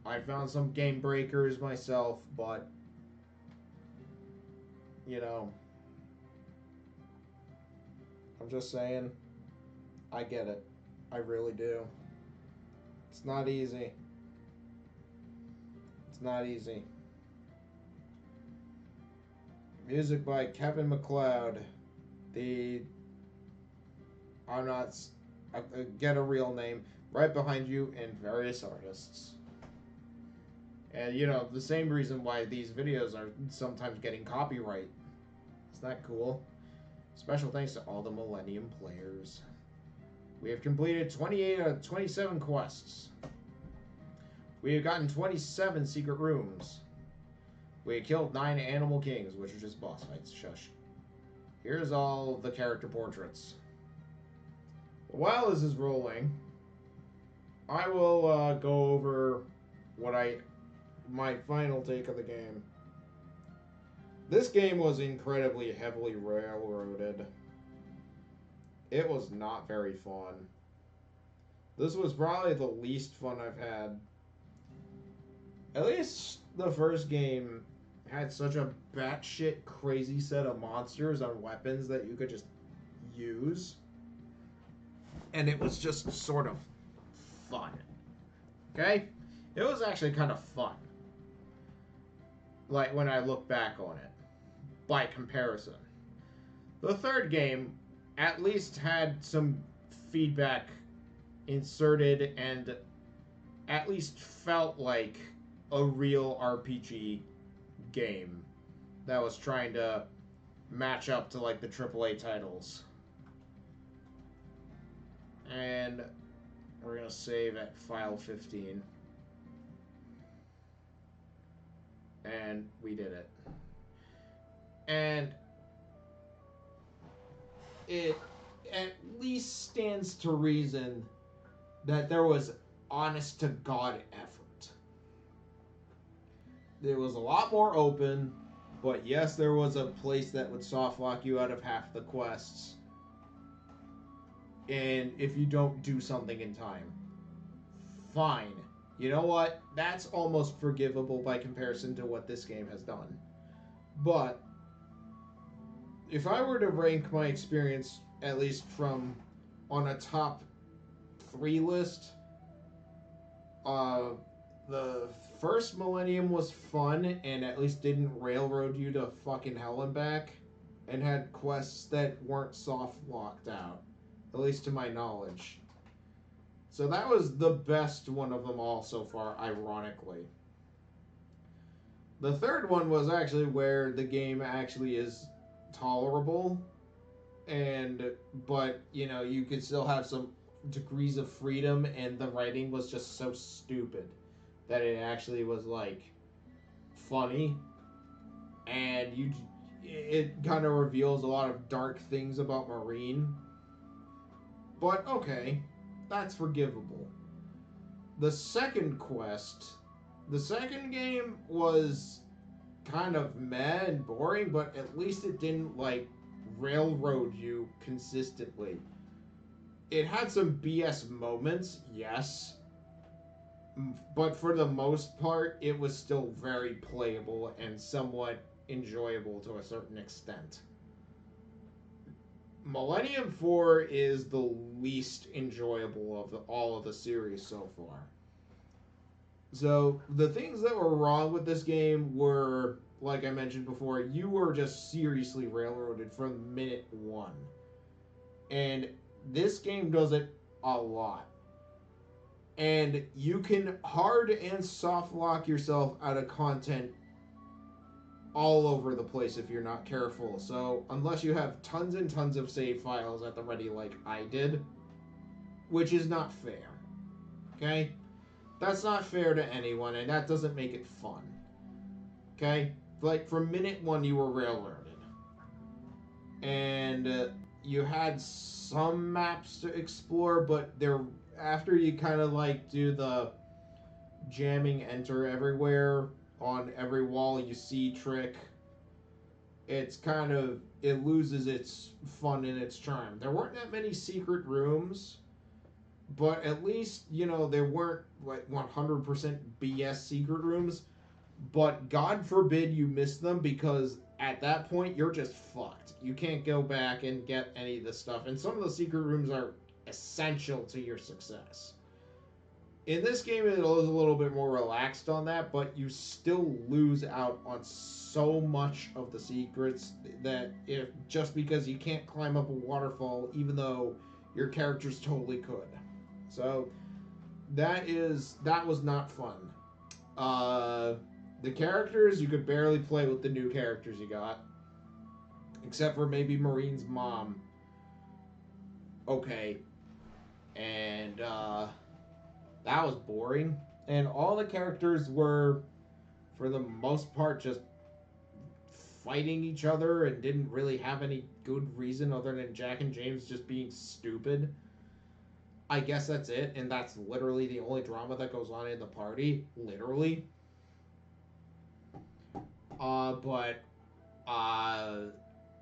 I found some game breakers myself, but I'm just saying, I get it. I really do. It's not easy. It's not easy. Music by Kevin MacLeod. Get a real name. Right behind you and various artists. And, the same reason why these videos are sometimes getting copyright. Isn't that cool? Special thanks to all the Millennium players. We have completed 28 out of 27 quests. We have gotten 27 secret rooms. We have killed 9 animal kings, which are just boss fights. Shush. Here's all the character portraits. While this is rolling, I will go over my final take of the game. This game was incredibly heavily railroaded. It was not very fun. This was probably the least fun I've had. At least the first game had such a batshit crazy set of monsters and weapons that you could just use. And it was just sort of fun. Okay? It was actually kind of fun. Like when I look back on it. By comparison. The third game at least had some feedback inserted and at least felt like a real RPG game that was trying to match up to like the AAA titles. And we're going to save at file 15. And we did it. And it at least stands to reason that there was honest to God effort. There was a lot more open, but yes, there was a place that would soft lock you out of half the quests. And if you don't do something in time, fine. You know what? That's almost forgivable by comparison to what this game has done. But if I were to rank my experience, at least from on a top 3 list, the first Millennium was fun and at least didn't railroad you to fucking hell and back, and had quests that weren't soft locked out, at least to my knowledge. So that was the best one of them all so far, ironically. The third one was actually where the game actually is tolerable, but you know, you could still have some degrees of freedom, and the writing was just so stupid that it actually was like funny, and it kind of reveals a lot of dark things about Marine, but okay, that's forgivable. The second game was kind of meh and boring, but at least it didn't like railroad you consistently. It had some BS moments, yes, but for the most part, it was still very playable and somewhat enjoyable to a certain extent. Millennium 4 is the least enjoyable of all of the series so far. So, the things that were wrong with this game were, like I mentioned before, you were just seriously railroaded from minute 1. And this game does it a lot. And you can hard and soft lock yourself out of content all over the place if you're not careful. So, unless you have tons and tons of save files at the ready like I did, which is not fair. Okay? That's not fair to anyone, and that doesn't make it fun. Okay? Like, from minute 1, you were railroaded. And you had some maps to explore, but after you kind of, like, do the jamming enter everywhere on every wall you see trick, it's kind of, it loses its fun and its charm. There weren't that many secret rooms, but at least, you know, there weren't like 100% BS secret rooms. But God forbid you miss them, because at that point you're just fucked. You can't go back and get any of the stuff. And some of the secret rooms are essential to your success. In this game, it is a little bit more relaxed on that, but you still lose out on so much of the secrets that just because you can't climb up a waterfall, even though your characters totally could. So that was not fun. The characters, you could barely play with the new characters you got, except for maybe Marine's mom. Okay, and that was boring. And all the characters were, for the most part, just fighting each other and didn't really have any good reason other than Jack and James just being stupid. I guess that's it, and that's literally the only drama that goes on in the party, literally. But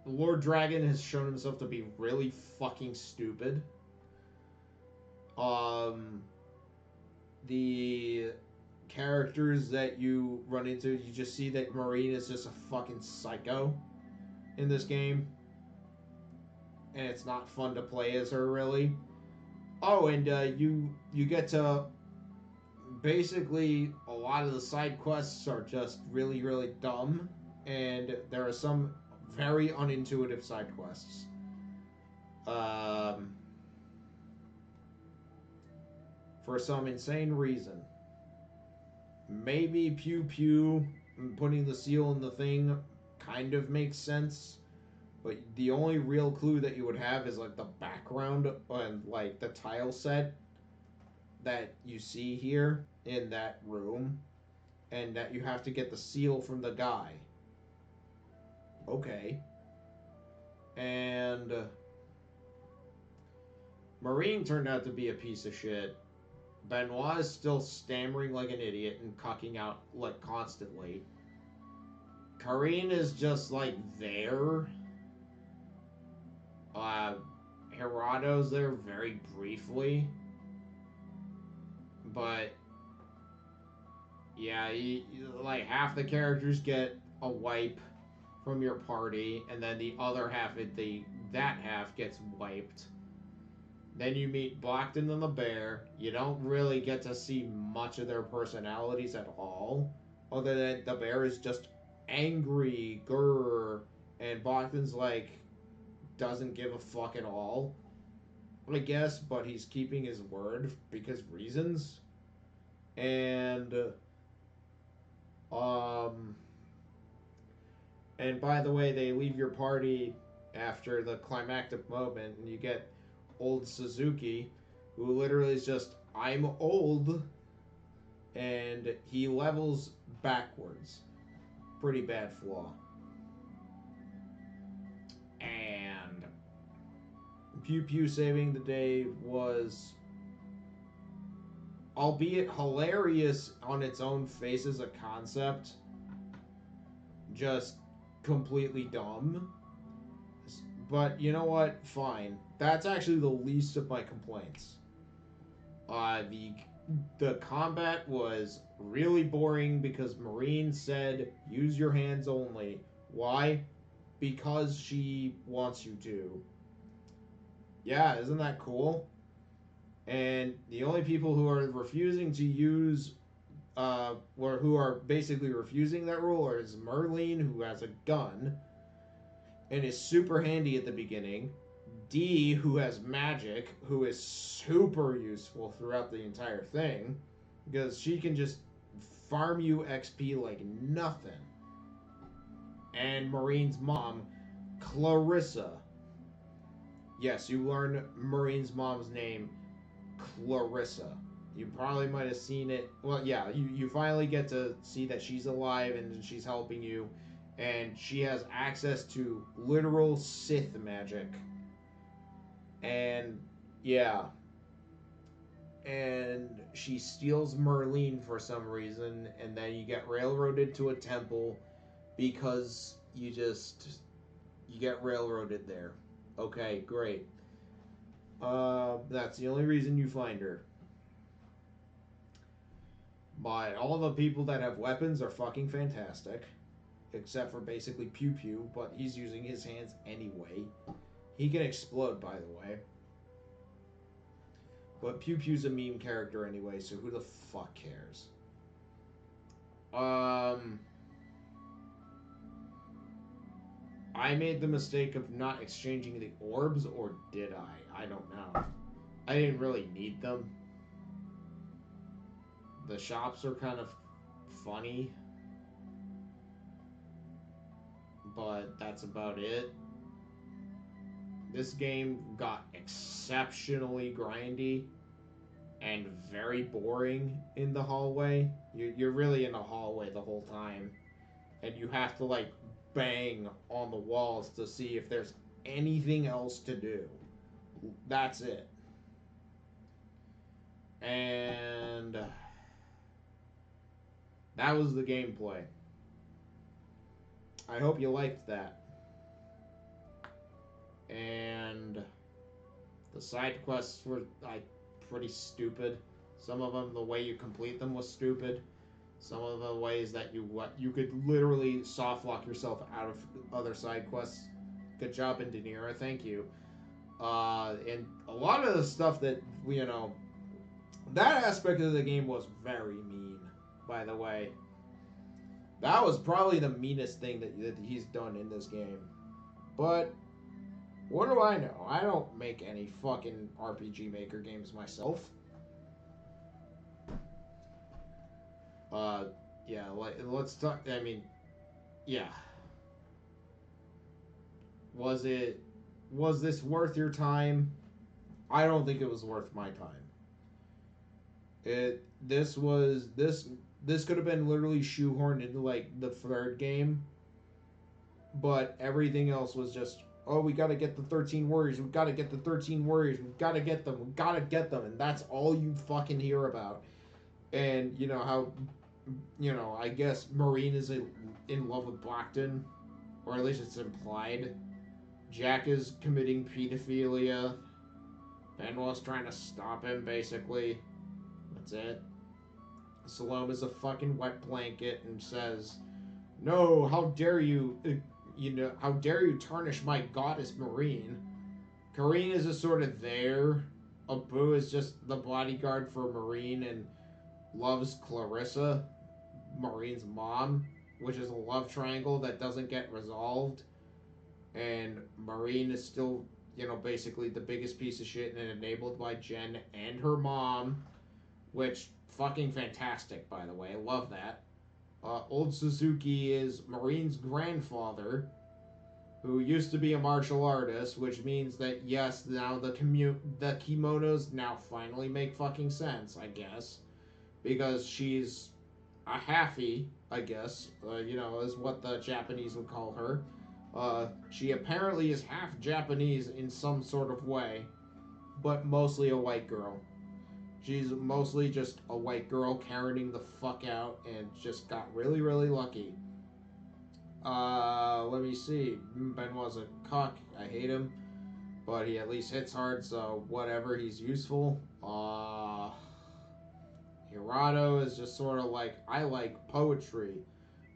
Lord Dragon has shown himself to be really fucking stupid. The characters that you run into, you just see that Marine is just a fucking psycho in this game. And it's not fun to play as her, really. Oh, and you get to... Basically, a lot of the side quests are just really, really dumb. And there are some very unintuitive side quests. For some insane reason. Maybe Pew Pew putting the seal in the thing kind of makes sense. But the only real clue that you would have is like the background and like the tile set that you see here in that room. And that you have to get the seal from the guy. Okay. And Marine turned out to be a piece of shit. Benoit is still stammering like an idiot and cucking out like constantly. Karine is just like there. Gerardo's there very briefly. But yeah, like half the characters get a wipe from your party, and then the other half, that half gets wiped. Then you meet Blackton and the Bear. You don't really get to see much of their personalities at all, other than the Bear is just angry, grrr, and Blackton's like doesn't give a fuck at all, I guess, but he's keeping his word because reasons. And and by the way, they leave your party after the climactic moment, and you get old Suzuki, who literally is just, I'm old, and he levels backwards. Pretty bad flaw. And Pew Pew saving the day was, albeit hilarious on its own face as a concept, just completely dumb. But you know what? Fine. That's actually the least of my complaints. The combat was really boring because Marine said, use your hands only. Why? Because she wants you to. Yeah, isn't that cool? And the only people who are refusing to use, or who are basically refusing that rule, is Merlin, who has a gun and is super handy at the beginning. D, who has magic, who is super useful throughout the entire thing, because she can just farm you XP like nothing. And Marine's mom, Clarissa. Yes, you learn Marine's mom's name, Clarissa. You probably might have seen it. Well, yeah, you finally get to see that she's alive and she's helping you. And she has access to literal Sith magic. And, yeah. And she steals Merlin for some reason. And then you get railroaded to a temple because you get railroaded there. Okay, great. That's the only reason you find her. But all the people that have weapons are fucking fantastic. Except for basically Pew Pew, but he's using his hands anyway. He can explode, by the way. But Pew Pew's a meme character anyway, so who the fuck cares? I made the mistake of not exchanging the orbs, or did I? I don't know. I didn't really need them. The shops are kind of funny. But that's about it. This game got exceptionally grindy and very boring in the hallway. You're really in a hallway the whole time. And you have to, like, bang on the walls to see if there's anything else to do. That's it. And that was the gameplay. I hope you liked that. And the side quests were like pretty stupid. Some of them, the way you complete them was stupid. Some of the ways that you could literally soft lock yourself out of other side quests. Good job, in De Niro. Thank you. And a lot of the stuff that that aspect of the game was very mean. By the way, that was probably the meanest thing that he's done in this game. But what do I know? I don't make any fucking RPG Maker games myself. Yeah, let's talk. I mean, yeah. Was this worth your time? I don't think it was worth my time. This could have been literally shoehorned into like the third game, but everything else was just, oh, we got to get the 13 warriors. We got to get the 13 warriors. We got to get them. We got to get them, and that's all you fucking hear about. And you know how, I guess Marine is in love with Blackton, or at least it's implied. Jack is committing pedophilia. Benoit's trying to stop him, basically. That's it. Salome is a fucking wet blanket and says, "No, how dare you? How dare you tarnish my goddess Marine?" Karine is just sort of there. Abu is just the bodyguard for Marine and loves Clarissa, Marine's mom, which is a love triangle that doesn't get resolved. And Marine is still, basically the biggest piece of shit and enabled by Jen and her mom, which fucking fantastic, by the way. I love that. Old Suzuki is Marine's grandfather, who used to be a martial artist, which means that, yes, now the kimonos now finally make fucking sense, I guess. Because she's a halfie, I guess, is what the Japanese would call her. She apparently is half Japanese in some sort of way, but mostly a white girl. She's mostly just a white girl carrying the fuck out and just got really, really lucky. Let me see. Benoit's a cock. I hate him. But he at least hits hard, so whatever, he's useful. Hirado is just sort of like, I like poetry.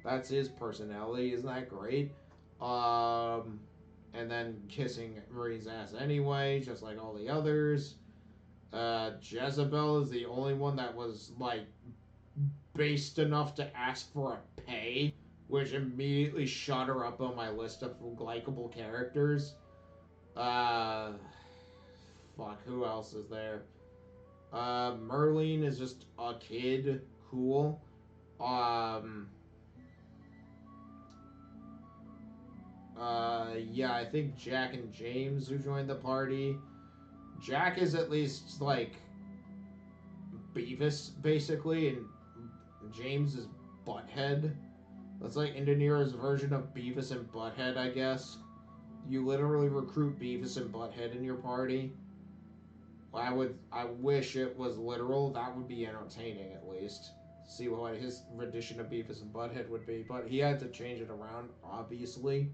That's his personality. Isn't that great? And then kissing Marine's ass anyway, just like all the others. Jezebel is the only one that was, like, based enough to ask for a pay, which immediately shot her up on my list of likable characters. Fuck, who else is there? Merlin is just a kid. Cool. Yeah, I think Jack and James who joined the party. Jack is at least, like, Beavis, basically, and James is Butthead. That's like Indaniro's version of Beavis and Butthead, I guess. You literally recruit Beavis and Butthead in your party. I wish it was literal. That would be entertaining, at least. See what his rendition of Beavis and Butthead would be. But he had to change it around, obviously.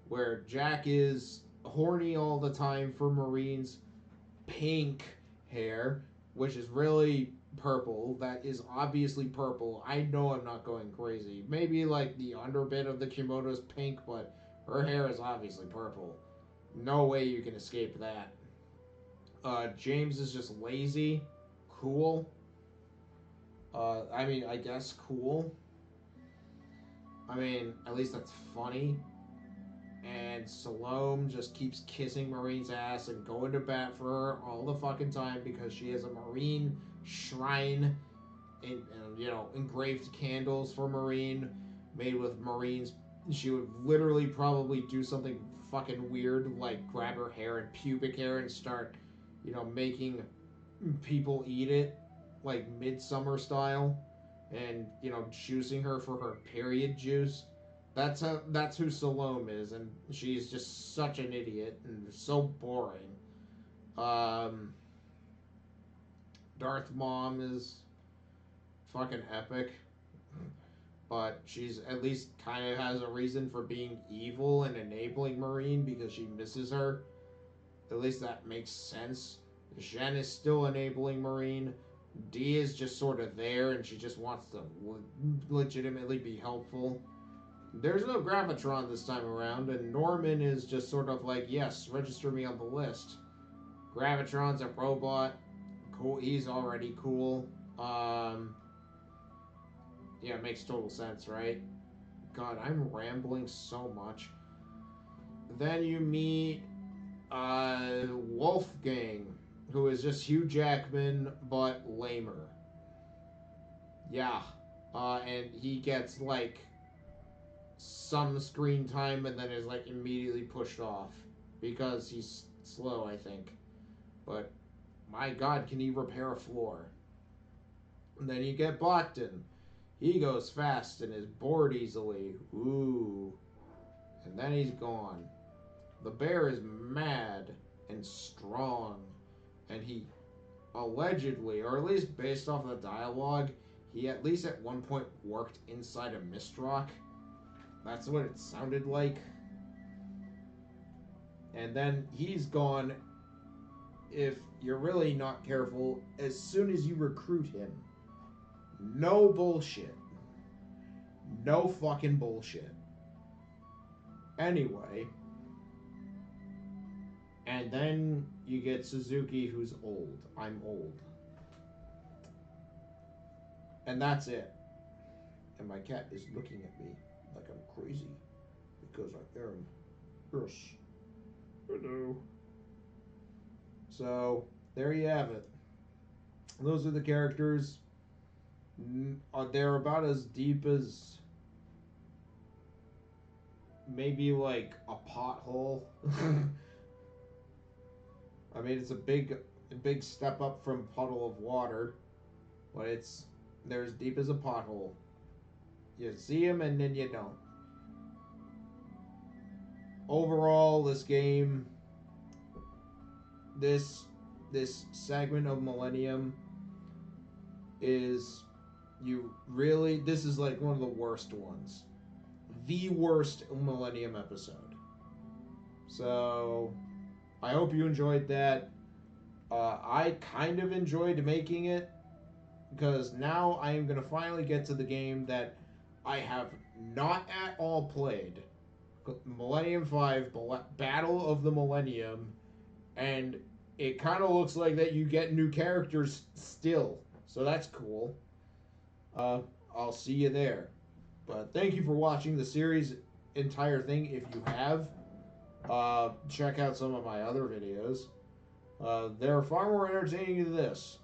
Where Jack is horny all the time for Marine's pink hair, which is really purple. That is obviously purple. I know I'm not going crazy. Maybe like the underbit of the kimono is pink, but her hair is obviously purple. No way you can escape that. James is just lazy. Cool. I guess cool. At least that's funny. And Salome just keeps kissing Marine's ass and going to bat for her all the fucking time because she has a Marine shrine and engraved candles for Marine made with Marines. She would literally probably do something fucking weird like grab her hair and pubic hair and start, making people eat it like Midsummer style and, juicing her for her period juice. That's who Salome is, and she's just such an idiot and so boring. Darth Mom is fucking epic. But she's at least kind of has a reason for being evil and enabling Marine because she misses her. At least that makes sense. Jen is still enabling Marine. Dee is just sort of there and she just wants to legitimately be helpful. There's no Gravitron this time around, and Norman is just sort of like, yes, register me on the list. Gravitron's a robot. Cool, he's already cool. Yeah, it makes total sense, right? God, I'm rambling so much. Then you meet Wolfgang, who is just Hugh Jackman, but lamer. Yeah. And he gets, like, some screen time and then is, like, immediately pushed off. Because he's slow, I think. But, my God, can he repair a floor? And then you get Blackton. He goes fast and is bored easily. Ooh. And then he's gone. The bear is mad and strong. And he allegedly, or at least based off the dialogue, he at least at one point worked inside a mist rock. That's what it sounded like. And then he's gone, if you're really not careful, as soon as you recruit him. No bullshit. No fucking bullshit. Anyway. And then you get Suzuki, who's old. I'm old. And that's it. And my cat is looking at me like I'm crazy. Because I am. Yes. Hello. So, there you have it. Those are the characters. They're about as deep as maybe like a pothole. I mean, it's a big step up from Puddle of Water, but they're as deep as a pothole. You see them and then you don't. Overall, this game, this segment of Millennium is this is like one of the worst ones. The worst Millennium episode. So, I hope you enjoyed that. I kind of enjoyed making it, because now I am going to finally get to the game that I have not at all played. Millennium 5, Battle of the Millennium, and it kind of looks like that you get new characters still, so that's cool. I'll see you there. But thank you for watching the series entire thing. If you have, check out some of my other videos. They're far more entertaining than this.